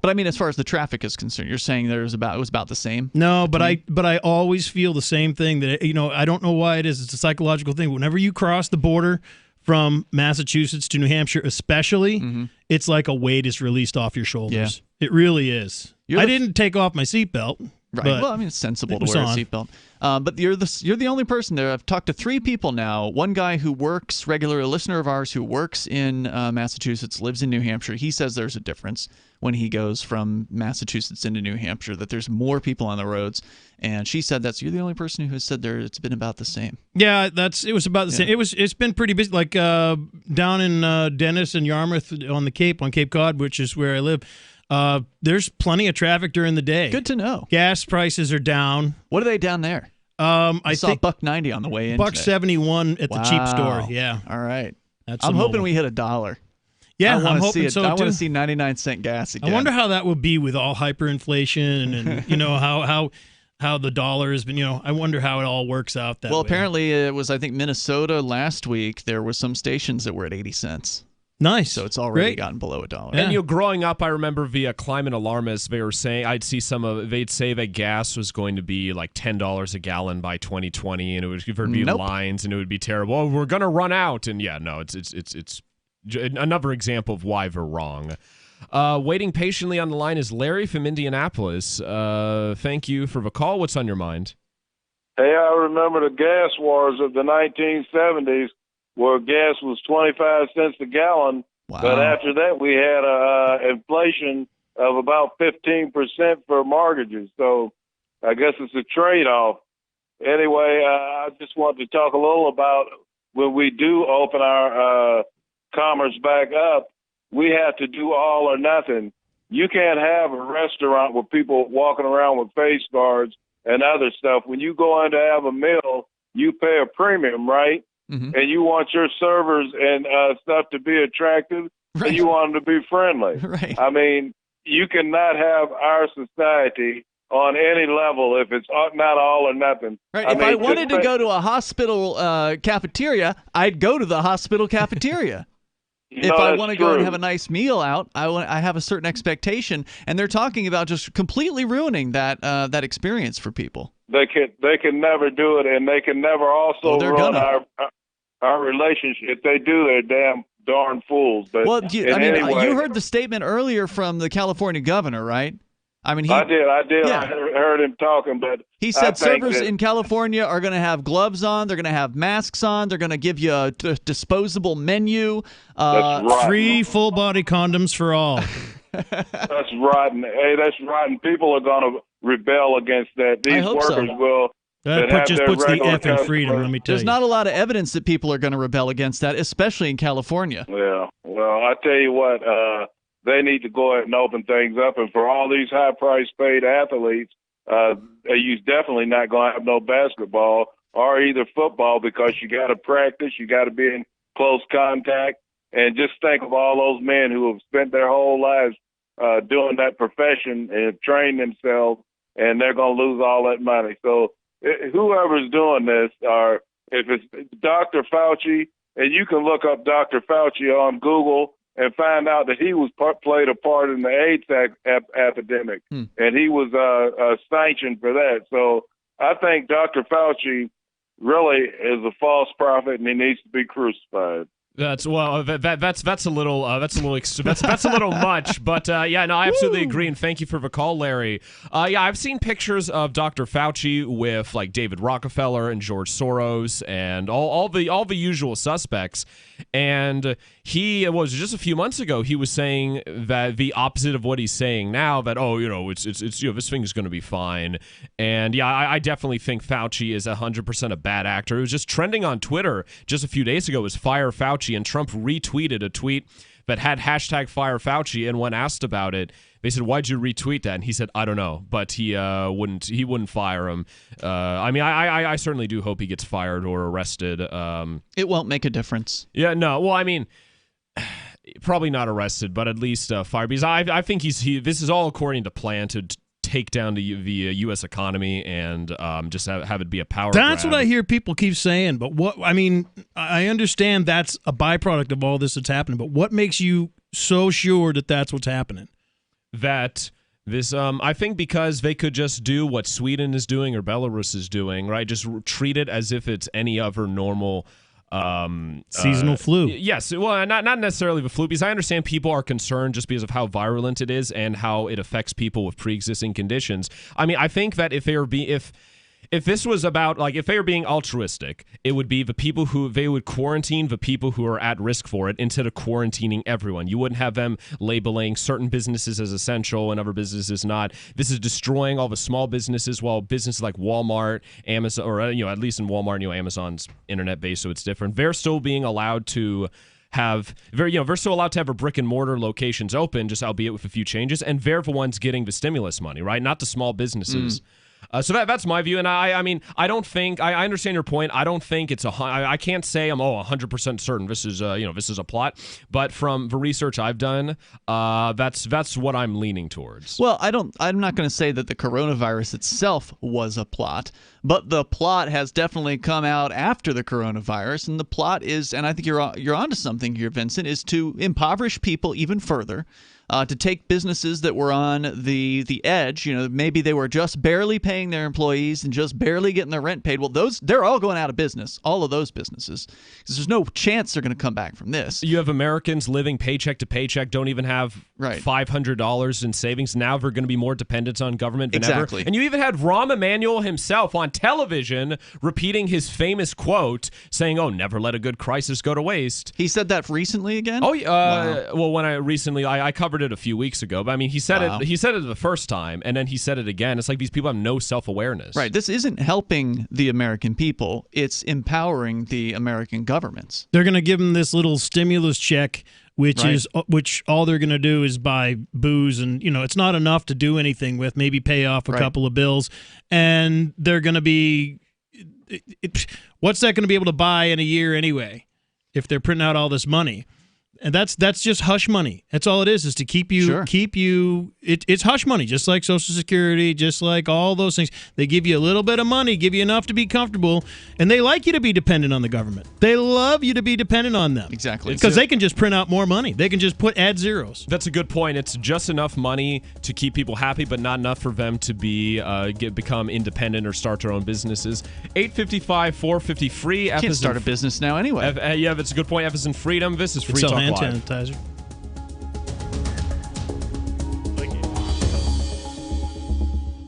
But I mean, as far as the traffic is concerned, you're saying it was about the same? No, but I always feel the same thing that, I don't know why it is. It's a psychological thing. Whenever you cross the border from Massachusetts to New Hampshire, especially, it's like a weight is released off your shoulders. Yeah. It really is. I didn't take off my seatbelt. Right. Well, I mean, it's sensible to wear a seatbelt. But you're the only person there. I've talked to 3 people now. One guy who works, a listener of ours who works in Massachusetts, lives in New Hampshire. He says there's a difference when he goes from Massachusetts into New Hampshire, that there's more people on the roads. And she said you're the only person who has said it's been about the same. Yeah, it was about the same. It's been pretty busy. Like down in Dennis and Yarmouth on Cape Cod, which is where I live. There's plenty of traffic during the day. Good to know. Gas prices are down. What are they down there? I saw think $1.90 on the way in. $1.71 at the cheap store. Yeah. All right. I'm hoping we hit $1. Yeah, I'm hoping so too. I want to see 99-cent gas again. I wonder how that would be with all hyperinflation and how the dollar has been. I wonder how it all works out that way. Well, apparently it was, I think, Minnesota last week. There were some stations that were at 80 cents. Nice. So it's already gotten below $1. Yeah. And growing up, I remember via climate alarmists, they were saying they'd say that gas was going to be like $10 a gallon by 2020, and there'd be lines, and it would be terrible. Oh, we're gonna run out, and it's another example of why they're wrong. Waiting patiently on the line is Larry from Indianapolis. Thank you for the call. What's on your mind? Hey, I remember the gas wars of the 1970s. Where gas was 25 cents a gallon, but after that we had inflation of about 15% for mortgages. So I guess it's a trade-off. Anyway, I just wanted to talk a little about when we do open our commerce back up, we have to do all or nothing. You can't have a restaurant with people walking around with face guards and other stuff. When you go in to have a meal, you pay a premium, right? Mm-hmm. And you want your servers and stuff to be attractive, and you want them to be friendly. Right. I mean, you cannot have our society on any level if it's not all or nothing. Right. If I wanted to go to a hospital cafeteria, I'd go to the hospital cafeteria. If I want to go and have a nice meal out, I have a certain expectation, and they're talking about just completely ruining that experience for people. They can never do it, and they can never also ruin our relationship. If they do, they're darn fools. But anyway, you heard the statement earlier from the California governor, right? I mean, I did. Yeah. I heard him talking, but he said servers in California are going to have gloves on. They're going to have masks on. They're going to give you a disposable menu. That's rotten. Free full-body condoms for all. That's rotten. Hey, that's rotten. People are going to rebel against that. These workers will. That just puts the F in freedom, let me tell you. There's not a lot of evidence that people are going to rebel against that, especially in California. Yeah. Well, I tell you what, they need to go ahead and open things up. And for all these high-priced paid athletes, you're definitely not going to have no basketball or either football because you got to practice, you got to be in close contact. And just think of all those men who have spent their whole lives doing that profession and have trained themselves, and they're going to lose all that money. So whoever's doing this, or if it's Dr. Fauci, and you can look up Dr. Fauci on Google and find out that he was played a part in the AIDS epidemic, and he was sanctioned for that. So I think Dr. Fauci really is a false prophet, and he needs to be crucified. That's a little much, but yeah, no, I absolutely agree, and thank you for the call, Larry. Yeah, I've seen pictures of Dr. Fauci with like David Rockefeller and George Soros and all the usual suspects, and he was just a few months ago. He was saying that the opposite of what he's saying now. That it's this thing is going to be fine, and yeah, I definitely think Fauci is 100% a bad actor. It was just trending on Twitter just a few days ago. Was Fire Fauci. And Trump retweeted a tweet that had hashtag Fire Fauci, and when asked about it, they said, "Why'd you retweet that?" And he said, "I don't know," but he wouldn't fire him. I mean, I certainly do hope he gets fired or arrested. It won't make a difference. Yeah, no. Well, I mean, probably not arrested, but at least fired, because I think this is all according to plan to take down the U.S. economy and just have it be a power That's grab. what I hear people keep saying. But I understand that's a byproduct of all this that's happening. But what makes you so sure that that's what's happening? That this, I think because they could just do what Sweden is doing or Belarus is doing, right? Just treat it as if it's any other normal seasonal flu. Yes, well, not necessarily the flu, because I understand people are concerned just because of how virulent it is and how it affects people with pre-existing conditions. I mean, I think that if this was about, like, if they were being altruistic, it would be the people who they would quarantine the people who are at risk for it instead of quarantining everyone. You wouldn't have them labeling certain businesses as essential and other businesses not. This is destroying all the small businesses, while businesses like Walmart, Amazon, or at least in Walmart, Amazon's internet based, so it's different. They're still being allowed to have they're still allowed to have a brick and mortar locations open, just albeit with a few changes, and they're the ones getting the stimulus money, right? Not the small businesses. So that's my view, and I mean, I don't think I understand your point. I don't think it's I can't say I'm 100% certain this is this is a plot, but from the research I've done, that's what I'm leaning towards. Well, I'm not going to say that the coronavirus itself was a plot, but the plot has definitely come out after the coronavirus, and the plot is, and I think you're onto something here, Vincent, is to impoverish people even further. To take businesses that were on the edge, maybe they were just barely paying their employees and just barely getting their rent paid. Well, they're all going out of business, all of those businesses, because there's no chance they're going to come back from this. You have Americans living paycheck to paycheck, don't even have $500 in savings. Now they're going to be more dependent on government than ever. And you even had Rahm Emanuel himself on television repeating his famous quote, saying, "Oh, never let a good crisis go to waste." He said that recently again? Oh, yeah. Wow. Well, when I covered it a few weeks ago, but I mean, he said it the first time, and then he said it again. It's like these people have no self-awareness. Right. This isn't helping the American people. It's empowering the American governments. They're going to give them this little stimulus check, which all they're going to do is buy booze, and it's not enough to do anything with. Maybe pay off a couple of bills, and they're going to be what's that going to be able to buy in a year anyway if they're printing out all this money? And that's just hush money. That's all it is to keep you it's hush money, just like Social Security, just like all those things. They give you a little bit of money, give you enough to be comfortable, and they like you to be dependent on the government. They love you to be dependent on them. Exactly. Because they can just print out more money. They can just add zeros. That's a good point. It's just enough money to keep people happy, but not enough for them to become independent or start their own businesses. 855 450 free. You can't start a business now anyway. Yeah, that's a good point. F is in freedom. This is Free Talk Live. Sanitizer.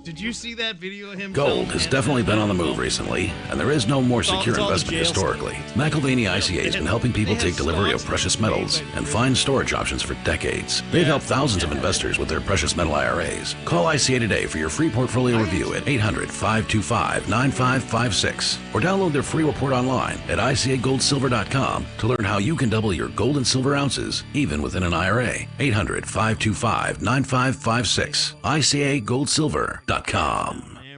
Did you see that video of him? Gold has definitely been on the move recently, and there is no more secure investment historically. McIlvaney ICA has been helping people take delivery of precious metals and find storage options for decades. They've helped thousands of investors with their precious metal IRAs. Call ICA today for your free portfolio review at 800-525-9556 or download their free report online at ICAGoldSilver.com to learn how you can double your gold and silver ounces even within an IRA. 800-525-9556. ICAGoldSilver.com.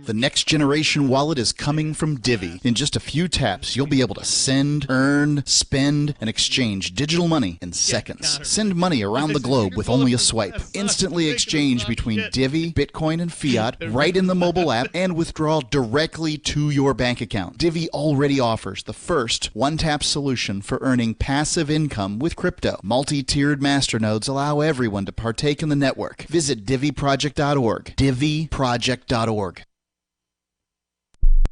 The next generation wallet is coming from Divvy. In just a few taps, you'll be able to send, earn, spend, and exchange digital money in seconds. Send money around the globe with only a swipe. Instantly exchange between Divvy, Bitcoin, and fiat right in the mobile app and withdraw directly to your bank account. Divvy already offers the first one-tap solution for earning passive income with crypto. Multi-tiered masternodes allow everyone to partake in the network. Visit DivvyProject.org. DivvyProject.org.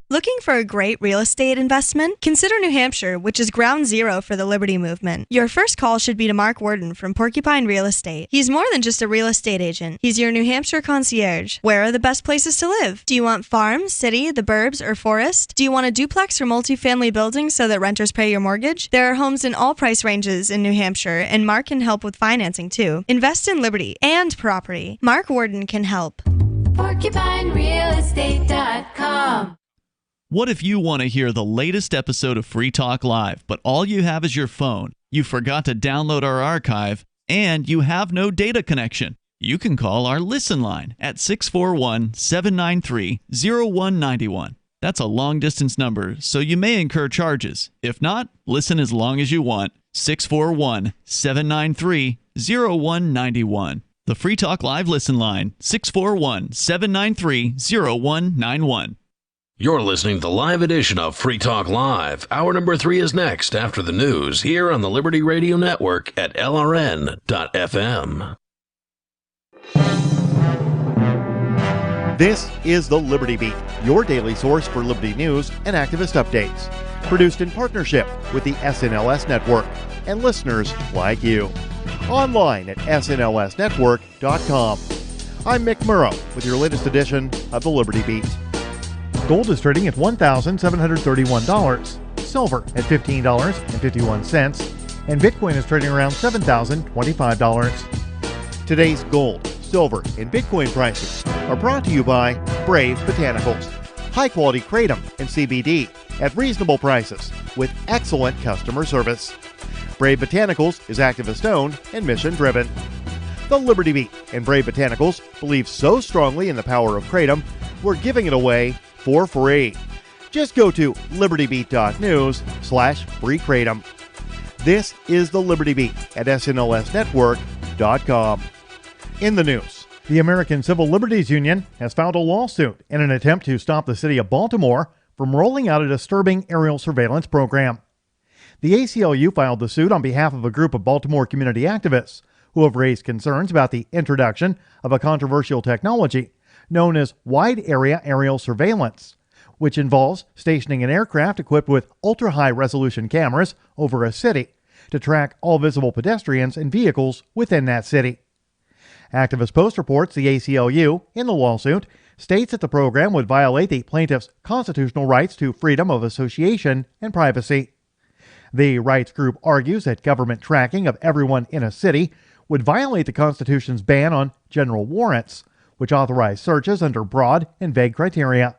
Looking for a great real estate investment? Consider New Hampshire, which is ground zero for the Liberty Movement. Your first call should be to Mark Worden from Porcupine Real Estate. He's more than just a real estate agent. He's your New Hampshire concierge. Where are the best places to live? Do you want farm, city, the burbs, or forest? Do you want a duplex or multifamily building so that renters pay your mortgage? There are homes in all price ranges in New Hampshire, and Mark can help with financing too. Invest in Liberty and property. Mark Worden can help. PorcupineRealEstate.com. What if you want to hear the latest episode of Free Talk Live, but all you have is your phone, you forgot to download our archive, and you have no data connection? You can call our Listen line at 641-793-0191. That's a long-distance number, so you may incur charges. If not, listen as long as you want. 641-793-0191. The Free Talk Live Listen line, 641-793-0191. You're listening to the live edition of Free Talk Live. Hour number 3 is next after the news here on the Liberty Radio Network at LRN.FM. This is the Liberty Beat, your daily source for Liberty news and activist updates. Produced in partnership with the SNLS Network and listeners like you. Online at snlsnetwork.com. I'm Mick Murrow with your latest edition of the Liberty Beat. Gold is trading at $1,731, silver at $15.51, and Bitcoin is trading around $7,025. Today's gold, silver, and Bitcoin prices are brought to you by Brave Botanicals, high-quality kratom and CBD at reasonable prices with excellent customer service. Brave Botanicals is activist-owned and mission-driven. The Liberty Beat and Brave Botanicals believe so strongly in the power of kratom, we're giving it away for free. Just go to libertybeat.news/free kratom. This is the Liberty Beat at snlsnetwork.com. In the news, the American Civil Liberties Union has filed a lawsuit in an attempt to stop the city of Baltimore from rolling out a disturbing aerial surveillance program. The ACLU filed the suit on behalf of a group of Baltimore community activists who have raised concerns about the introduction of a controversial technology known as wide area aerial surveillance, which involves stationing an aircraft equipped with ultra-high resolution cameras over a city to track all visible pedestrians and vehicles within that city. Activist Post reports the ACLU, in the lawsuit, states that the program would violate the plaintiff's constitutional rights to freedom of association and privacy. The rights group argues that government tracking of everyone in a city would violate the Constitution's ban on general warrants, which authorize searches under broad and vague criteria.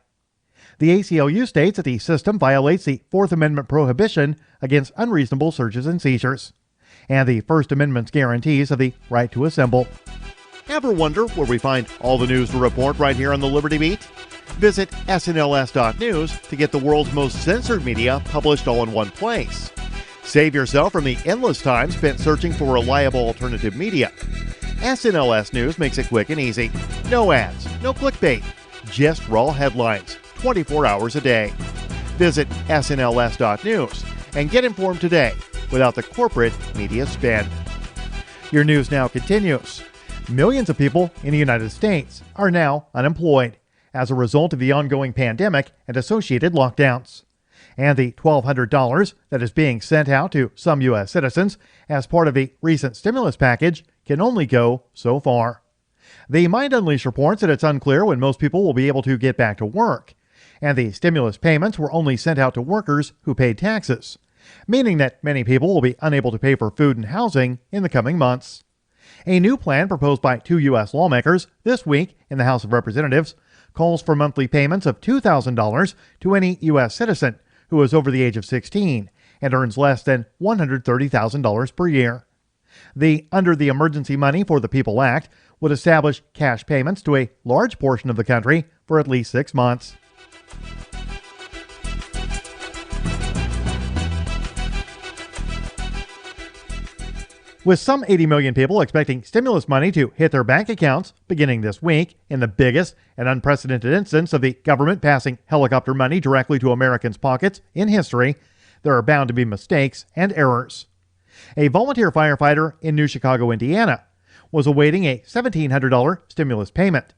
The ACLU states that the system violates the Fourth Amendment prohibition against unreasonable searches and seizures, and the First Amendment's guarantees of the right to assemble. Ever wonder where we find all the news to report right here on the Liberty Beat? Visit snls.news to get the world's most censored media published all in one place. Save yourself from the endless time spent searching for reliable alternative media. SNLS News makes it quick and easy. No ads, no clickbait, just raw headlines, 24 hours a day. Visit snls.news and get informed today without the corporate media spin. Your news now continues. Millions of people in the United States are now unemployed as a result of the ongoing pandemic and associated lockdowns. And the $1,200 that is being sent out to some U.S. citizens as part of the recent stimulus package can only go so far. The Mind Unleashed reports that it's unclear when most people will be able to get back to work, and the stimulus payments were only sent out to workers who paid taxes, meaning that many people will be unable to pay for food and housing in the coming months. A new plan proposed by 2 U.S. lawmakers this week in the House of Representatives calls for monthly payments of $2,000 to any U.S. citizen who is over the age of 16 and earns less than $130,000 per year. The Under the Emergency Money for the People Act would establish cash payments to a large portion of the country for at least 6 months. With some 80 million people expecting stimulus money to hit their bank accounts beginning this week in the biggest and unprecedented instance of the government passing helicopter money directly to Americans' pockets in history, there are bound to be mistakes and errors. A volunteer firefighter in New Chicago, Indiana, was awaiting a $1,700 stimulus payment,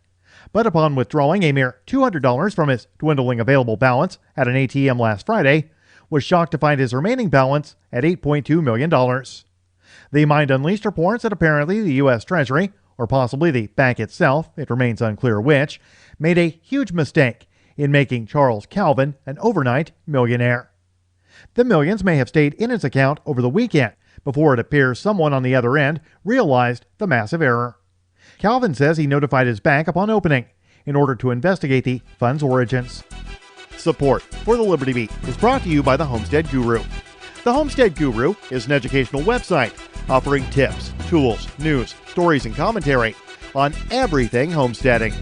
but upon withdrawing a mere $200 from his dwindling available balance at an ATM last Friday, was shocked to find his remaining balance at $8.2 million. The Mind Unleashed reports that apparently the U.S. Treasury, or possibly the bank itself, it remains unclear which, made a huge mistake in making Charles Calvin an overnight millionaire. The millions may have stayed in his account over the weekend before it appears someone on the other end realized the massive error. Calvin says he notified his bank upon opening in order to investigate the fund's origins. Support for the Liberty Beat is brought to you by the Homestead Guru. The Homestead Guru is an educational website offering tips, tools, news, stories, and commentary on everything homesteading.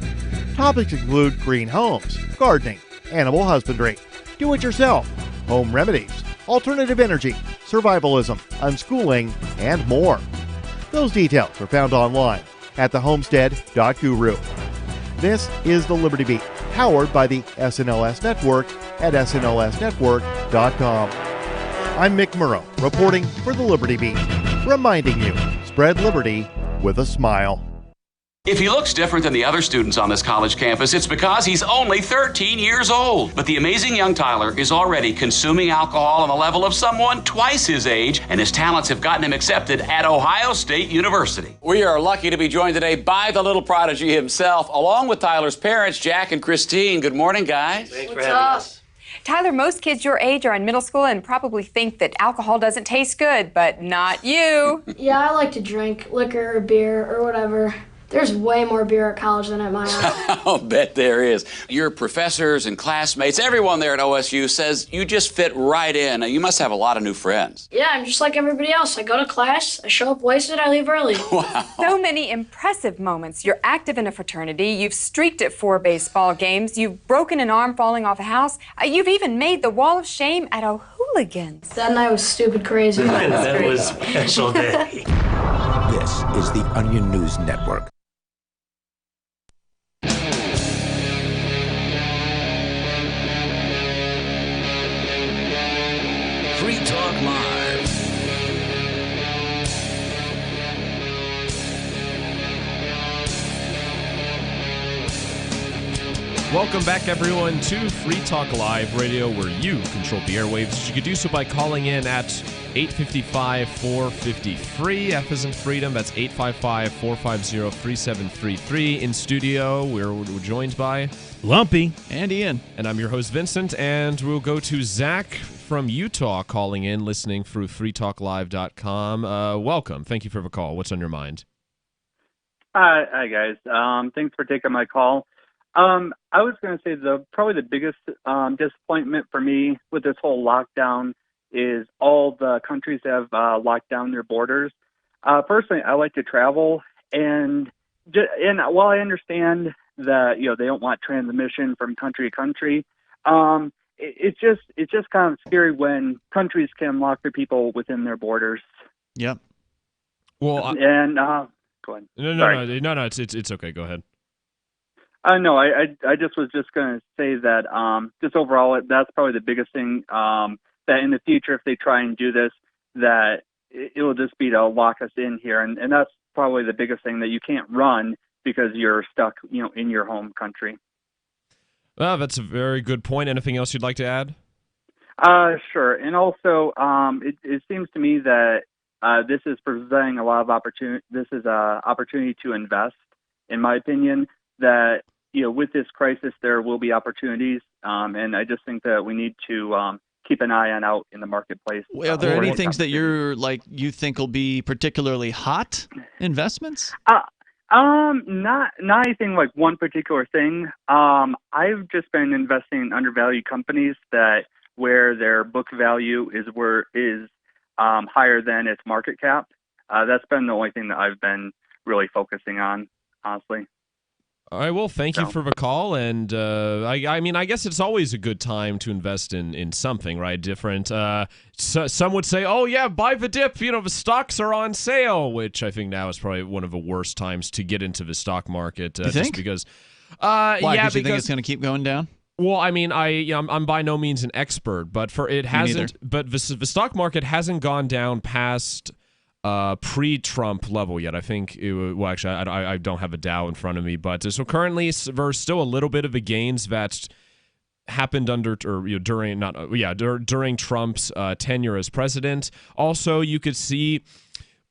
Topics include green homes, gardening, animal husbandry, do-it-yourself, home remedies, alternative energy, survivalism, unschooling, and more. Those details are found online at thehomestead.guru. This is the Liberty Beat, powered by the SNLS Network at snlsnetwork.com. I'm Mick Murrow, reporting for the Liberty Beat, reminding you, spread liberty with a smile. If he looks different than the other students on this college campus, it's because he's only 13 years old. But the amazing young Tyler is already consuming alcohol on the level of someone twice his age, and his talents have gotten him accepted at Ohio State University. We are lucky to be joined today by the little prodigy himself, along with Tyler's parents, Jack and Christine. Good morning, guys. Thanks for having us. Tyler, most kids your age are in middle school and probably think that alcohol doesn't taste good, but not you. Yeah, I like to drink liquor or beer or whatever. There's way more beer at college than at my house. I'll bet there is. Your professors and classmates, everyone there at OSU says you just fit right in. You must have a lot of new friends. Yeah, I'm just like everybody else. I go to class, I show up wasted, I leave early. Wow. So many impressive moments. You're active in a fraternity. You've streaked at 4 baseball games. You've broken an arm falling off a house. You've even made the wall of shame at O'Hooligans. That night was stupid crazy. That was a special day. This is the Onion News Network. Free Talk Live. Welcome back, everyone, to Free Talk Live Radio, where you control the airwaves. You can do so by calling in at 855-450-FREE. F as in freedom. That's 855-450-3733. In studio, we're joined by Lumpy and Ian. And I'm your host, Vincent. And we'll go to Zach from Utah calling in, listening through freetalklive.com. Welcome. Thank you for the call. What's on your mind? Hi, guys. Thanks for taking my call. I was going to say probably the biggest disappointment for me with this whole lockdown is all the countries have locked down their borders. Personally, I like to travel, and while I understand that they don't want transmission from country to country, it's just kind of scary when countries can lock their people within their borders. Yep. Well, go ahead. No. It's okay. Go ahead. No, I just was just going to say that just overall, that's probably the biggest thing, that in the future, if they try and do this, that it will just be to lock us in here. And that's probably the biggest thing, that you can't run because you're stuck, in your home country. That's a very good point. Anything else you'd like to add? Sure. And also, it seems to me that this is presenting a lot of opportunity. This is an opportunity to invest, in my opinion, that with this crisis, there will be opportunities, and I just think that we need to keep an eye out in the marketplace. Well, are there any things that you think will be particularly hot investments? Not anything like one particular thing. I've just been investing in undervalued companies where their book value is higher than its market cap. That's been the only thing that I've been really focusing on, honestly. All right, well, thank you for the call, and I guess it's always a good time to invest in something, right? Different. Some would say, "Oh yeah, buy the dip." The stocks are on sale, which I think now is probably one of the worst times to get into the stock market. You think? Just because. Why? Yeah, because you think it's going to keep going down? Well, I'm by no means an expert, but it hasn't. But the stock market hasn't gone down past pre-Trump level yet. I think I don't have a Dow in front of me, but so currently there's still a little bit of the gains that happened during Trump's tenure as president. Also, you could see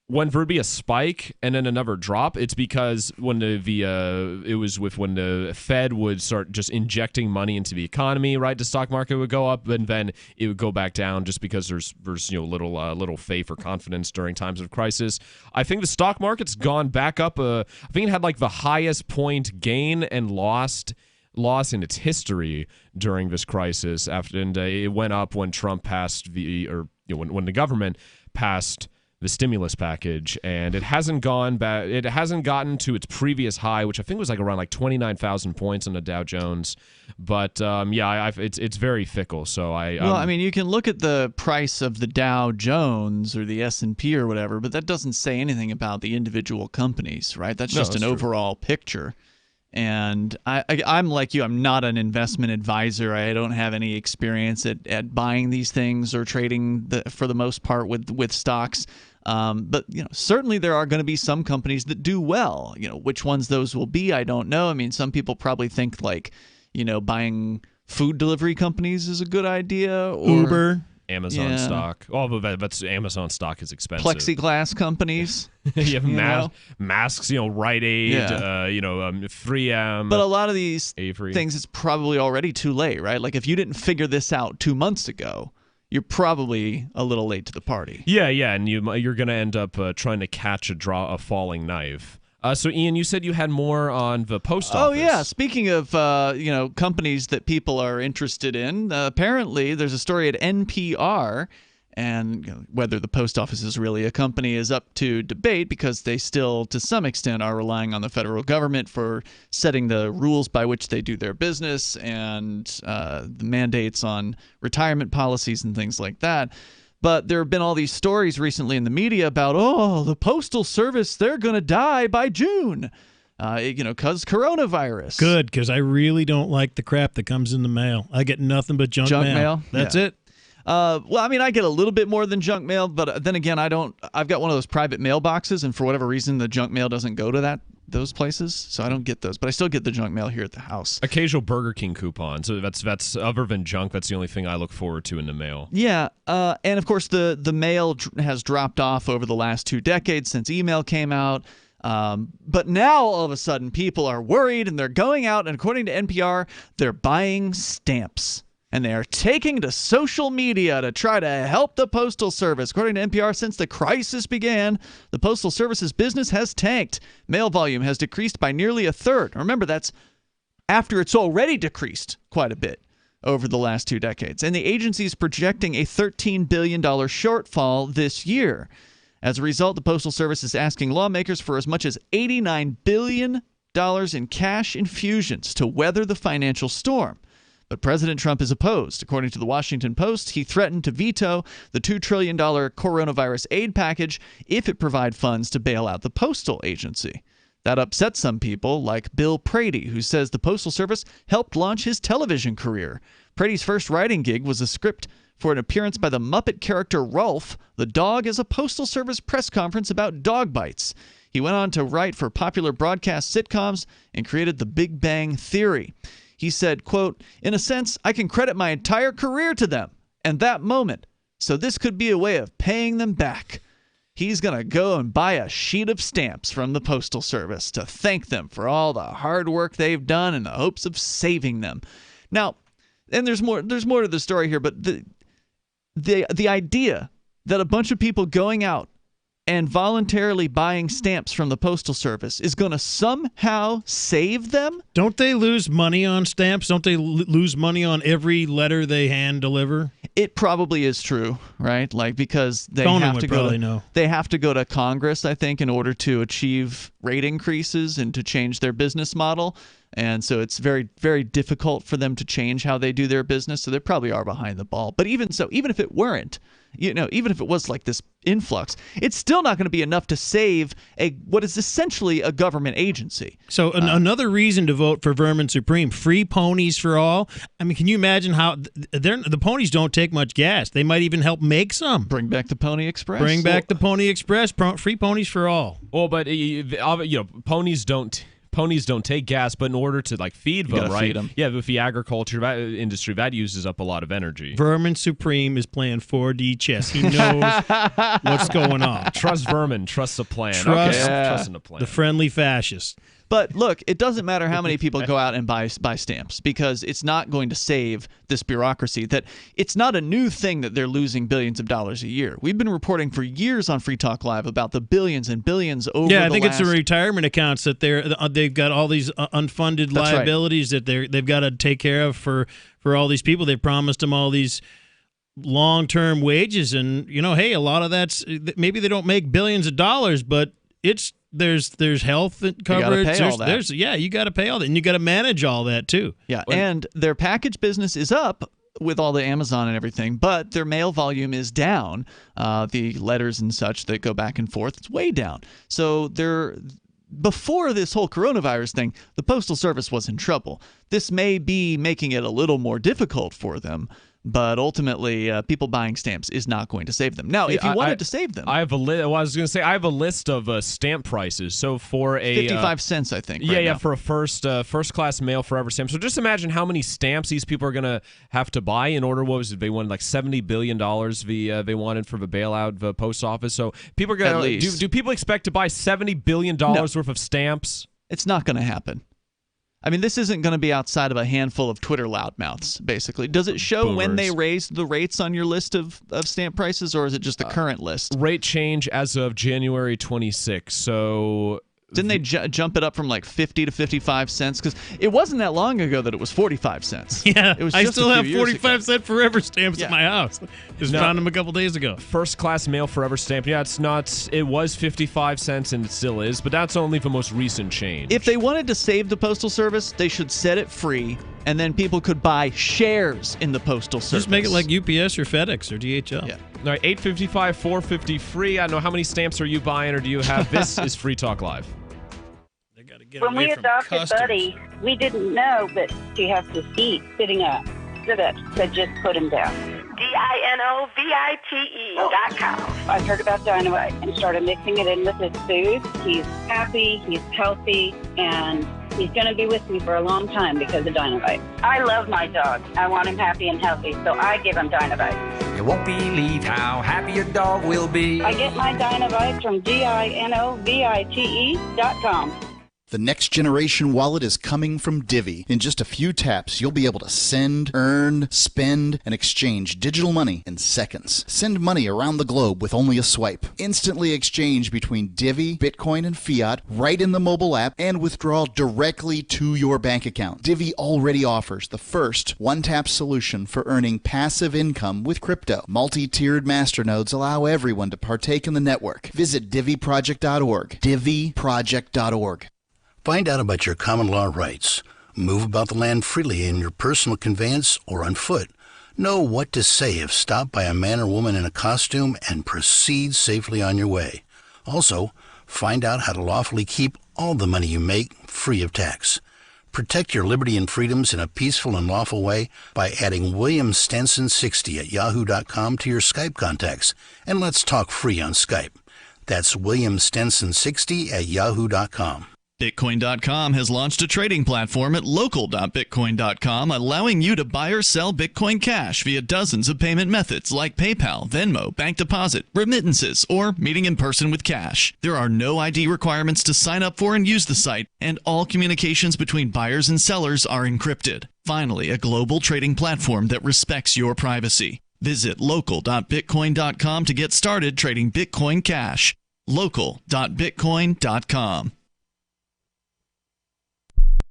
when there'd be a spike and then another drop, it's because when when the Fed would start just injecting money into the economy, right? The stock market would go up, and then it would go back down just because there's little faith or confidence during times of crisis. I think the stock market's gone back up. I think it had like the highest point gain and loss in its history during this crisis. And it went up when Trump passed when the government passed the stimulus package, and it hasn't gone back. It hasn't gotten to its previous high, which I think was around 29,000 points on the Dow Jones. But it's very fickle. So you can look at the price of the Dow Jones or the S&P or whatever, but that doesn't say anything about the individual companies, right? That's just an overall picture. And I'm like you. I'm not an investment advisor. I don't have any experience at buying these things or trading for the most part with stocks. But certainly there are going to be some companies that do well. Which ones those will be, I don't know. I mean, some people probably think buying food delivery companies is a good idea. Or Uber. Amazon stock. That's Amazon stock is expensive. Plexiglass companies. You have masks, Rite Aid, 3M. But a lot of these things, it's probably already too late, right? Like if you didn't figure this out 2 months ago, you're probably a little late to the party. Yeah, and you're going to end up trying to catch a falling knife. So, Ian, you said you had more on the post office. Oh, yeah. Speaking of, companies that people are interested in, apparently there's a story at NPR, and whether the post office is really a company is up to debate because they still, to some extent, are relying on the federal government for setting the rules by which they do their business and the mandates on retirement policies and things like that. But there have been all these stories recently in the media about, the Postal Service, they're going to die by June, because coronavirus. Good, because I really don't like the crap that comes in the mail. I get nothing but junk mail. That's it. I get a little bit more than junk mail, but then again, I've got one of those private mailboxes, and for whatever reason, the junk mail doesn't go to those places, so I don't get those. But I still get the junk mail here at the house. Occasional Burger King coupon. So that's other than junk, that's the only thing I look forward to in the mail. Yeah, and of course the mail has dropped off over the last 2 decades since email came out. But now all of a sudden people are worried and they're going out, and according to NPR, they're buying stamps. And they are taking to social media to try to help the Postal Service. According to NPR, since the crisis began, the Postal Service's business has tanked. Mail volume has decreased by nearly a third. Remember, that's after it's already decreased quite a bit over the last 2 decades. And the agency is projecting a $13 billion shortfall this year. As a result, the Postal Service is asking lawmakers for as much as $89 billion in cash infusions to weather the financial storm. But President Trump is opposed. According to the Washington Post, he threatened to veto the $2 trillion coronavirus aid package if it provided funds to bail out the Postal agency. That upset some people, like Bill Prady, who says the Postal Service helped launch his television career. Prady's first writing gig was a script for an appearance by the Muppet character Rolf, the dog, as a Postal Service press conference about dog bites. He went on to write for popular broadcast sitcoms and created The Big Bang Theory. He said, quote, "In a sense, I can credit my entire career to them and that moment, so this could be a way of paying them back." He's going to go and buy a sheet of stamps from the Postal Service to thank them for all the hard work they've done in the hopes of saving them. Now, and there's more to the story here, but the idea that a bunch of people going out and voluntarily buying stamps from the Postal Service is going to somehow save them? Don't they lose money on stamps? Don't they lose money on every letter they hand deliver? It probably is true, right? Like, because they Conan have would to probably know. They have to go to Congress, I think, in order to achieve rate increases and to change their business model. And so it's very, very difficult for them to change how they do their business. So they probably are behind the ball. But even so, even if it weren't, even if it was like this influx, it's still not going to be enough to save what is essentially a government agency. So another reason to vote for Vermin Supreme: free ponies for all. I mean, can you imagine how the ponies don't take much gas? They might even help make some. Bring back the Pony Express. Bring back the Pony Express. Free ponies for all. Well, but ponies don't take gas, but in order to feed them, right? Feed them. Yeah, with the agriculture industry, that uses up a lot of energy. Vermin Supreme is playing 4D chess. He knows what's going on. Trust Vermin. Trust the plan. Trust in the plan. The friendly fascist. But look, it doesn't matter how many people go out and buy stamps, because it's not going to save this bureaucracy. That it's not a new thing that they're losing billions of dollars a year. We've been reporting for years on Free Talk Live about the billions and billions over. Yeah, I think it's the retirement accounts that they've got all these unfunded liabilities that they've got to take care of for all these people. They promised them all these long-term wages, and hey, a lot of that's maybe they don't make billions of dollars, but there's health coverage. You got to pay all that, and you got to manage all that too. Yeah, and their package business is up with all the Amazon and everything, but their mail volume is down. The letters and such that go back and forth, it's way down. So before this whole coronavirus thing, the Postal Service was in trouble. This may be making it a little more difficult for them, but ultimately, people buying stamps is not going to save them. Now, if you wanted to save them, I have a list. Well, I was going to say I have a list of stamp prices. So for a 55 cents, I think. Yeah, for a first class mail forever stamp. So just imagine how many stamps these people are going to have to buy in order. What was it? They wanted like $70 billion. They wanted for the bailout of the post office. So people are going to do people expect to buy $70 billion worth of stamps? It's not going to happen. I mean, this isn't going to be outside of a handful of Twitter loudmouths, basically. Does it show when they raised the rates on your list of stamp prices, or is it just the current list? Rate change as of January 26th. So didn't they jump it up from like 50 to 55 cents? Because it wasn't that long ago that it was 45 cents. Yeah, it was I just still a have few years 45-cent forever stamps at my house. Just found them a couple days ago. First class mail forever stamp. Yeah, it was 55 cents and it still is, but that's only the most recent change. If they wanted to save the Postal Service, they should set it free, and then people could buy shares in the Postal Service. Just make it like UPS or FedEx or DHL. Yeah. All right, $8.55, $4.50 free. I don't know, how many stamps are you buying, or do you have? This is Free Talk Live. When we adopted Buddy, we didn't know that he has to eat sitting up. So that just put him down. DINOVITE.com. I've heard about Dynamite and started mixing it in with his food. He's happy, he's healthy, and he's going to be with me for a long time because of Dynamite. I love my dog. I want him happy and healthy, so I give him Dynamite. You won't believe how happy your dog will be. I get my Dynamite from DINOVITE.com. The next generation wallet is coming from Divvy. In just a few taps, you'll be able to send, earn, spend, and exchange digital money in seconds. Send money around the globe with only a swipe. Instantly exchange between Divvy, Bitcoin, and fiat right in the mobile app, and withdraw directly to your bank account. Divvy already offers the first one-tap solution for earning passive income with crypto. Multi-tiered masternodes allow everyone to partake in the network. Visit DivvyProject.org. DivvyProject.org. Find out about your common law rights. Move about the land freely in your personal conveyance or on foot. Know what to say if stopped by a man or woman in a costume, and proceed safely on your way. Also, find out how to lawfully keep all the money you make free of tax. Protect your liberty and freedoms in a peaceful and lawful way by adding WilliamStenson60 at yahoo.com to your Skype contacts. And let's talk free on Skype. That's WilliamStenson60 at yahoo.com. Bitcoin.com has launched a trading platform at local.bitcoin.com, allowing you to buy or sell Bitcoin Cash via dozens of payment methods like PayPal, Venmo, bank deposit, remittances, or meeting in person with cash. There are no ID requirements to sign up for and use the site, and all communications between buyers and sellers are encrypted. Finally, a global trading platform that respects your privacy. Visit local.bitcoin.com to get started trading Bitcoin Cash. local.bitcoin.com.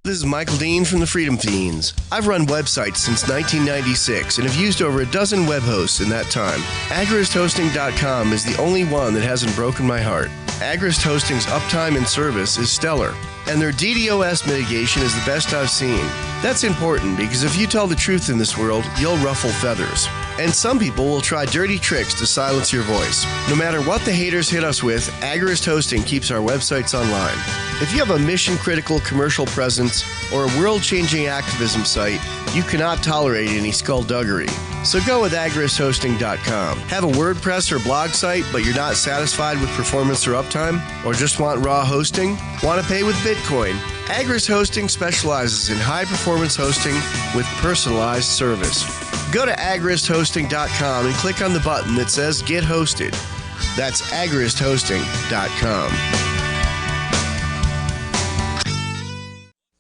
This is Michael Dean from the Freedom Fiends. I've run websites since 1996 and have used over a dozen web hosts in that time. AgristHosting.com is the only one that hasn't broken my heart. Agrist Hosting's uptime and service is stellar, and their DDoS mitigation is the best I've seen. That's important because if you tell the truth in this world, you'll ruffle feathers. And some people will try dirty tricks to silence your voice. No matter what the haters hit us with, Agrist Hosting keeps our websites online. If you have a mission-critical commercial presence or a world-changing activism site, you cannot tolerate any skullduggery. So go with agristhosting.com. Have a WordPress or blog site, but you're not satisfied with performance or uptime? Or just want raw hosting? Want to pay with Bitcoin? Agrist Hosting specializes in high-performance hosting with personalized service. Go to agristhosting.com and click on the button that says Get Hosted. That's agristhosting.com.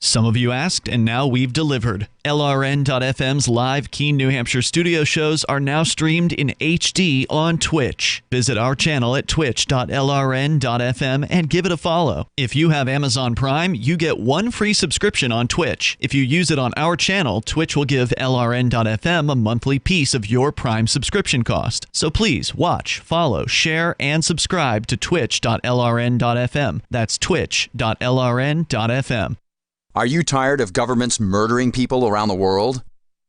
Some of you asked, and now we've delivered. LRN.FM's live Keene, New Hampshire studio shows are now streamed in HD on Twitch. Visit our channel at twitch.lrn.fm and give it a follow. If you have Amazon Prime, you get one free subscription on Twitch. If you use it on our channel, Twitch will give LRN.FM a monthly piece of your Prime subscription cost. So please watch, follow, share, and subscribe to twitch.lrn.fm. That's twitch.lrn.fm. Are you tired of governments murdering people around the world?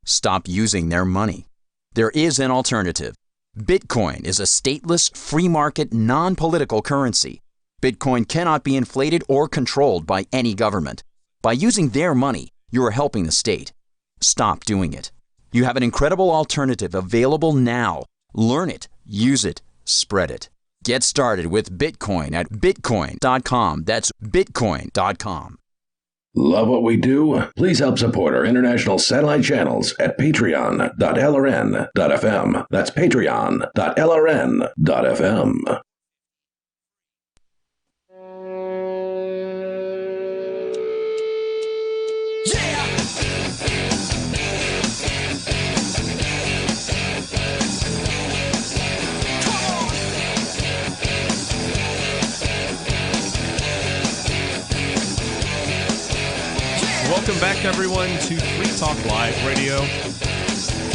Stop using their money. There is an alternative. Bitcoin is a stateless, free market, non-political currency. Bitcoin cannot be inflated or controlled by any government. By using their money, you are helping the state. Stop doing it. You have an incredible alternative available now. Learn it, use it, spread it. Get started with Bitcoin at bitcoin.com. That's bitcoin.com. Love what we do? Please help support our international satellite channels at patreon.lrn.fm. That's patreon.lrn.fm. Welcome back, everyone, to Free Talk Live Radio,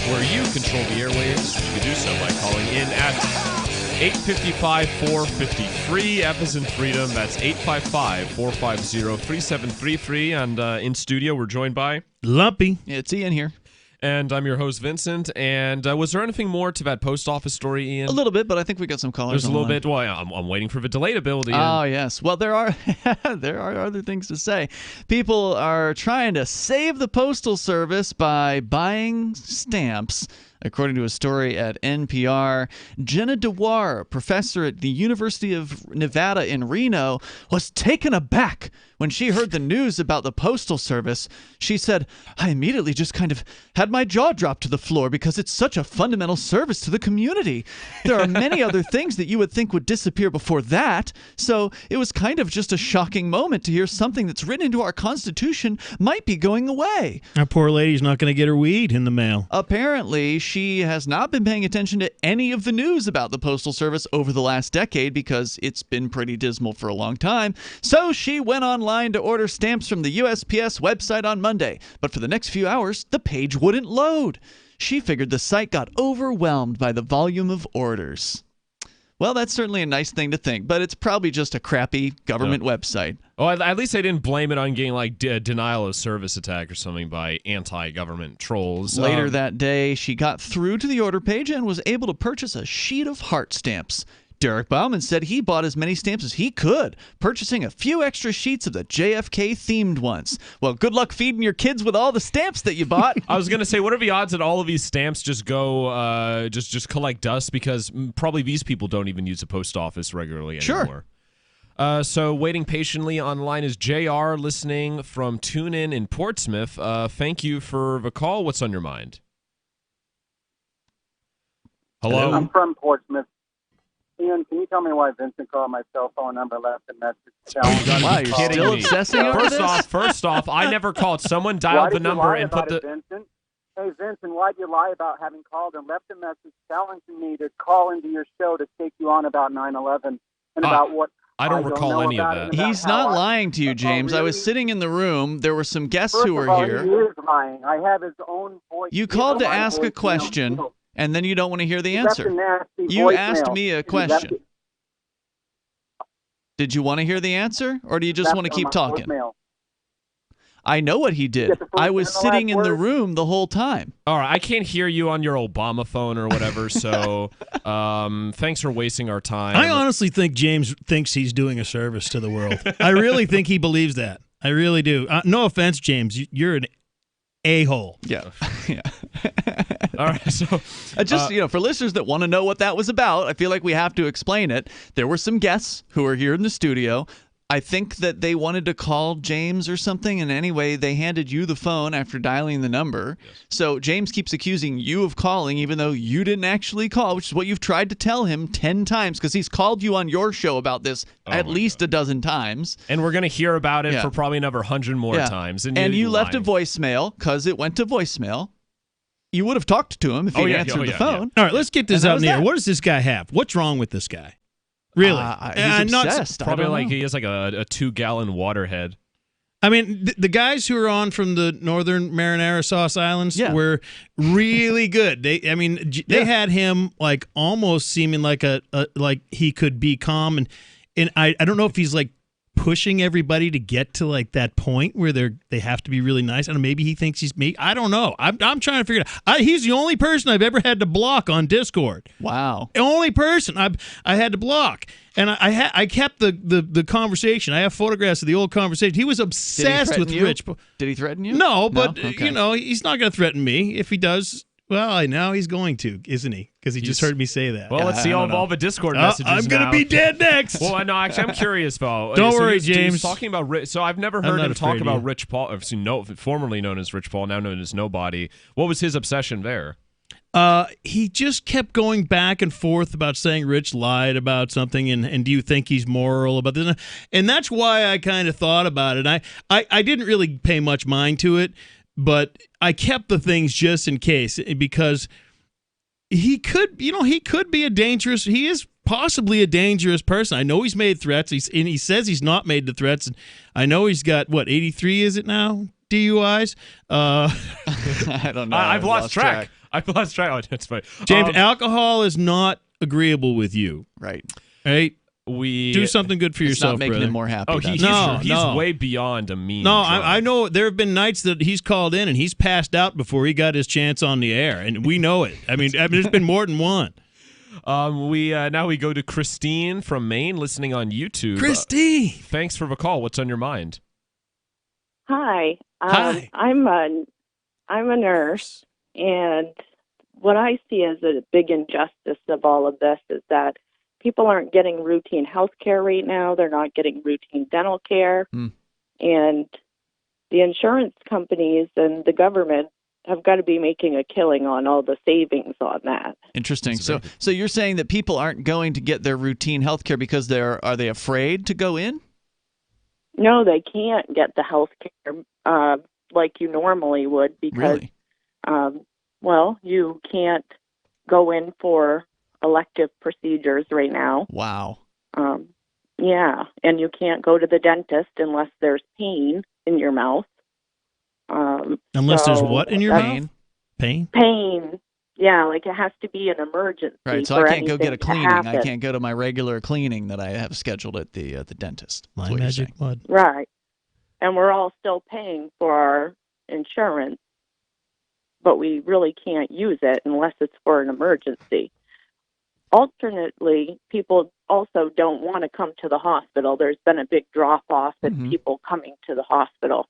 where you control the airwaves. You can do so by calling in at 855-450-FREE. F as in freedom. That's 855-450-3733. And in studio, we're joined by Lumpy. It's Ian here. And I'm your host, Vincent. And was there anything more to that post office story, Ian? A little bit, but I think we got some callers. There's a little bit. Well, I'm waiting for the delay to build, Ian. Oh, yes. Well, there are other things to say. People are trying to save the Postal Service by buying stamps. According to a story at NPR, Jenna Dewar, professor at the University of Nevada in Reno, was taken aback when she heard the news about the Postal Service. She said, I immediately just kind of had my jaw drop to the floor because it's such a fundamental service to the community. There are many other things that you would think would disappear before that, so it was kind of just a shocking moment to hear something that's written into our Constitution might be going away. Our poor lady's not going to get her weed in the mail. Apparently, she has not been paying attention to any of the news about the Postal Service over the last decade because it's been pretty dismal for a long time. So she went online to order stamps from the USPS website on Monday, but for the next few hours, the page wouldn't load. She figured the site got overwhelmed by the volume of orders. Well, that's certainly a nice thing to think, but it's probably just a crappy government website. Oh, at least they didn't blame it on getting like denial of service attack or something by anti-government trolls. Later that day, she got through to the order page and was able to purchase a sheet of heart stamps. Derek Bauman said he bought as many stamps as he could, purchasing a few extra sheets of the JFK-themed ones. Well, good luck feeding your kids with all the stamps that you bought. I was going to say, what are the odds that all of these stamps just go, just collect dust? Because probably these people don't even use the post office regularly anymore. Sure. So waiting patiently online is JR, listening from TuneIn in Portsmouth. Thank you for the call. What's on your mind? Hello? I'm from Portsmouth. Ian, can you tell me why Vincent called my cell phone number, left a message? Wow, you're still obsessing over this? First off, I never called. Someone dialed the number and put the... Vincent? Hey, Vincent, why'd you lie about having called and left a message challenging me to call into your show to take you on about 9/11 and about what... I don't recall any of that. He's not lying to you, James. I was sitting in the room. There were some guests who were here. He is lying. I have his own voice. You called to ask a question, and then you don't want to hear the answer. You asked me a question. Did you want to hear the answer, or do you just want to keep talking? I know what he did. I was sitting in the room the whole time. All right, I can't hear you on your Obama phone or whatever, so thanks for wasting our time. I honestly think James thinks he's doing a service to the world. I really think he believes that. I really do. No offense, James. You're an a-hole. Yeah. Yeah. All right, so just for listeners that want to know what that was about, I feel like we have to explain it. There were some guests who were here in the studio. I think that they wanted to call James or something, and anyway, they handed you the phone after dialing the number. Yes. So James keeps accusing you of calling, even though you didn't actually call, which is what you've tried to tell him 10 times, because he's called you on your show about this at least a dozen times. And we're going to hear about it for probably another 100 more times. And you left a voicemail, because it went to voicemail. You would have talked to him if he answered the phone. All right, let's get this out in the air. What does this guy have? What's wrong with this guy? Really? He's obsessed. Probably like he has like a 2-gallon water head. I mean, the guys who are on from the Northern Marinara Sauce Islands were really good. They had him like almost seeming like like he could be calm, and I don't know if he's like pushing everybody to get to like that point where they have to be really nice. I don't know, maybe he thinks he's me. I don't know. I'm trying to figure it out. He's the only person I've ever had to block on Discord. Wow. The only person I had to block. And I kept the conversation. I have photographs of the old conversation. He was obsessed with Rich. Did he threaten you? No, but okay. He's not going to threaten me. If he does, well, now he's going to, isn't he? Because he just heard me say that. Well, let's see all the Discord messages. I'm going to be dead next. Well, no, actually, I'm curious, though. Don't worry, James. He's talking about Rich. So I've never heard him talk about Rich Paul. Formerly known as Rich Paul, now known as Nobody. What was his obsession there? He just kept going back and forth about saying Rich lied about something, and do you think he's moral about this? And that's why I kind of thought about it. I didn't really pay much mind to it, but I kept the things just in case, because he could be he is possibly a dangerous person. I know he's made threats, and he says he's not made the threats. And I know he's got, 83 is it now? DUIs? I don't know. I've lost track. I've lost track. Oh, that's fine. James, alcohol is not agreeable with you. Right. Right? We do something good for yourself, not making brother. him more happy. Oh, he's way beyond a mean. No, I know there have been nights that he's called in and he's passed out before he got his chance on the air, and we know it. I mean there's been more than one. Now we go to Christine from Maine, listening on YouTube. Christine, thanks for the call. What's on your mind? Hi. Hi. I'm a nurse, and what I see as a big injustice of all of this is that people aren't getting routine health care right now. They're not getting routine dental care. And the insurance companies and the government have got to be making a killing on all the savings on that. Interesting. So you're saying that people aren't going to get their routine health care because are they afraid to go in? No, they can't get the health care like you normally would because, you can't go in for elective procedures right now. Wow. Yeah, and you can't go to the dentist unless there's pain in your mouth. Unless there's what in your mouth? Pain? Pain. Yeah, like it has to be an emergency. Right, so for I can't go get a anything to cleaning. I happen. can't go to my regular cleaning that I have scheduled at the dentist. My That's what you're magic saying. mud. Right. And we're all still paying for our insurance, but we really can't use it unless it's for an emergency. Alternately, people also don't want to come to the hospital. There's been a big drop-off in people coming to the hospital.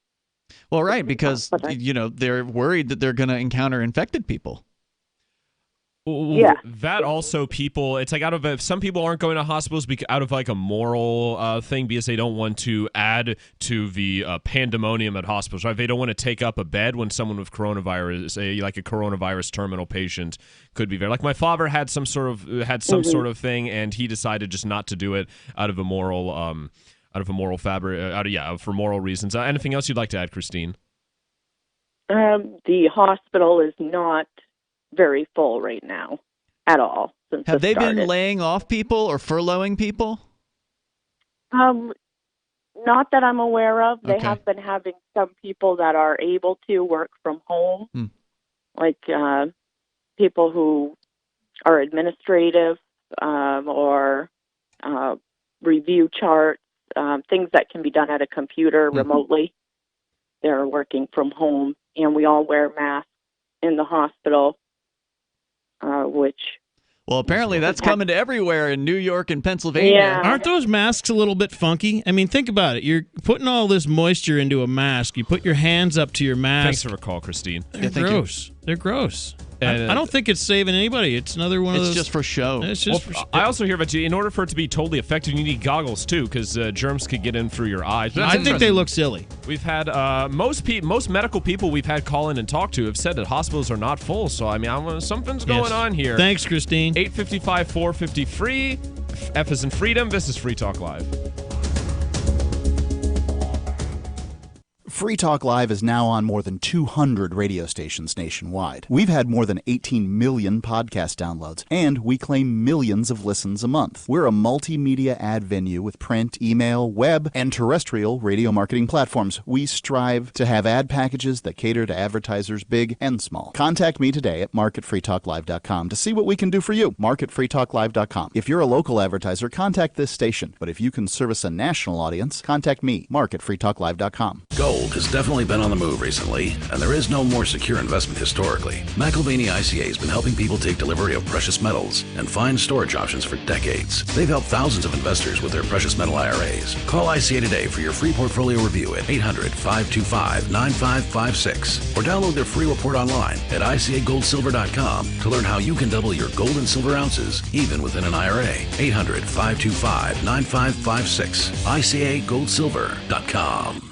Well, right, because they're worried that they're going to encounter infected people. Yeah. That also people, it's like some people aren't going to hospitals out of like a moral thing because they don't want to add to the pandemonium at hospitals, right? They don't want to take up a bed when someone with coronavirus, like a coronavirus terminal patient, could be there. Like my father had some sort of thing, and he decided just not to do it out of a moral, for moral reasons. Anything else you'd like to add, Christine? The hospital is not very full right now at all. Have they been laying off people or furloughing people? Not that I'm aware of. They Okay. have been having some people that are able to work from home, like people who are administrative or review charts, things that can be done at a computer remotely. They're working from home, and we all wear masks in the hospital. Well, apparently that's coming to everywhere in New York and Pennsylvania. Yeah. Aren't those masks a little bit funky? I mean, think about it. You're putting all this moisture into a mask. You put your hands up to your mask. Thanks for the call, Christine. They're gross. They're gross. I don't think it's saving anybody. It's another one of those. It's just for show. It's just for show. I also hear that in order for it to be totally effective, you need goggles too, because germs could get in through your eyes. I think they look silly. We've had most medical people we've had call in and talk to have said that hospitals are not full. So I mean, something's going on here. Thanks, Christine. 855-450 free. F is in freedom. This is Free Talk Live. Free Talk Live is now on more than 200 radio stations nationwide. We've had more than 18 million podcast downloads, and we claim millions of listens a month. We're a multimedia ad venue with print, email, web, and terrestrial radio marketing platforms. We strive to have ad packages that cater to advertisers big and small. Contact me today at marketfreetalklive.com to see what we can do for you. Marketfreetalklive.com. If you're a local advertiser, contact this station. But if you can service a national audience, contact me, marketfreetalklive.com. Gold has definitely been on the move recently, and there is no more secure investment historically. McElvaney ICA has been helping people take delivery of precious metals and find storage options for decades. They've helped thousands of investors with their precious metal IRAs. Call ICA today for your free portfolio review at 800-525-9556 or download their free report online at ICAGoldSilver.com to learn how you can double your gold and silver ounces even within an IRA. 800-525-9556. ICAGoldSilver.com.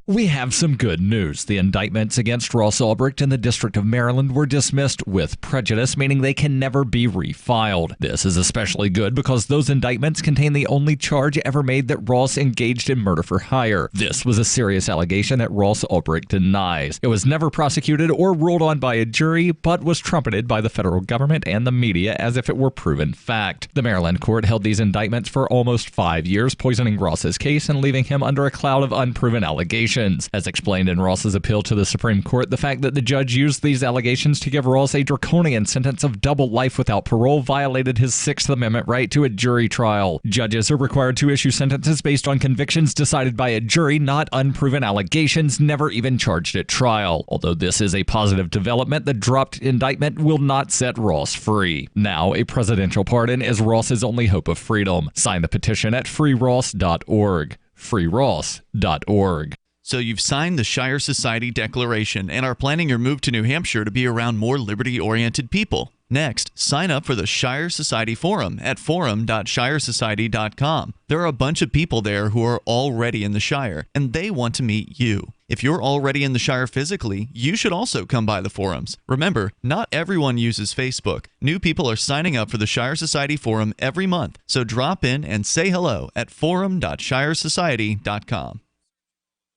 We have some good news. The indictments against Ross Ulbricht in the District of Maryland were dismissed with prejudice, meaning they can never be refiled. This is especially good because those indictments contain the only charge ever made that Ross engaged in murder for hire. This was a serious allegation that Ross Ulbricht denies. It was never prosecuted or ruled on by a jury, but was trumpeted by the federal government and the media as if it were proven fact. The Maryland court held these indictments for almost 5 years, poisoning Ross's case and leaving him under a cloud of unproven allegations. As explained in Ross's appeal to the Supreme Court, the fact that the judge used these allegations to give Ross a draconian sentence of double life without parole violated his Sixth Amendment right to a jury trial. Judges are required to issue sentences based on convictions decided by a jury, not unproven allegations never even charged at trial. Although this is a positive development, the dropped indictment will not set Ross free. Now, a presidential pardon is Ross's only hope of freedom. Sign the petition at freeross.org. freeross.org. So you've signed the Shire Society Declaration and are planning your move to New Hampshire to be around more liberty-oriented people. Next, sign up for the Shire Society Forum at forum.shiresociety.com. There are a bunch of people there who are already in the Shire, and they want to meet you. If you're already in the Shire physically, you should also come by the forums. Remember, not everyone uses Facebook. New people are signing up for the Shire Society Forum every month, so drop in and say hello at forum.shiresociety.com.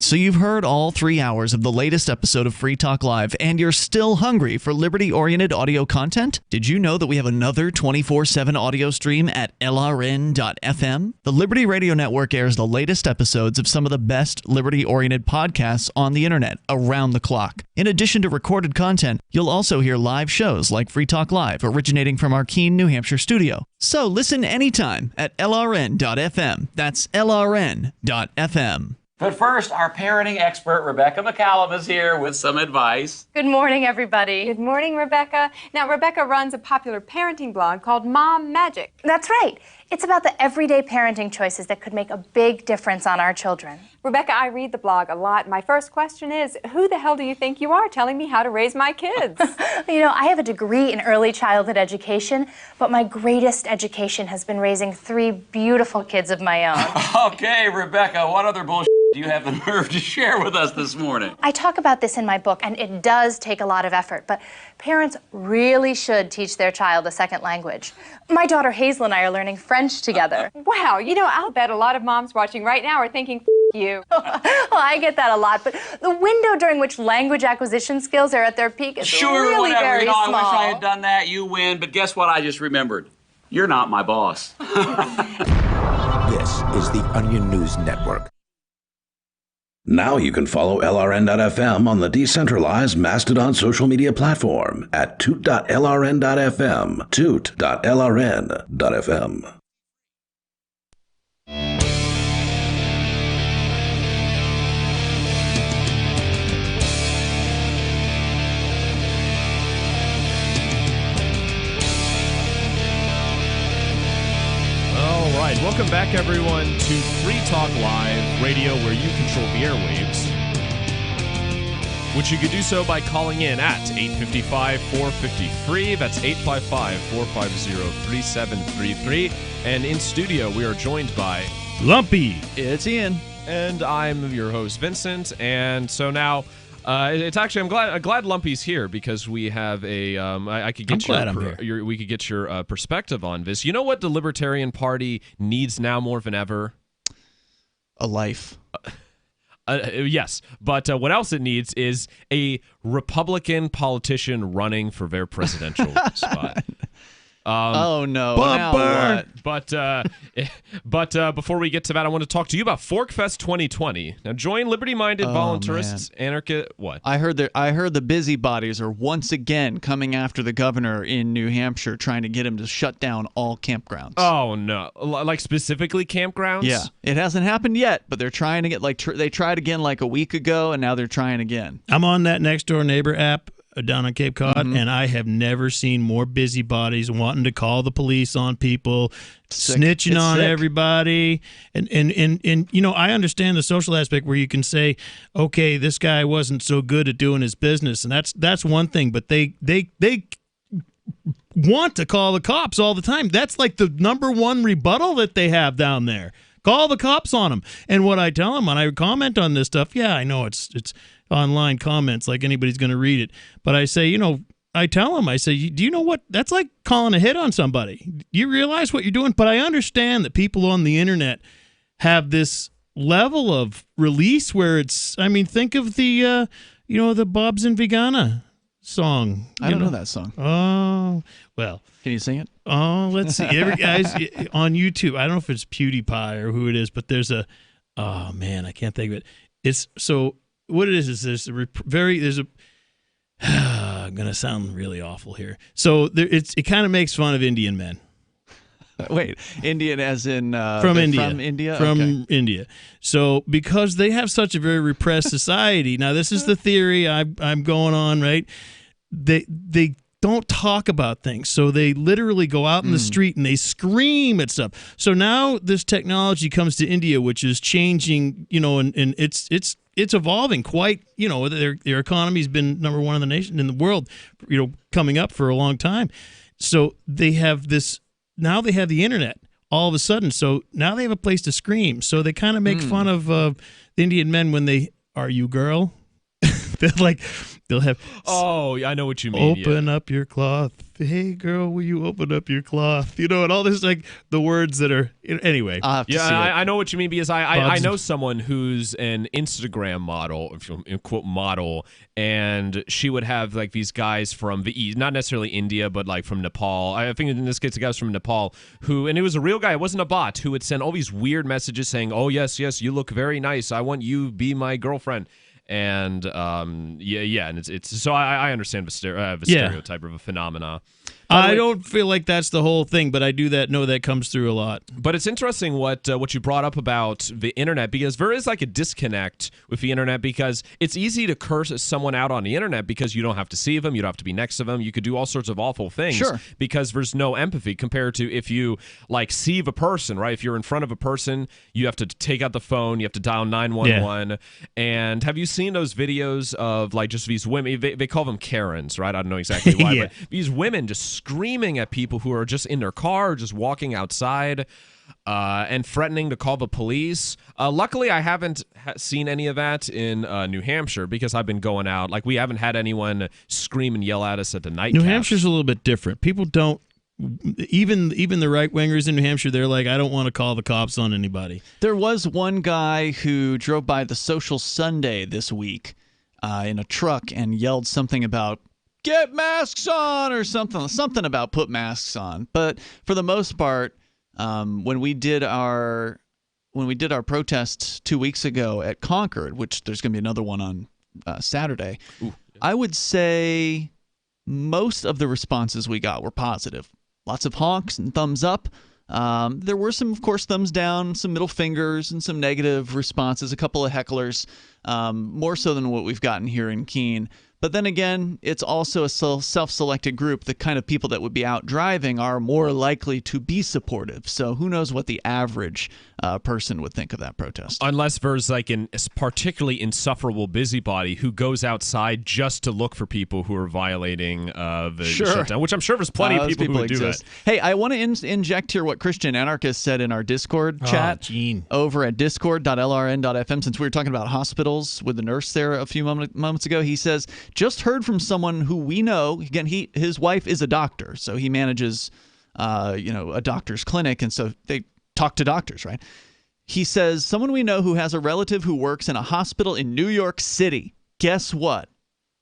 So you've heard all 3 hours of the latest episode of Free Talk Live, and you're still hungry for liberty-oriented audio content? Did you know that we have another 24/7 audio stream at LRN.FM? The Liberty Radio Network airs the latest episodes of some of the best liberty-oriented podcasts on the internet around the clock. In addition to recorded content, you'll also hear live shows like Free Talk Live, originating from our Keene, New Hampshire studio. So listen anytime at LRN.FM. That's LRN.FM. But first, our parenting expert, Rebecca McCallum, is here with some advice. Good morning, everybody. Good morning, Rebecca. Now, Rebecca runs a popular parenting blog called Mom Magic. That's right. It's about the everyday parenting choices that could make a big difference on our children. Rebecca, I read the blog a lot. My first question is, who the hell do you think you are telling me how to raise my kids? You know, I have a degree in early childhood education, but my greatest education has been raising 3 beautiful kids of my own. Okay, Rebecca, what other bullshit do you have the nerve to share with us this morning? I talk about this in my book, and it does take a lot of effort, but parents really should teach their child a second language. My daughter Hazel and I are learning French together. Wow, you know, I'll bet a lot of moms watching right now are thinking, you. Well, I get that a lot, but the window during which language acquisition skills are at their peak is really whatever. very I small. wish I had done that. You win, but guess what I just remembered? You're not my boss. This is the Onion News Network. Now you can follow LRN.FM on the decentralized Mastodon social media platform at toot.lrn.fm, toot.lrn.fm. All right, welcome back, everyone, to Free Talk Live radio, where you control the airwaves, which you could do so by calling in at 855-450-FREE. That's 855-450-3733. And in studio, we are joined by Lumpy. It's Ian. And I'm your host, Vincent. And so now, it's actually I'm glad Lumpy's here, because we have a I could get we could get your perspective on this. You know what the Libertarian Party needs now more than ever? A life. Yes, but what else it needs is a Republican politician running for their presidential spot. Oh no! Now what? But before we get to that, I want to talk to you about Forkfest 2020. Now, join liberty-minded voluntarists, anarchists. What? I heard the busybodies are once again coming after the governor in New Hampshire, trying to get him to shut down all campgrounds. Oh no! Like specifically campgrounds? Yeah, it hasn't happened yet, but they're trying to get they tried again like a week ago, and now they're trying again. I'm on that Next Door Neighbor app down on Cape Cod, and I have never seen more busybodies wanting to call the police on people, snitching on everybody. And you know, I understand the social aspect where you can say, okay, this guy wasn't so good at doing his business, and that's one thing, but they want to call the cops all the time. That's like the number one rebuttal that they have down there. Call the cops on them. And what I tell them when I comment on this stuff, yeah, I know it's online comments, like anybody's going to read it. But I say, you know, I tell them, I say, do you know what? That's like calling a hit on somebody. Do you realize what you're doing? But I understand that people on the internet have this level of release where it's, I mean, think of the, the Bob's and Vegana song. I don't know that song. Oh, well. Can you sing it? Oh, let's see. Every guy's on YouTube. I don't know if it's PewDiePie or who it is, but there's oh man, I can't think of it. It's so what it is I'm gonna sound really awful here. So it kind of makes fun of Indian men. Wait, Indian as in from India? From India. From India. So because they have such a very repressed society. Now this is the theory I'm going on, right? They don't talk about things. So they literally go out in the street and they scream at stuff. So now this technology comes to India, which is changing, and it's evolving quite, their economy's been number one in the nation, in the world, coming up for a long time. So they have this, now they have the internet all of a sudden. So now they have a place to scream. So they kind of make fun of the Indian men when they, are you girl? they'll have. Oh, I know what you mean. Open up your cloth. Hey, girl, will you open up your cloth? And all this, the words that are, anyway. I know what you mean because I know someone who's an Instagram model, quote model, and she would have these guys from the East, not necessarily India, but from Nepal. I think in this case, the guy was from Nepal and it was a real guy. It wasn't a bot who would send all these weird messages saying, "Oh yes, you look very nice. I want you to be my girlfriend." And and it's so I understand the stereotype of a phenomena. I don't feel like that's the whole thing, but I do know that comes through a lot. But it's interesting what you brought up about the internet, because there is a disconnect with the internet, because it's easy to curse someone out on the internet because you don't have to see them, you don't have to be next to them, you could do all sorts of awful things. Sure. Because there's no empathy compared to if you see the person, right? If you're in front of a person, you have to take out the phone, you have to dial 911. Yeah. And have you seen those videos of just these women? They call them Karens, right? I don't know exactly why, but these women just screaming at people who are just in their car, just walking outside, and threatening to call the police. Luckily, I haven't seen any of that in New Hampshire because I've been going out. We haven't had anyone scream and yell at us at the night. New Hampshire's a little bit different. People don't, even the right-wingers in New Hampshire, they're I don't want to call the cops on anybody. There was one guy who drove by the Social Sunday this week in a truck and yelled something about "get masks on" or something about put masks on. But for the most part, when we did our protests 2 weeks ago at Concord, which there's going to be another one on Saturday, I would say most of the responses we got were positive. Lots of honks and thumbs up. There were some, of course, thumbs down, some middle fingers, and some negative responses, a couple of hecklers, more so than what we've gotten here in Keene. But then again, it's also a self-selected group. The kind of people that would be out driving are more likely to be supportive. So who knows what the average person would think of that protest. Unless there's a particularly insufferable busybody who goes outside just to look for people who are violating the shutdown, which I'm sure there's plenty of people who would do it. Hey, I want to inject here what Christian Anarchist said in our Discord chat over at discord.lrn.fm. Since we were talking about hospitals with the nurse there a few moments ago, he says, just heard from someone who we know. Again, his wife is a doctor, so he manages, a doctor's clinic, and so they talk to doctors, right? He says, someone we know who has a relative who works in a hospital in New York City. Guess what?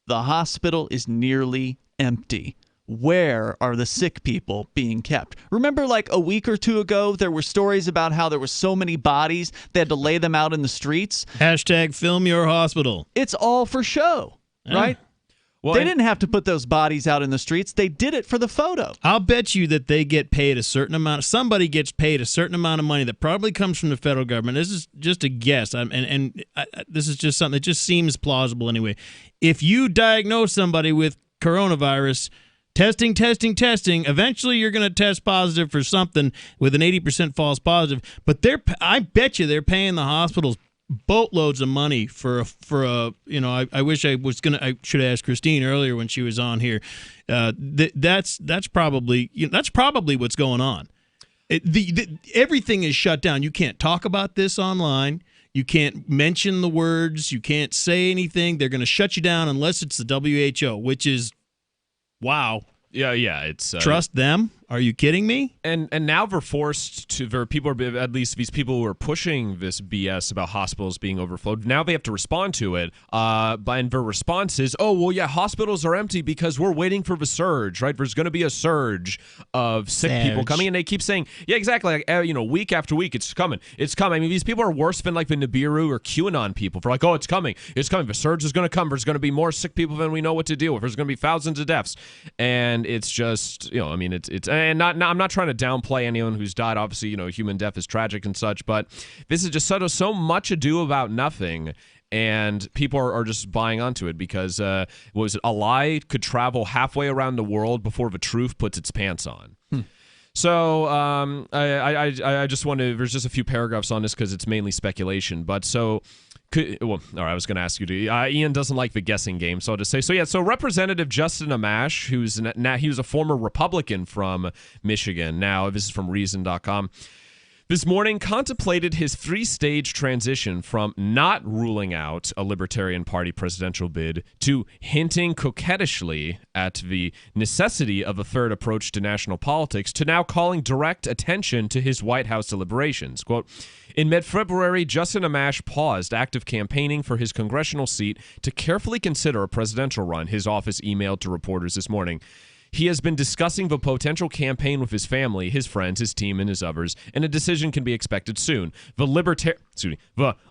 The hospital is nearly empty. Where are the sick people being kept? Remember a week or two ago, there were stories about how there were so many bodies, they had to lay them out in the streets? # film your hospital. It's all for show. Right? Well, they didn't have to put those bodies out in the streets. They did it for the photo. I'll bet you that they get paid a certain amount. Somebody gets paid a certain amount of money that probably comes from the federal government. This is just a guess. This is just something that just seems plausible anyway. If you diagnose somebody with coronavirus, testing, eventually you're going to test positive for something with an 80% false positive. But I bet you they're paying the hospitals boatloads of money for a I wish I should have asked Christine earlier when she was on here. That's probably what's going on. Everything is shut down. You can't talk about this online. You can't mention the words. You can't say anything. They're going to shut you down unless it's the WHO, which is wow. Yeah, it's trust them. Are you kidding me? And now they're forced to. There are people, at least these people who are pushing this BS about hospitals being overflowed. Now they have to respond to it. And their response is, "Oh, well, yeah, hospitals are empty because we're waiting for the surge, right? There's going to be a surge of sick people coming." And they keep saying, "Yeah, exactly. Week after week, it's coming. It's coming." I mean, these people are worse than the Nibiru or QAnon people. For "Oh, it's coming. It's coming. The surge is going to come. There's going to be more sick people than we know what to deal with. There's going to be thousands of deaths." And it's just, it's. And I'm not trying to downplay anyone who's died. Obviously, human death is tragic and such, but this is just so much ado about nothing, and people are just buying onto it because a lie could travel halfway around the world before the truth puts its pants on. So I just want to. There's just a few paragraphs on this because it's mainly speculation, but so. All right, I was going to ask you to. Ian doesn't like the guessing game, so I'll just say. So Representative Justin Amash, he was a former Republican from Michigan. Now, this is from Reason.com. this morning contemplated his three-stage transition from not ruling out a Libertarian Party presidential bid to hinting coquettishly at the necessity of a third approach to national politics to now calling direct attention to his White House deliberations. Quote, in mid-February, Justin Amash paused active campaigning for his congressional seat to carefully consider a presidential run, his office emailed to reporters this morning. He has been discussing the potential campaign with his family, his friends, his team, and his others, and a decision can be expected soon. The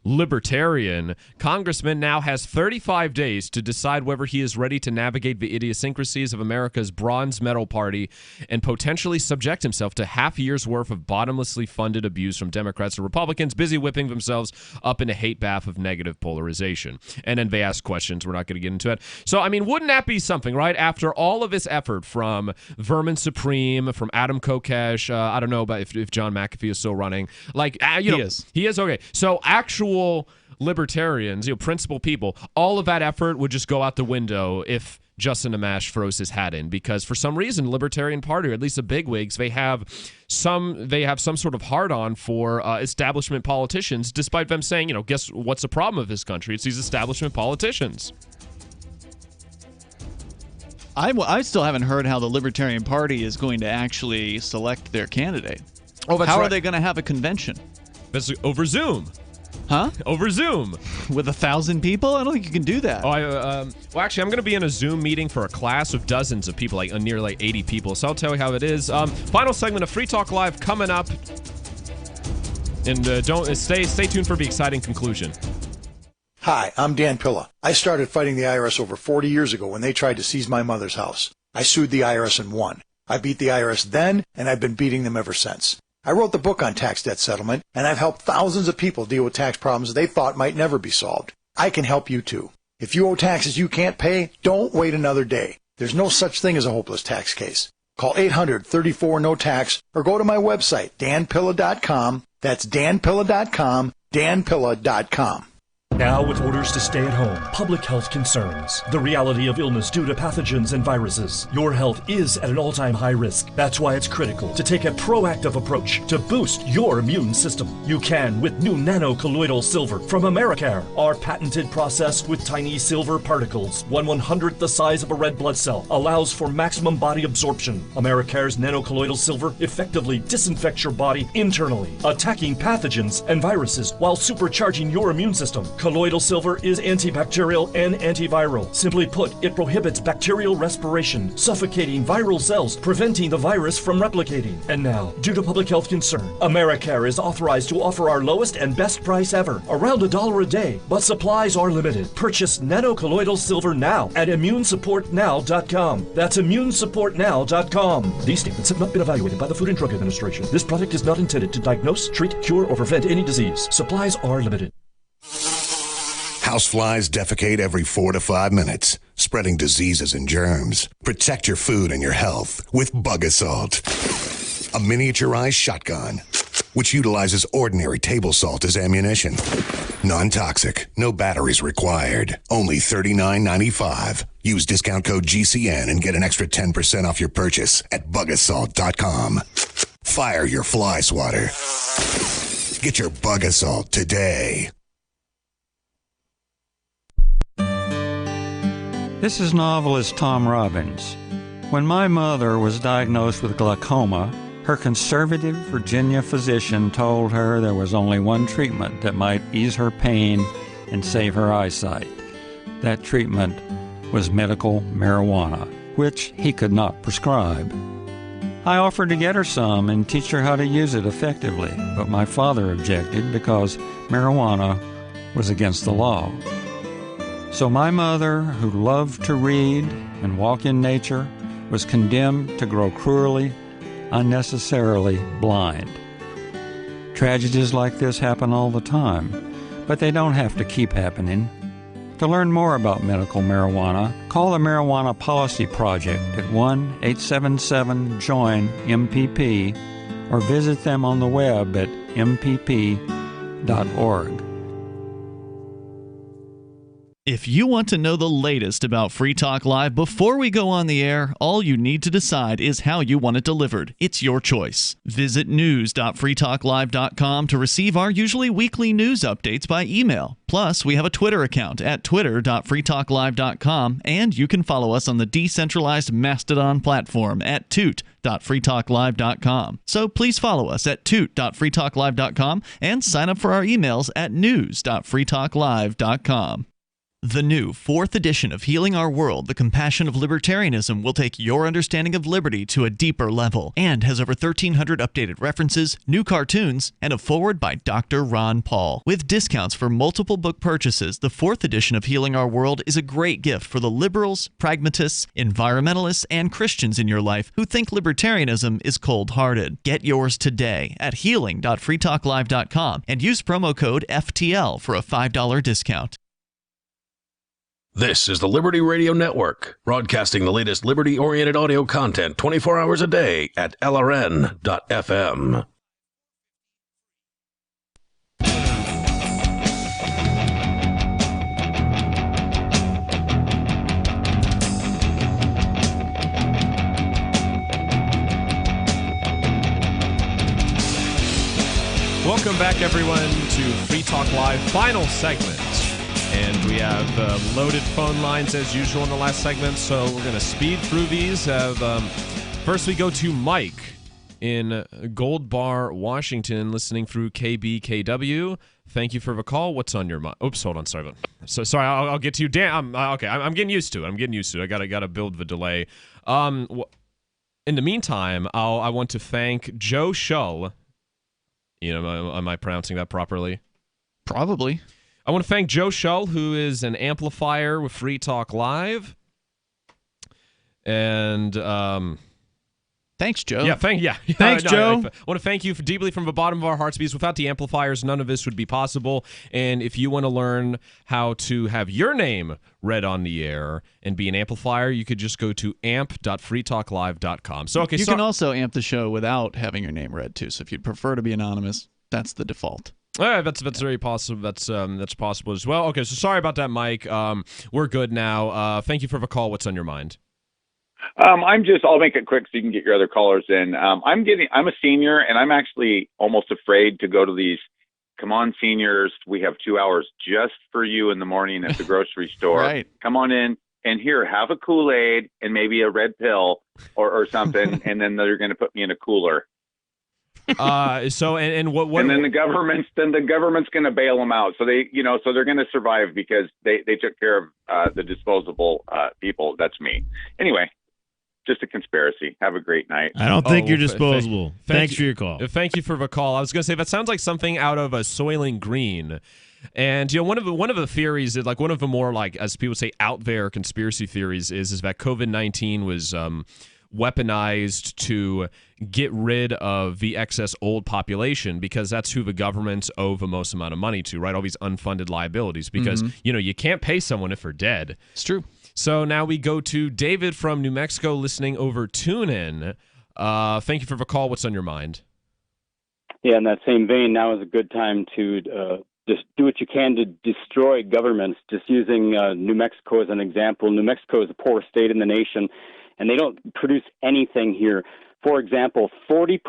Libertarian congressman now has 35 days to decide whether he is ready to navigate the idiosyncrasies of America's bronze medal party and potentially subject himself to half a year's worth of bottomlessly funded abuse from Democrats and Republicans busy whipping themselves up in a hate bath of negative polarization. And then they ask questions. We're not going to get into it. So, I mean, wouldn't that be something, right? After all of this effort from Vermin Supreme, from Adam Kokesh, I don't know about if John McAfee is still running. Like, you know, he is okay. So actual libertarians, principled people, all of that effort would just go out the window if Justin Amash throws his hat in, because for some reason, Libertarian Party, or at least the bigwigs, they have some sort of hard-on for establishment politicians, despite them saying, guess what's the problem of this country? It's these establishment politicians. I still haven't heard how the Libertarian Party is going to actually select their candidate. Oh, that's how right. are they going to have a convention? That's over Zoom. Huh? Over Zoom. With 1,000 people? I don't think you can do that. Oh, well, actually, I'm going to be in a Zoom meeting for a class of dozens of people, near 80 people. So I'll tell you how it is. Final segment of Free Talk Live coming up. And stay tuned for the exciting conclusion. Hi, I'm Dan Pilla. I started fighting the IRS over 40 years ago when they tried to seize my mother's house. I sued the IRS and won. I beat the IRS then, and I've been beating them ever since. I wrote the book on tax debt settlement, and I've helped thousands of people deal with tax problems they thought might never be solved. I can help you too. If you owe taxes you can't pay, don't wait another day. There's no such thing as a hopeless tax case. Call 800-34-NO-TAX or go to my website, danpilla.com. That's danpilla.com, danpilla.com. Now, with orders to stay at home, public health concerns, the reality of illness due to pathogens and viruses, your health is at an all-time high risk. That's why it's critical to take a proactive approach to boost your immune system. You can with new nano-colloidal silver from Americare, our patented process with tiny silver particles, 1/100th the size of a red blood cell, allows for maximum body absorption. Americare's nano-colloidal silver effectively disinfects your body internally, attacking pathogens and viruses while supercharging your immune system. Colloidal silver is antibacterial and antiviral. Simply put, it prohibits bacterial respiration, suffocating viral cells, preventing the virus from replicating. And now, due to public health concern, Americare is authorized to offer our lowest and best price ever, around $1 a day, but supplies are limited. Purchase nano-colloidal silver now at immunesupportnow.com. That's immunesupportnow.com. These statements have not been evaluated by the Food and Drug Administration. This product is not intended to diagnose, treat, cure, or prevent any disease. Supplies are limited. Houseflies defecate every 4 to 5 minutes, spreading diseases and germs. Protect your food and your health with Bug Assault, a miniaturized shotgun, which utilizes ordinary table salt as ammunition. Non-toxic, no batteries required. Only $39.95. Use discount code GCN and get an extra 10% off your purchase at bugassault.com. Fire your fly swatter. Get your Bug Assault today. This is novelist Tom Robbins. When my mother was diagnosed with glaucoma, her conservative Virginia physician told her there was only one treatment that might ease her pain and save her eyesight. That treatment was medical marijuana, which he could not prescribe. I offered to get her some and teach her how to use it effectively, but my father objected because marijuana was against the law. So my mother, who loved to read and walk in nature, was condemned to grow cruelly, unnecessarily blind. Tragedies like this happen all the time, but they don't have to keep happening. To learn more about medical marijuana, call the Marijuana Policy Project at 1-877-JOIN-MPP or visit them on the web at mpp.org. If you want to know the latest about Free Talk Live before we go on the air, all you need to decide is how you want it delivered. It's your choice. Visit news.freetalklive.com to receive our usually weekly news updates by email. Plus, we have a Twitter account at twitter.freetalklive.com, and you can follow us on the decentralized Mastodon platform at toot.freetalklive.com. So please follow us at toot.freetalklive.com and sign up for our emails at news.freetalklive.com. The new 4th edition of Healing Our World, The Compassion of Libertarianism will take your understanding of liberty to a deeper level and has over 1,300 updated references, new cartoons, and a foreword by Dr. Ron Paul. With discounts for multiple book purchases, the 4th edition of Healing Our World is a great gift for the liberals, pragmatists, environmentalists, and Christians in your life who think libertarianism is cold-hearted. Get yours today at healing.freetalklive.com and use promo code FTL for a $5 discount. This is the Liberty Radio Network, broadcasting the latest liberty-oriented audio content 24 hours a day at LRN.FM. Welcome back, everyone, to Free Talk Live, final segment. And we have loaded phone lines as usual in the last segment, so we're going to speed through these. First, we go to Mike in Gold Bar, Washington, listening through KBKW. Thank you for the call. What's on your mind? Oops, hold on. Sorry. I'll get to you. Dan, okay, I'm getting used to it. I gotta build the delay. In the meantime, I want to thank Joe Shull. Am I pronouncing that properly? Probably. I want to thank Joe Shull, who is an amplifier with Free Talk Live. And thanks, Joe. Thanks, Joe. I want to thank you deeply from the bottom of our hearts, because without the amplifiers, none of this would be possible. And if you want to learn how to have your name read on the air and be an amplifier, you could just go to amp.freetalklive.com. You can also amp the show without having your name read, too. So if you'd prefer to be anonymous, that's the default. All right, that's very possible. That's possible as well. Okay, so sorry about that, Mike. We're good now. Thank you for the call. What's on your mind? I'll make it quick so you can get your other callers in. I'm a senior, and I'm actually almost afraid to go to these. Come on, seniors, we have 2 hours just for you in the morning at the grocery store. Right. Come on in, and here, have a Kool-Aid and maybe a red pill or something, and then they're going to put me in a cooler. What? And then the government's going to bail them out. So they're going to survive because they took care of the disposable people. That's me. Anyway, just a conspiracy. Have a great night. I don't think you're disposable. Thanks for your call. Thank you for the call. I was going to say that sounds like something out of a Soylent Green. And one of the theories, like one of the more, like, as people say, out there conspiracy theories is that COVID-19 was weaponized to get rid of the excess old population, because that's who the governments owe the most amount of money to, right? All these unfunded liabilities, because you can't pay someone if they're dead. It's true. So now we go to David from New Mexico, listening over TuneIn. Thank you for the call. What's on your mind? Yeah, in that same vein, now is a good time to just do what you can to destroy governments. Just using New Mexico as an example. New Mexico is the poorest state in the nation, and they don't produce anything here. For example, 40%,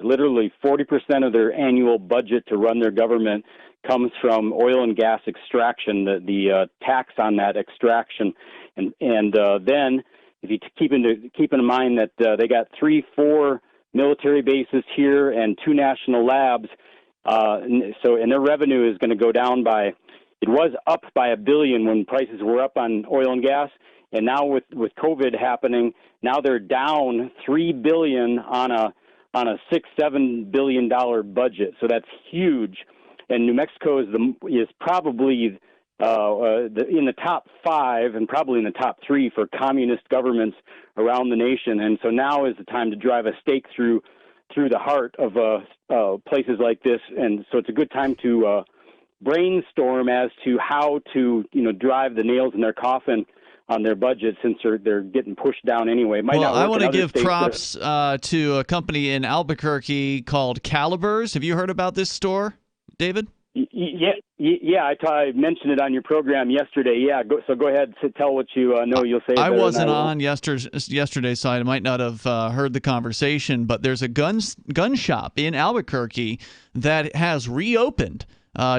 literally 40% of their annual budget to run their government comes from oil and gas extraction, the tax on that extraction. And then if you keep in mind that they got 3-4 military bases here and 2 national labs, and their revenue is going to go down it was up by $1 billion when prices were up on oil and gas. And now with COVID happening, now they're down $3 billion on a $6-7 billion budget. So that's huge. And New Mexico is probably in the top 5 and probably in the top 3 for communist governments around the nation. And so now is the time to drive a stake through the heart of places like this. And so it's a good time to brainstorm as to how to drive the nails in their coffin on their budget, since they're getting pushed down anyway. I want to give props to a company in Albuquerque called Calibers. Have you heard about this store, David? Yeah. I mentioned it on your program yesterday. Yeah, so go ahead, tell what you know. You'll say. I wasn't on yesterday, so I might not have heard the conversation. But there's a gun shop in Albuquerque that has reopened.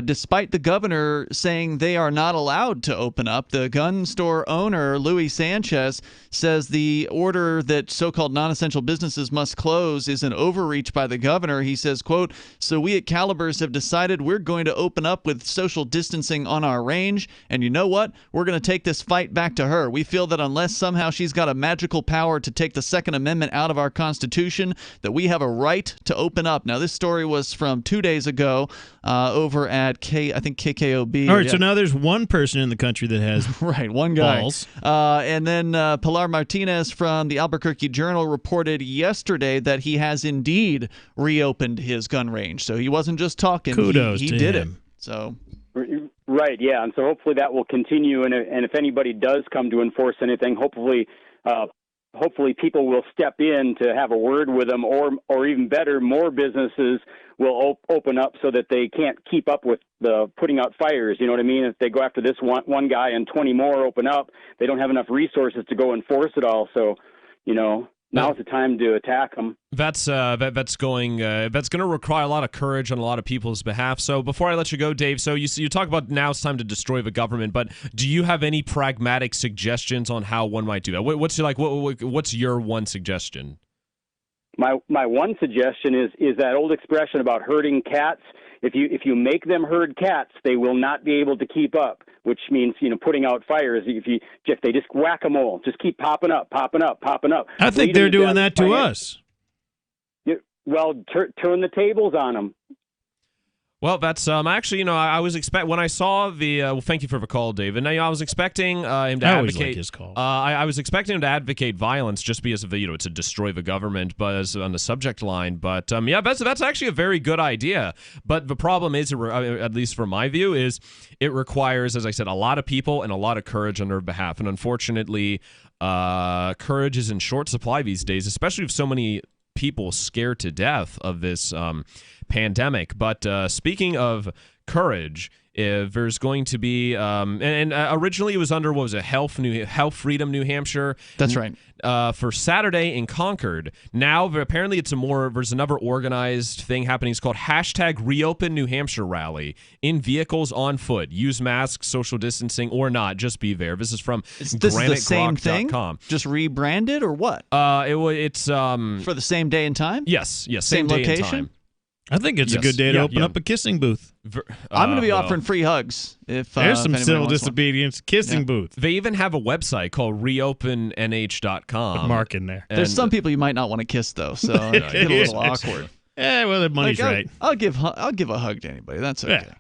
Despite the governor saying they are not allowed to open up, the gun store owner, Luis Sanchez, says the order that so-called non-essential businesses must close is an overreach by the governor. He says, quote, "So we at Calibers have decided we're going to open up with social distancing on our range, and you know what? We're going to take this fight back to her. We feel that unless somehow she's got a magical power to take the Second Amendment out of our Constitution, that we have a right to open up." Now, this story was from 2 days ago over at I think KKOB. All right, so now there's one person in the country that has right, one guy. balls. And then Pilar Martinez from the Albuquerque Journal reported yesterday that he has indeed reopened his gun range. So he wasn't just talking. Kudos he to did him. it. So. Right, yeah, and so hopefully that will continue. And if anybody does come to enforce anything, hopefully people will step in to have a word with them, or even better, more businesses will open up so that they can't keep up with the putting out fires. You know what I mean? If they go after this one guy and 20 more open up, they don't have enough resources to go enforce it all. So, now's the time to attack them. That's going to require a lot of courage on a lot of people's behalf. So before I let you go, Dave, so you talk about now it's time to destroy the government, but do you have any pragmatic suggestions on how one might do that? What's your one suggestion? My one suggestion is that old expression about herding cats. If you make them herd cats, they will not be able to keep up, which means putting out fires. If they just whack-a-mole, just keep popping up. I think they're doing that to us. Well, turn the tables on them. Well, that's actually, I was when I saw the. Well, thank you for the call, David. Now, I was expecting him to advocate. I always like his call. I was expecting him to advocate violence just because of the, to destroy the government, but as on the subject line. But yeah, that's actually a very good idea. But the problem is, at least from my view, is it requires, as I said, a lot of people and a lot of courage on their behalf. And unfortunately, courage is in short supply these days, especially with so many people scared to death of this pandemic. But speaking of courage, if there's going to be originally it was under Health Freedom New Hampshire. That's right. For Saturday in Concord. Now apparently there's another organized thing happening. It's called #Reopen New Hampshire rally in vehicles on foot. Use masks, social distancing or not. Just be there. This is from granitegrok.com. Just rebranded or what? It's for the same day and time. Yes. Same day location. And time. I think it's a good day to open up a kissing booth. I'm going to be offering free hugs. If there's some if civil disobedience kissing booth. They even have a website called reopennh.com. Put Mark in there. There's some people you might not want to kiss though, so it get a little awkward. Yeah, well, the money's right. I'll give a hug to anybody. That's okay. Yeah.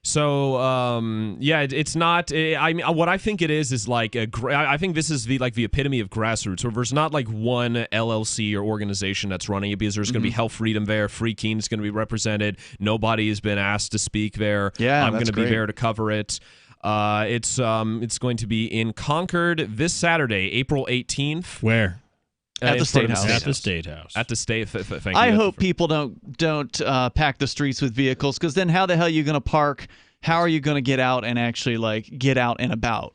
So, it's not. What I think it is like I think this is the epitome of grassroots, where there's not like one LLC or organization that's running it, because there's going to be Health Freedom there, Free Keene's going to be represented. Nobody has been asked to speak there. Yeah, I'm going to be there to cover it. It's going to be in Concord this Saturday, April 18th. Where? At the State House. At the State House. At the State. Thank you. I hope people don't pack the streets with vehicles, because then how the hell are you going to park? How are you going to get out and actually get out and about?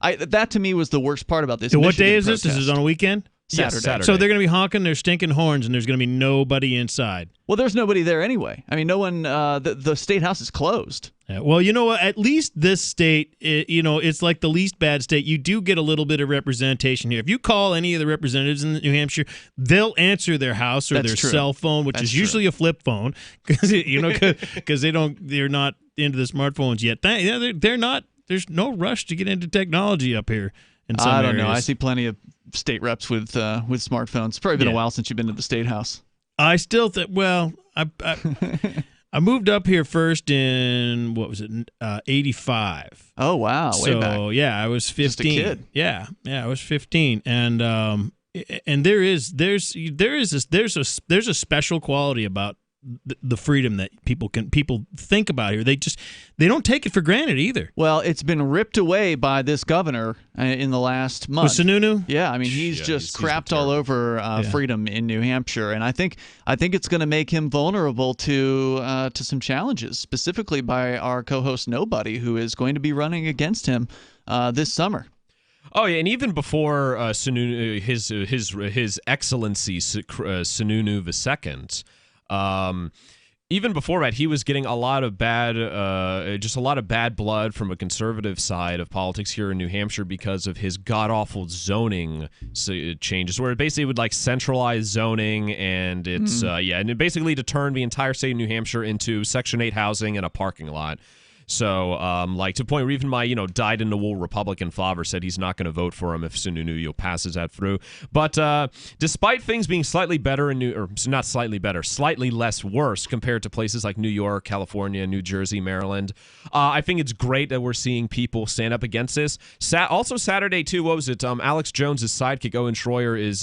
That to me was the worst part about this. So what day is this? This is on a weekend? Saturday. Yes, Saturday. So they're going to be honking their stinking horns, and there's going to be nobody inside. Well, there's nobody there anyway. I mean, no one. The State House is closed. Yeah, well, you know what? At least this state, it's like the least bad state. You do get a little bit of representation here. If you call any of the representatives in New Hampshire, they'll answer their house or their cell phone, which is usually a flip phone, because they're not into the smartphones yet. They're not. There's no rush to get into technology up here. In some I don't know. areas. I see plenty of state reps with smartphones. It's probably been a while since you've been to the State House. I still think. Well, I moved up here first in 85. Oh wow, way back. So yeah, I was 15. Just a kid. Yeah, I was 15, and there's a special quality about the freedom that people think about here. They don't take it for granted either. Well, it's been ripped away by this governor in the last month. With Sununu? Yeah, I mean he's crapped all over freedom in New Hampshire, and I think it's going to make him vulnerable to some challenges, specifically by our co-host Nobody, who is going to be running against him this summer. Oh yeah, and even before Sununu, his Excellency Sununu II, even before that, he was getting a lot of bad blood from a conservative side of politics here in New Hampshire because of his god-awful zoning changes, where it basically would like centralize zoning, and it's and it basically to turn the entire state of New Hampshire into Section 8 housing and a parking lot. So, like, to the point where even my, dyed-in-the-wool Republican father said he's not going to vote for him if Sununu passes that through. But despite things being slightly better not slightly better, slightly less worse compared to places like New York, California, New Jersey, Maryland, I think it's great that we're seeing people stand up against this. Also Saturday, too, what was it? Alex Jones' sidekick, Owen Schroyer, is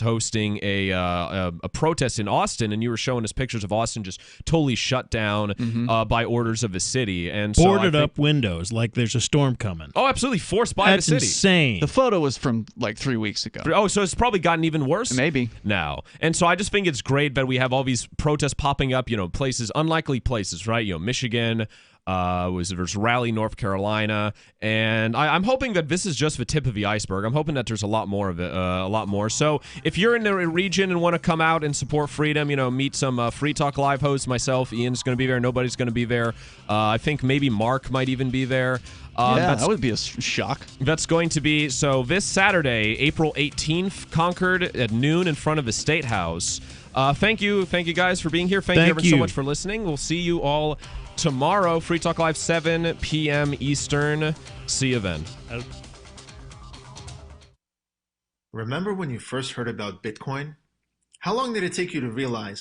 hosting a protest in Austin, and you were showing us pictures of Austin just totally shut down by orders of the city, and boarded up windows like there's a storm coming. Oh, absolutely, forced by the city. That's insane. The photo was from like 3 weeks ago. Oh, so it's probably gotten even worse? Maybe. Now. And so I just think it's great that we have all these protests popping up, places, unlikely places, right? Michigan, there's Raleigh, North Carolina, and I'm hoping that this is just the tip of the iceberg. I'm hoping that there's a lot more of it, a lot more. So if you're in the region and want to come out and support freedom, meet some Free Talk Live hosts, myself, Ian's going to be there, Nobody's going to be there. I think maybe Mark might even be there. That would be a shock. That's going to be, so this Saturday, April 18th, Concord at noon in front of the State House. Thank you guys for being here. Thank you ever so much for listening. We'll see you all tomorrow, Free Talk Live, 7 p.m. Eastern. See you then. Remember when you first heard about Bitcoin? How long did it take you to realize